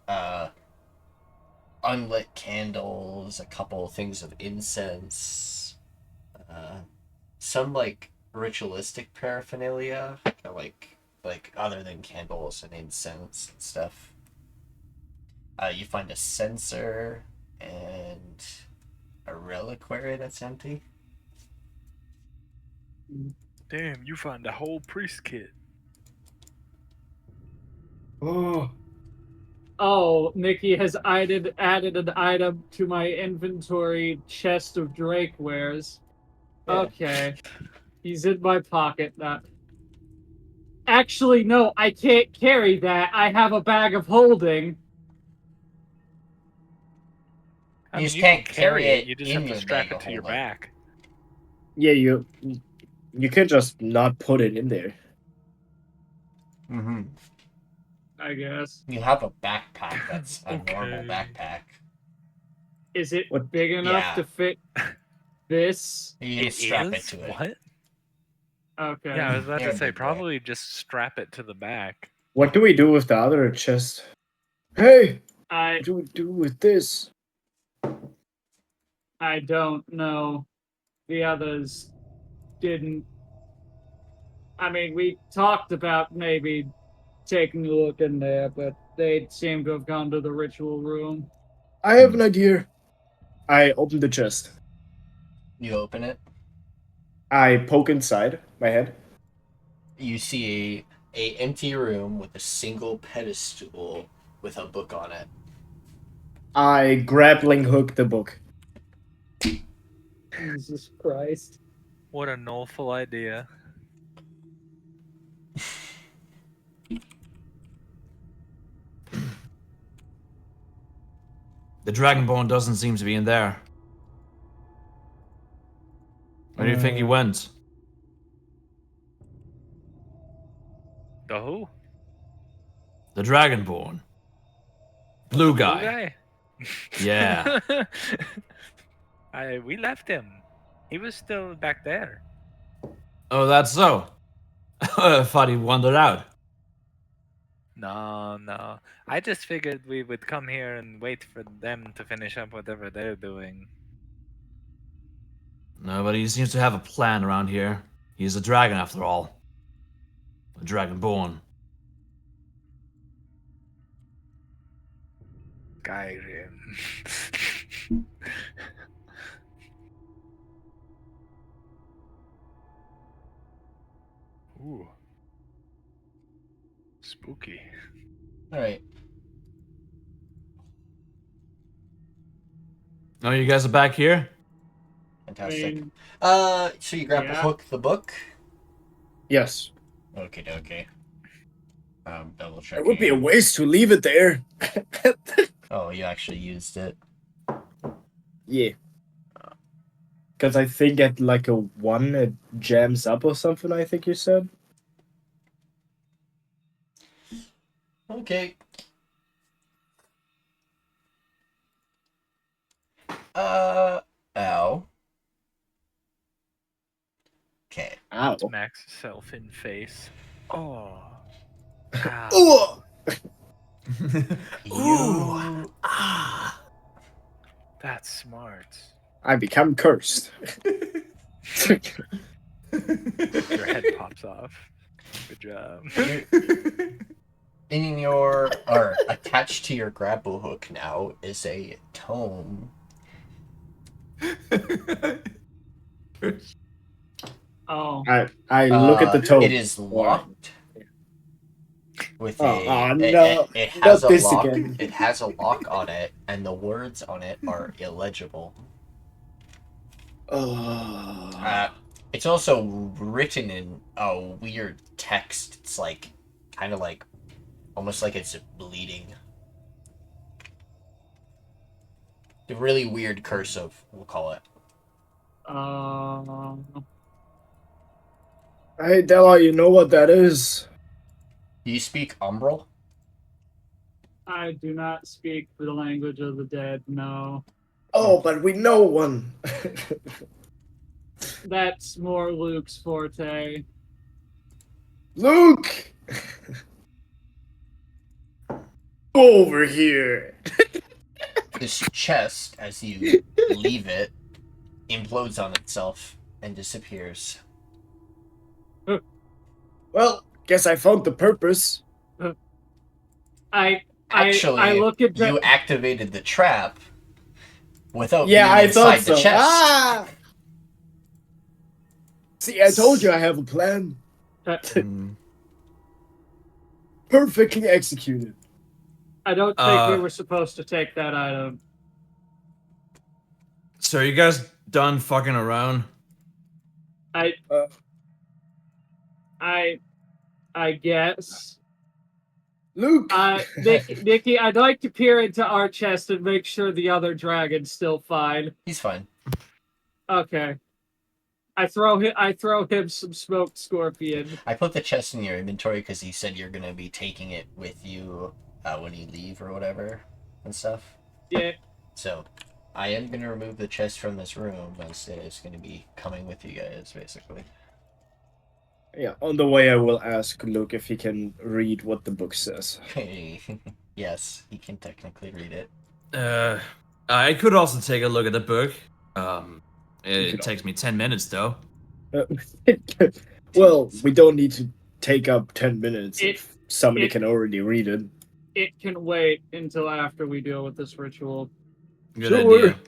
unlit candles, a couple of things of incense, some like ritualistic paraphernalia, like other than candles and incense and stuff. You find a censer and a reliquary that's empty. Damn, you find a whole priest kit. Oh, Oh, Nikki has added an item to my inventory chest of Drake wares. Yeah. Okay. He's in my pocket now. Actually, no, I can't carry that. I have a bag of holding. I You mean, just you can't can carry carry it. You just in have to your strap bag it to your holding. back. yeah, You can just not put it in there. Mm-hmm. I guess. You have a backpack that's a Okay. normal backpack. Is it What- big enough Yeah. to fit this? You can strap it to it. What? Okay. Yeah, I was about You're to a say big boy. probably just strap it to the back. What do we do with the other chest? Hey, I what do we do with this? I don't know. The others didn't. I mean, we talked about maybe taking a look in there, but they seem to have gone to the ritual room. I have an idea. I open the chest. You open it. I poke inside my head. You see a empty room with a single pedestal with a book on it. I grappling hook the book. Jesus Christ. What a knowful idea. The Dragonborn doesn't seem to be in there. Where do you think he went? The who? The Dragonborn. Blue guy. Guy? Yeah. We left him. He was still back there. Oh, that's so. I thought he wandered out. No. I just figured we would come here and wait for them to finish up whatever they're doing. No, but he seems to have a plan around here. He's a dragon after all. A Dragonborn. Skyrim. Ooh. Spooky. Alright. Oh, you guys are back here? Fantastic. mean, So you grapple yeah. hook the book? Yes. Okay. Double check. It would be a waste to leave it there. Oh, you actually used it. Yeah. Because I think at like a 1 it jams up or something, I think you said. Okay. Ow. Okay. Ow. Smacks himself in face. Oh. Ow. Ooh! You. That's smart. I become cursed. Your head pops off. Good job. In your, or attached to your grapple hook now is a tome. Oh, I look at the tome. It is locked. With Oh, a, no, it has a not this lock. again. It has a lock on it, and the words on it are illegible. Oh. It's also written in a weird text. It's like, kind of like, almost like it's bleeding. The really weird cursive, we'll call it. Hey, Della, you know what that is? Do you speak Umbral? I do not speak the language of the dead, no. Oh, but we know one. That's more Luke's forte. Luke! Over here. This chest, as you leave it, implodes on itself and disappears. Well, guess I found the purpose. I Actually, look at you the activated the trap without Yeah, being I thought inside the so. chest. Ah! See, I told you I have a plan. Perfectly executed. I don't think we were supposed to take that item. So are you guys done fucking around? I guess. Luke! Nikki, I'd like to peer into our chest and make sure the other dragon's still fine. He's fine. Okay. I throw him some smoked scorpion. I put the chest in your inventory because you said you're gonna be taking it with you when you leave or whatever and stuff. Yeah. So, I am gonna remove the chest from this room as it's gonna be coming with you guys, basically. Yeah, on the way I will ask Luke if he can read what the book says. Yes, he can technically read it. I could also take a look at the book. You It could takes me 10 minutes though. Well, we don't need to take up 10 minutes It- if somebody it- can already read it. It can wait until after we deal with this ritual. Good Sure. idea.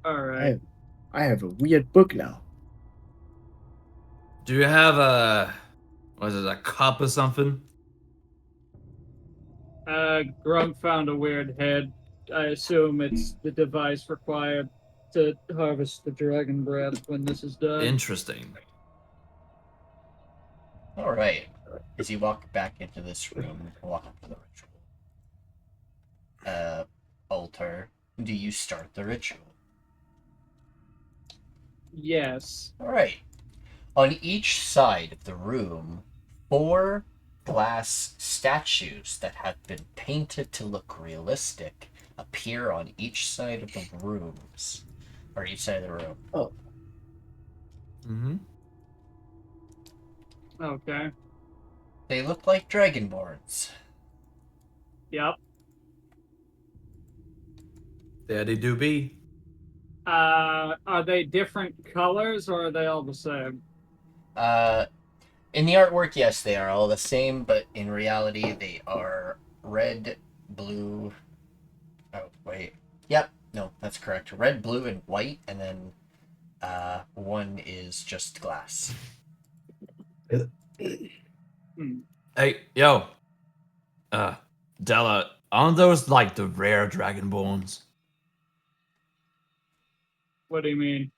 All right. I have a weird book now. Do you have a cup or something? Grunk found a weird head. I assume it's the device required to harvest the dragon breath when this is done. Interesting. Alright. As you walk back into this room, walk up to the ritual altar, do you start the ritual? Yes. Alright. On each side of the room, 4 glass statues that have been painted to look realistic appear on each side of the rooms. Or each side of the room. Mm-hmm. Okay. They look like dragonborns. Yep. There they do be. Are they different colors or are they all the same? In the artwork, yes, they are all the same, but in reality, they are red, blue. Oh, wait. Yep, no, that's correct. Red, blue, and white, and then one is just glass. Hey, yo. Della, aren't those like the rare dragonborns? What do you mean?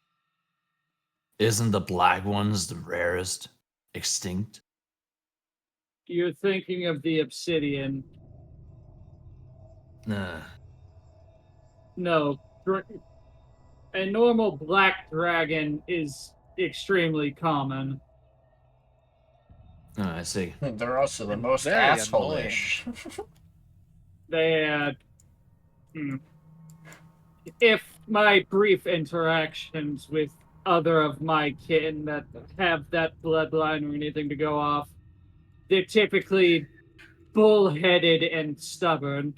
Isn't the black ones the rarest? Extinct? You're thinking of the obsidian. Nah. No. A normal black dragon is extremely common. Oh, I see. They're also the And most very asshole-ish. They had. If my brief interactions with other of my kin that have that bloodline or anything to go off, they're typically bullheaded and stubborn.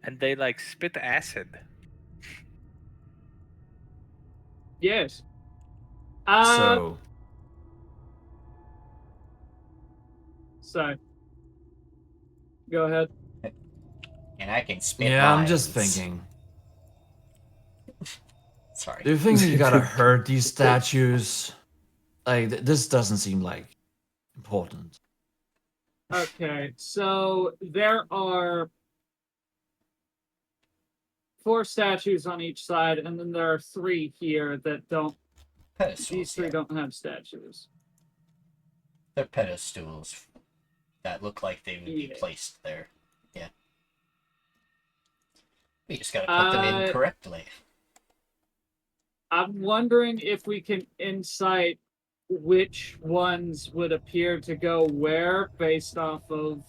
And they like spit acid. Yes. So. Go ahead. And I can spit Yeah, I'm just lines. thinking. Sorry. Do you think you gotta hurt these statues? Like, this doesn't seem like important. Okay, so there are 4 statues on each side, and then there are 3 here that don't. Pedestals, These 3 yeah. don't have statues. They're pedestals that look like they would be Yeah. placed there. Yeah. We just gotta put them in correctly. I'm wondering if we can insight which ones would appear to go where based off of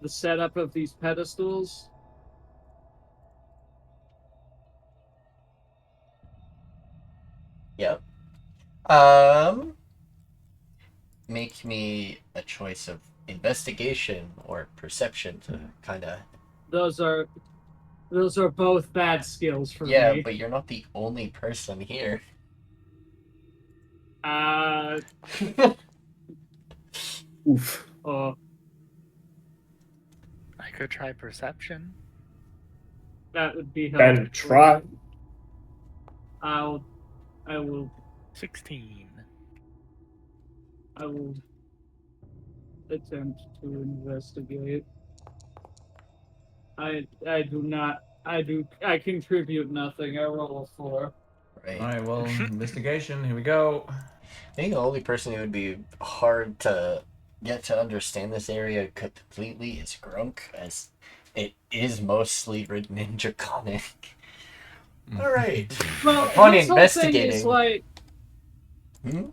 the setup of these pedestals. Yep. Make me a choice of investigation or perception to kind of. Those are both bad skills for Yeah, me. but you're not the only person here. Oof. Oh, I could try perception. that would be helpful. Then try. I will 16. attempt to investigate. I contribute nothing. I roll a 4. Right. Alright, well, investigation, here we go. I think the only person who would be hard to get to understand this area completely is Grunk, as It is mostly written in Draconic. All right. Well, Upon his whole thing is investigating- like, Hmm?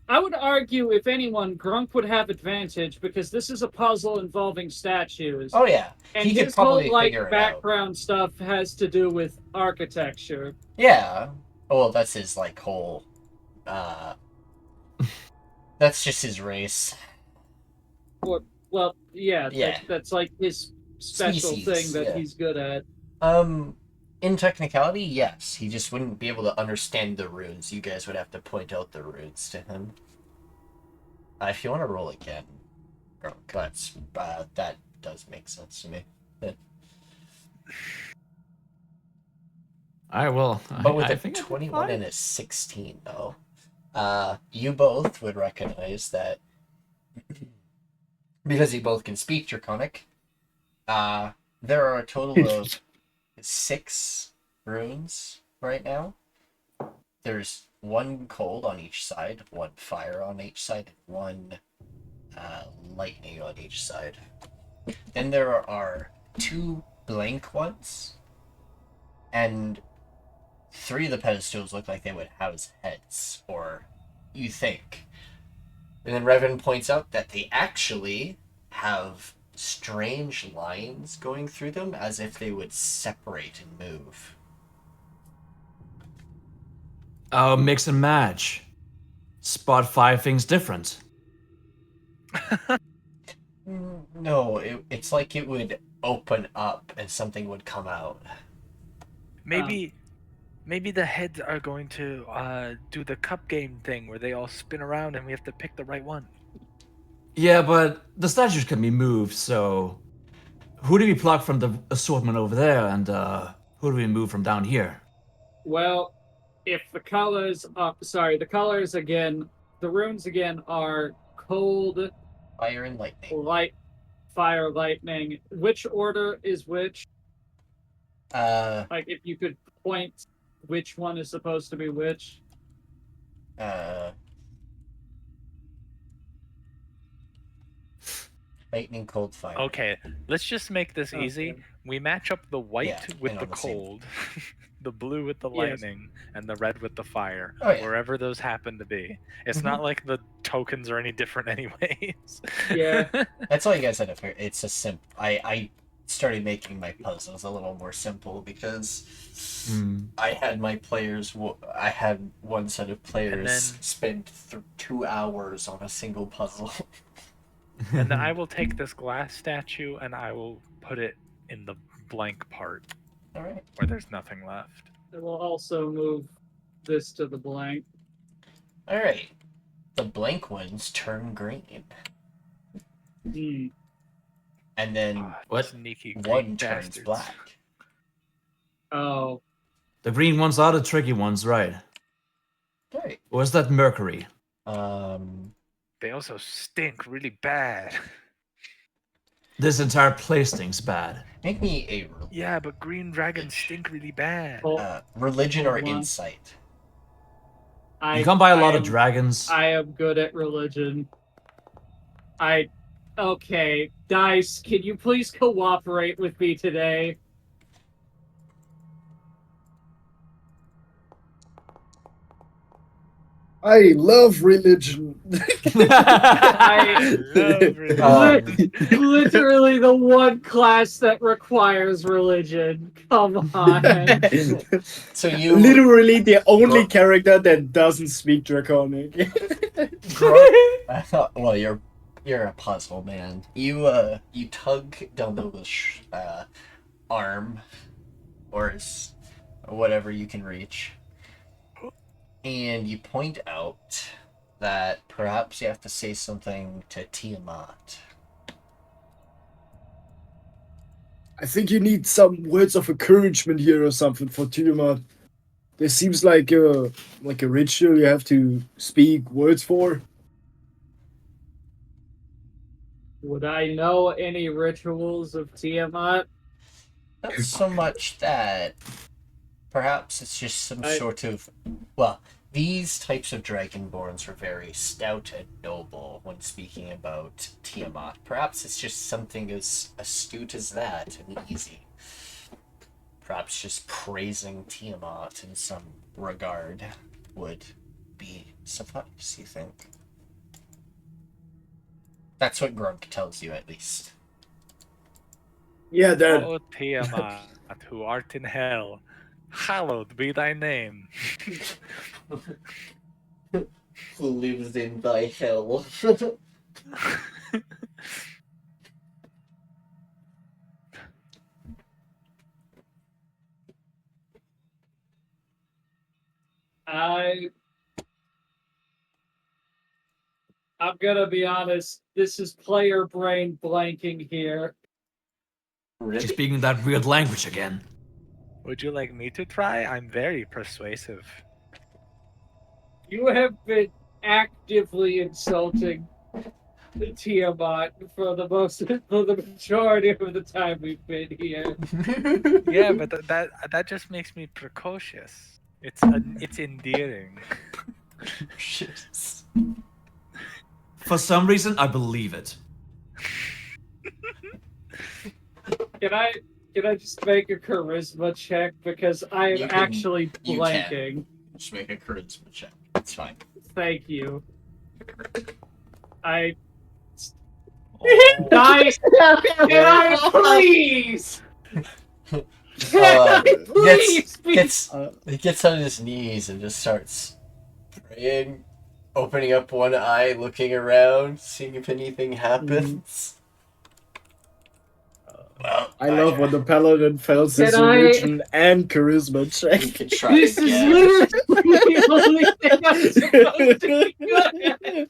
I would argue if anyone, Grunk would have advantage because this is a puzzle involving statues. Oh yeah, And he could his whole probably like figure it out. background stuff has to do with architecture. Yeah. Well, that's his like whole. That's just his race. Well, yeah, Yeah. that's like his special Species, thing that yeah. he's good at. In technicality, yes. He just wouldn't be able to understand the runes. You guys would have to point out the runes to him. If you want to roll again, that's that does make sense to me. I will. But with I a think I did 21 fine. and a 16, though, you both would recognize that because you both can speak Draconic. There are a total of 6 runes right now. There's 1 cold on each side, 1 fire on each side, and 1 lightning on each side. Then there are 2 blank ones, and 3 of the pedestals look like they would house heads, or you think. And then Revan points out that they actually have strange lines going through them as if they would separate and move. Oh, mix and match. Spot 5 things different. No, it's like it would open up and something would come out. Maybe the heads are going to do the cup game thing where they all spin around and we have to pick the right one. Yeah, but the statues can be moved, so who do we pluck from the assortment over there, and who do we move from down here? Well, if the colors the colors again, the runes again are cold, Fire and lightning. light, fire, lightning. Which order is which? Like, if you could point which one is supposed to be which. Lightning, cold, fire. Okay, let's just make this easy. Okay. We match up the white Yeah, with and the on the same- cold, the blue with the Yes. lightning, and the red with the fire, Oh, yeah. wherever those happen to be. It's Mhm. not like the tokens are any different anyways. Yeah. That's all you guys had to figure. It's a I started making my puzzles a little more simple because I had my players. I had one set of players then- spend 2 hours on a single puzzle. And then I will take this glass statue and I will put it in the blank part All right. where there's nothing left. I will also move this to the blank. All right. The blank ones turn green, Hmm. and then What? Sneaky one green turns bastards. black. Oh, The green ones are the tricky ones, right? All right. Or is that Mercury? They also stink really bad. This entire place stinks bad. Make me a Yeah, but green dragons stink really bad. oh, religion or Hold on. insight. You can't buy a lot of am- dragons. I am good at religion. Okay, Dice, can you please cooperate with me today? I love religion. I love religion. literally the one class that requires religion. Come on. So you Literally the only Grunk. character that doesn't speak Draconic. Grunk. I thought. Well, you're a puzzle man. You tug Dela'Nova's arm, or whatever you can reach, and you point out that perhaps you have to say something to Tiamat. I think you need some words of encouragement here or something for Tiamat. There seems like a ritual you have to speak words for. Would I know any rituals of Tiamat? Not so much that. Perhaps it's just some I- sort of. Well, these types of dragonborns are very stout and noble when speaking about Tiamat. Perhaps it's just something as astute as that and easy. Perhaps just praising Tiamat in some regard would be suffice, you think? That's what Grunk tells you, at least. Yeah, that. O Tiamat, who art in hell, hallowed be thy name. Who lives in thy hell? I'm gonna be honest. This is player brain blanking here. She's speaking that weird language again. Would you like me to try? I'm very persuasive. You have been actively insulting the Tiamat for the majority of the time we've been here. Yeah, but that just makes me precocious. It's endearing. For some reason, I believe it. Can I just make a charisma check because I am actually blanking? Just make a charisma check. It's fine. Thank you. Dice. Can I please? He gets on his knees and just starts praying, opening up one eye, looking around, seeing if anything happens. Well, I love when the paladin fails his religion and charisma check. You can try This is again. literally the only thing I'm supposed to be good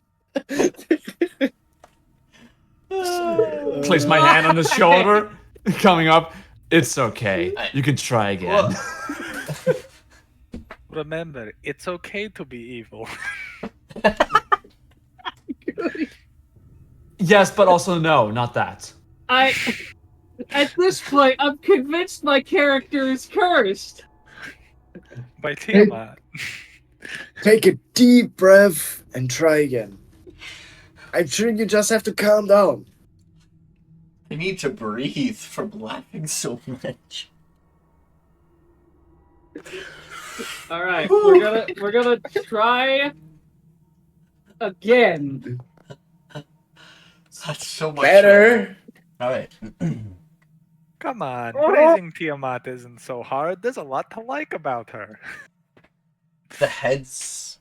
at. Place my hand on his shoulder, coming up. It's okay. You can try again. Remember, it's okay to be evil. Yes, but also no, not that. At this point, I'm convinced my character is cursed. By Tiamat. Take a deep breath and try again. I'm sure you just have to calm down. I need to breathe from laughing so much. All right, we're gonna try again. That's so much Better. All right. Come on, praising Tiamat isn't so hard. There's a lot to like about her. The heads,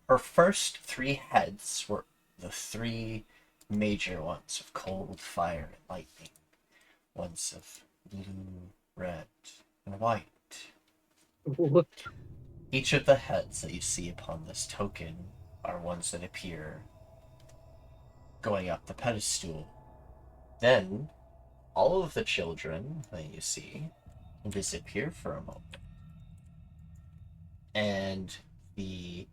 her first three heads were the three major ones of cold, fire, and lightning. Ones of blue, red, and white. What? Each of the heads that you see upon this token are ones that appear going up the pedestal. Then, all of the children that you see disappear for a moment. And a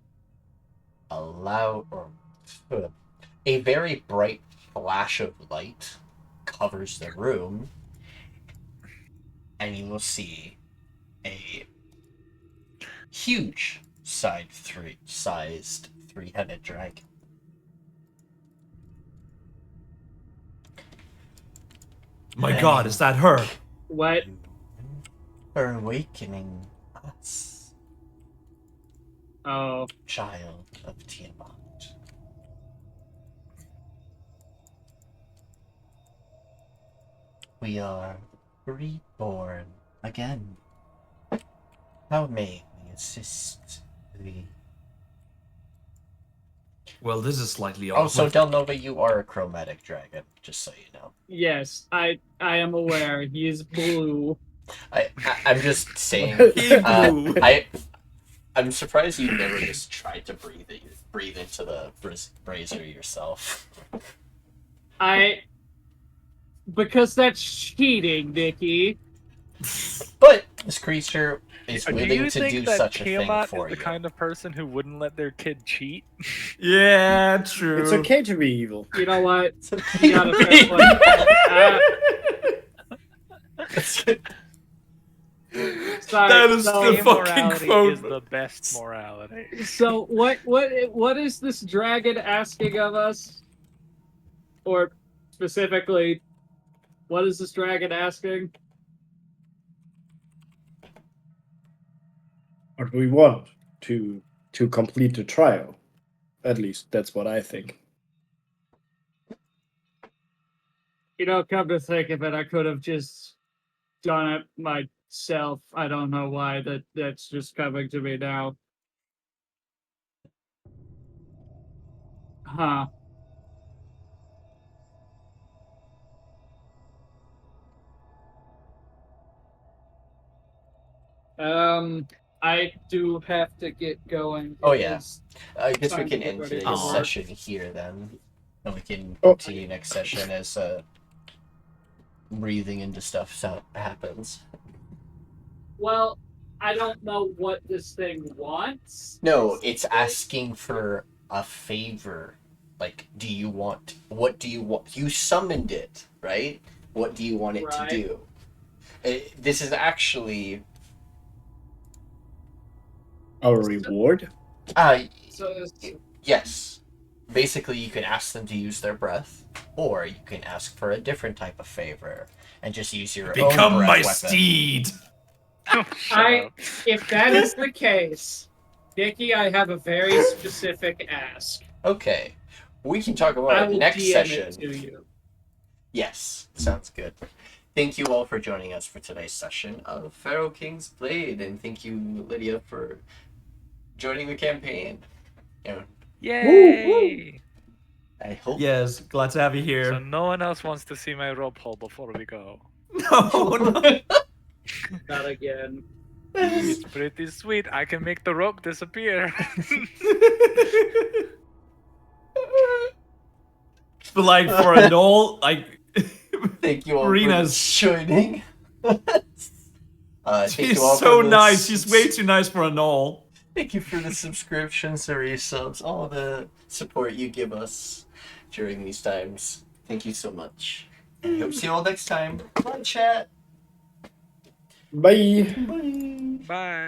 very bright flash of light covers the room, and you will see a huge sized three-headed dragon. My God, is that her? What? Her awakening us, Oh. child of Tiamat. We are reborn again. How may we assist thee? Well, this is slightly Oh, awkward. so Dela'Nova, you are a chromatic dragon, just so you know. Yes, I am aware. He is blue. I'm just saying. I'm surprised you never just tried to breathe into the brazier yourself. Because that's cheating, Nikki. But this creature is Do willing you to think do that such a thing Tiamat for is the you. kind of person who wouldn't let their kid cheat? Yeah, true. It's okay to be evil. You know what? It's okay You got to a be- fair point. That is so, the fucking Amorality quote. is the best morality. so what is this dragon asking of us? Or specifically, what is this dragon asking? What do we want to complete the trial? At least that's what I think. You know, come to think of it, I could have just done it myself. I don't know why that's just coming to me now. Huh. I do have to get going. Oh, It yeah. is I guess we time can to get end ready for today's work. session here then. And we can Oh. continue next session as breathing into stuff happens. Well, I don't know what this thing wants. No, it's asking for a favor. Like, what do you want? You summoned it, right? What do you want it Right. to do? This is actually, Our reward? So it's, yes. Basically, you can ask them to use their breath, or you can ask for a different type of favor, and just use your own Become breath my weapon. steed. I- if that is the case, Dickie, I have a very specific ask. Okay. We can talk I about will it next DM session. it to you. Yes, sounds good. Thank you all for joining us for today's session of Pharaoh King's Blade, and thank you, Lydia, for joining the campaign. You know, Yay! I hope. Yes, glad to have you So here. no one else wants to see my rope hole before we go. No. Not again. It's pretty sweet. I can make the rope disappear. But like for a null, like Thank you all Marina's- for joining. Thank she's you all so for the nice. She's way too nice for a null. Thank you for the subscriptions, the resubs, all the support you give us during these times. Thank you so much. And hope to see you all next time. Bye, chat. Bye. Bye. Bye.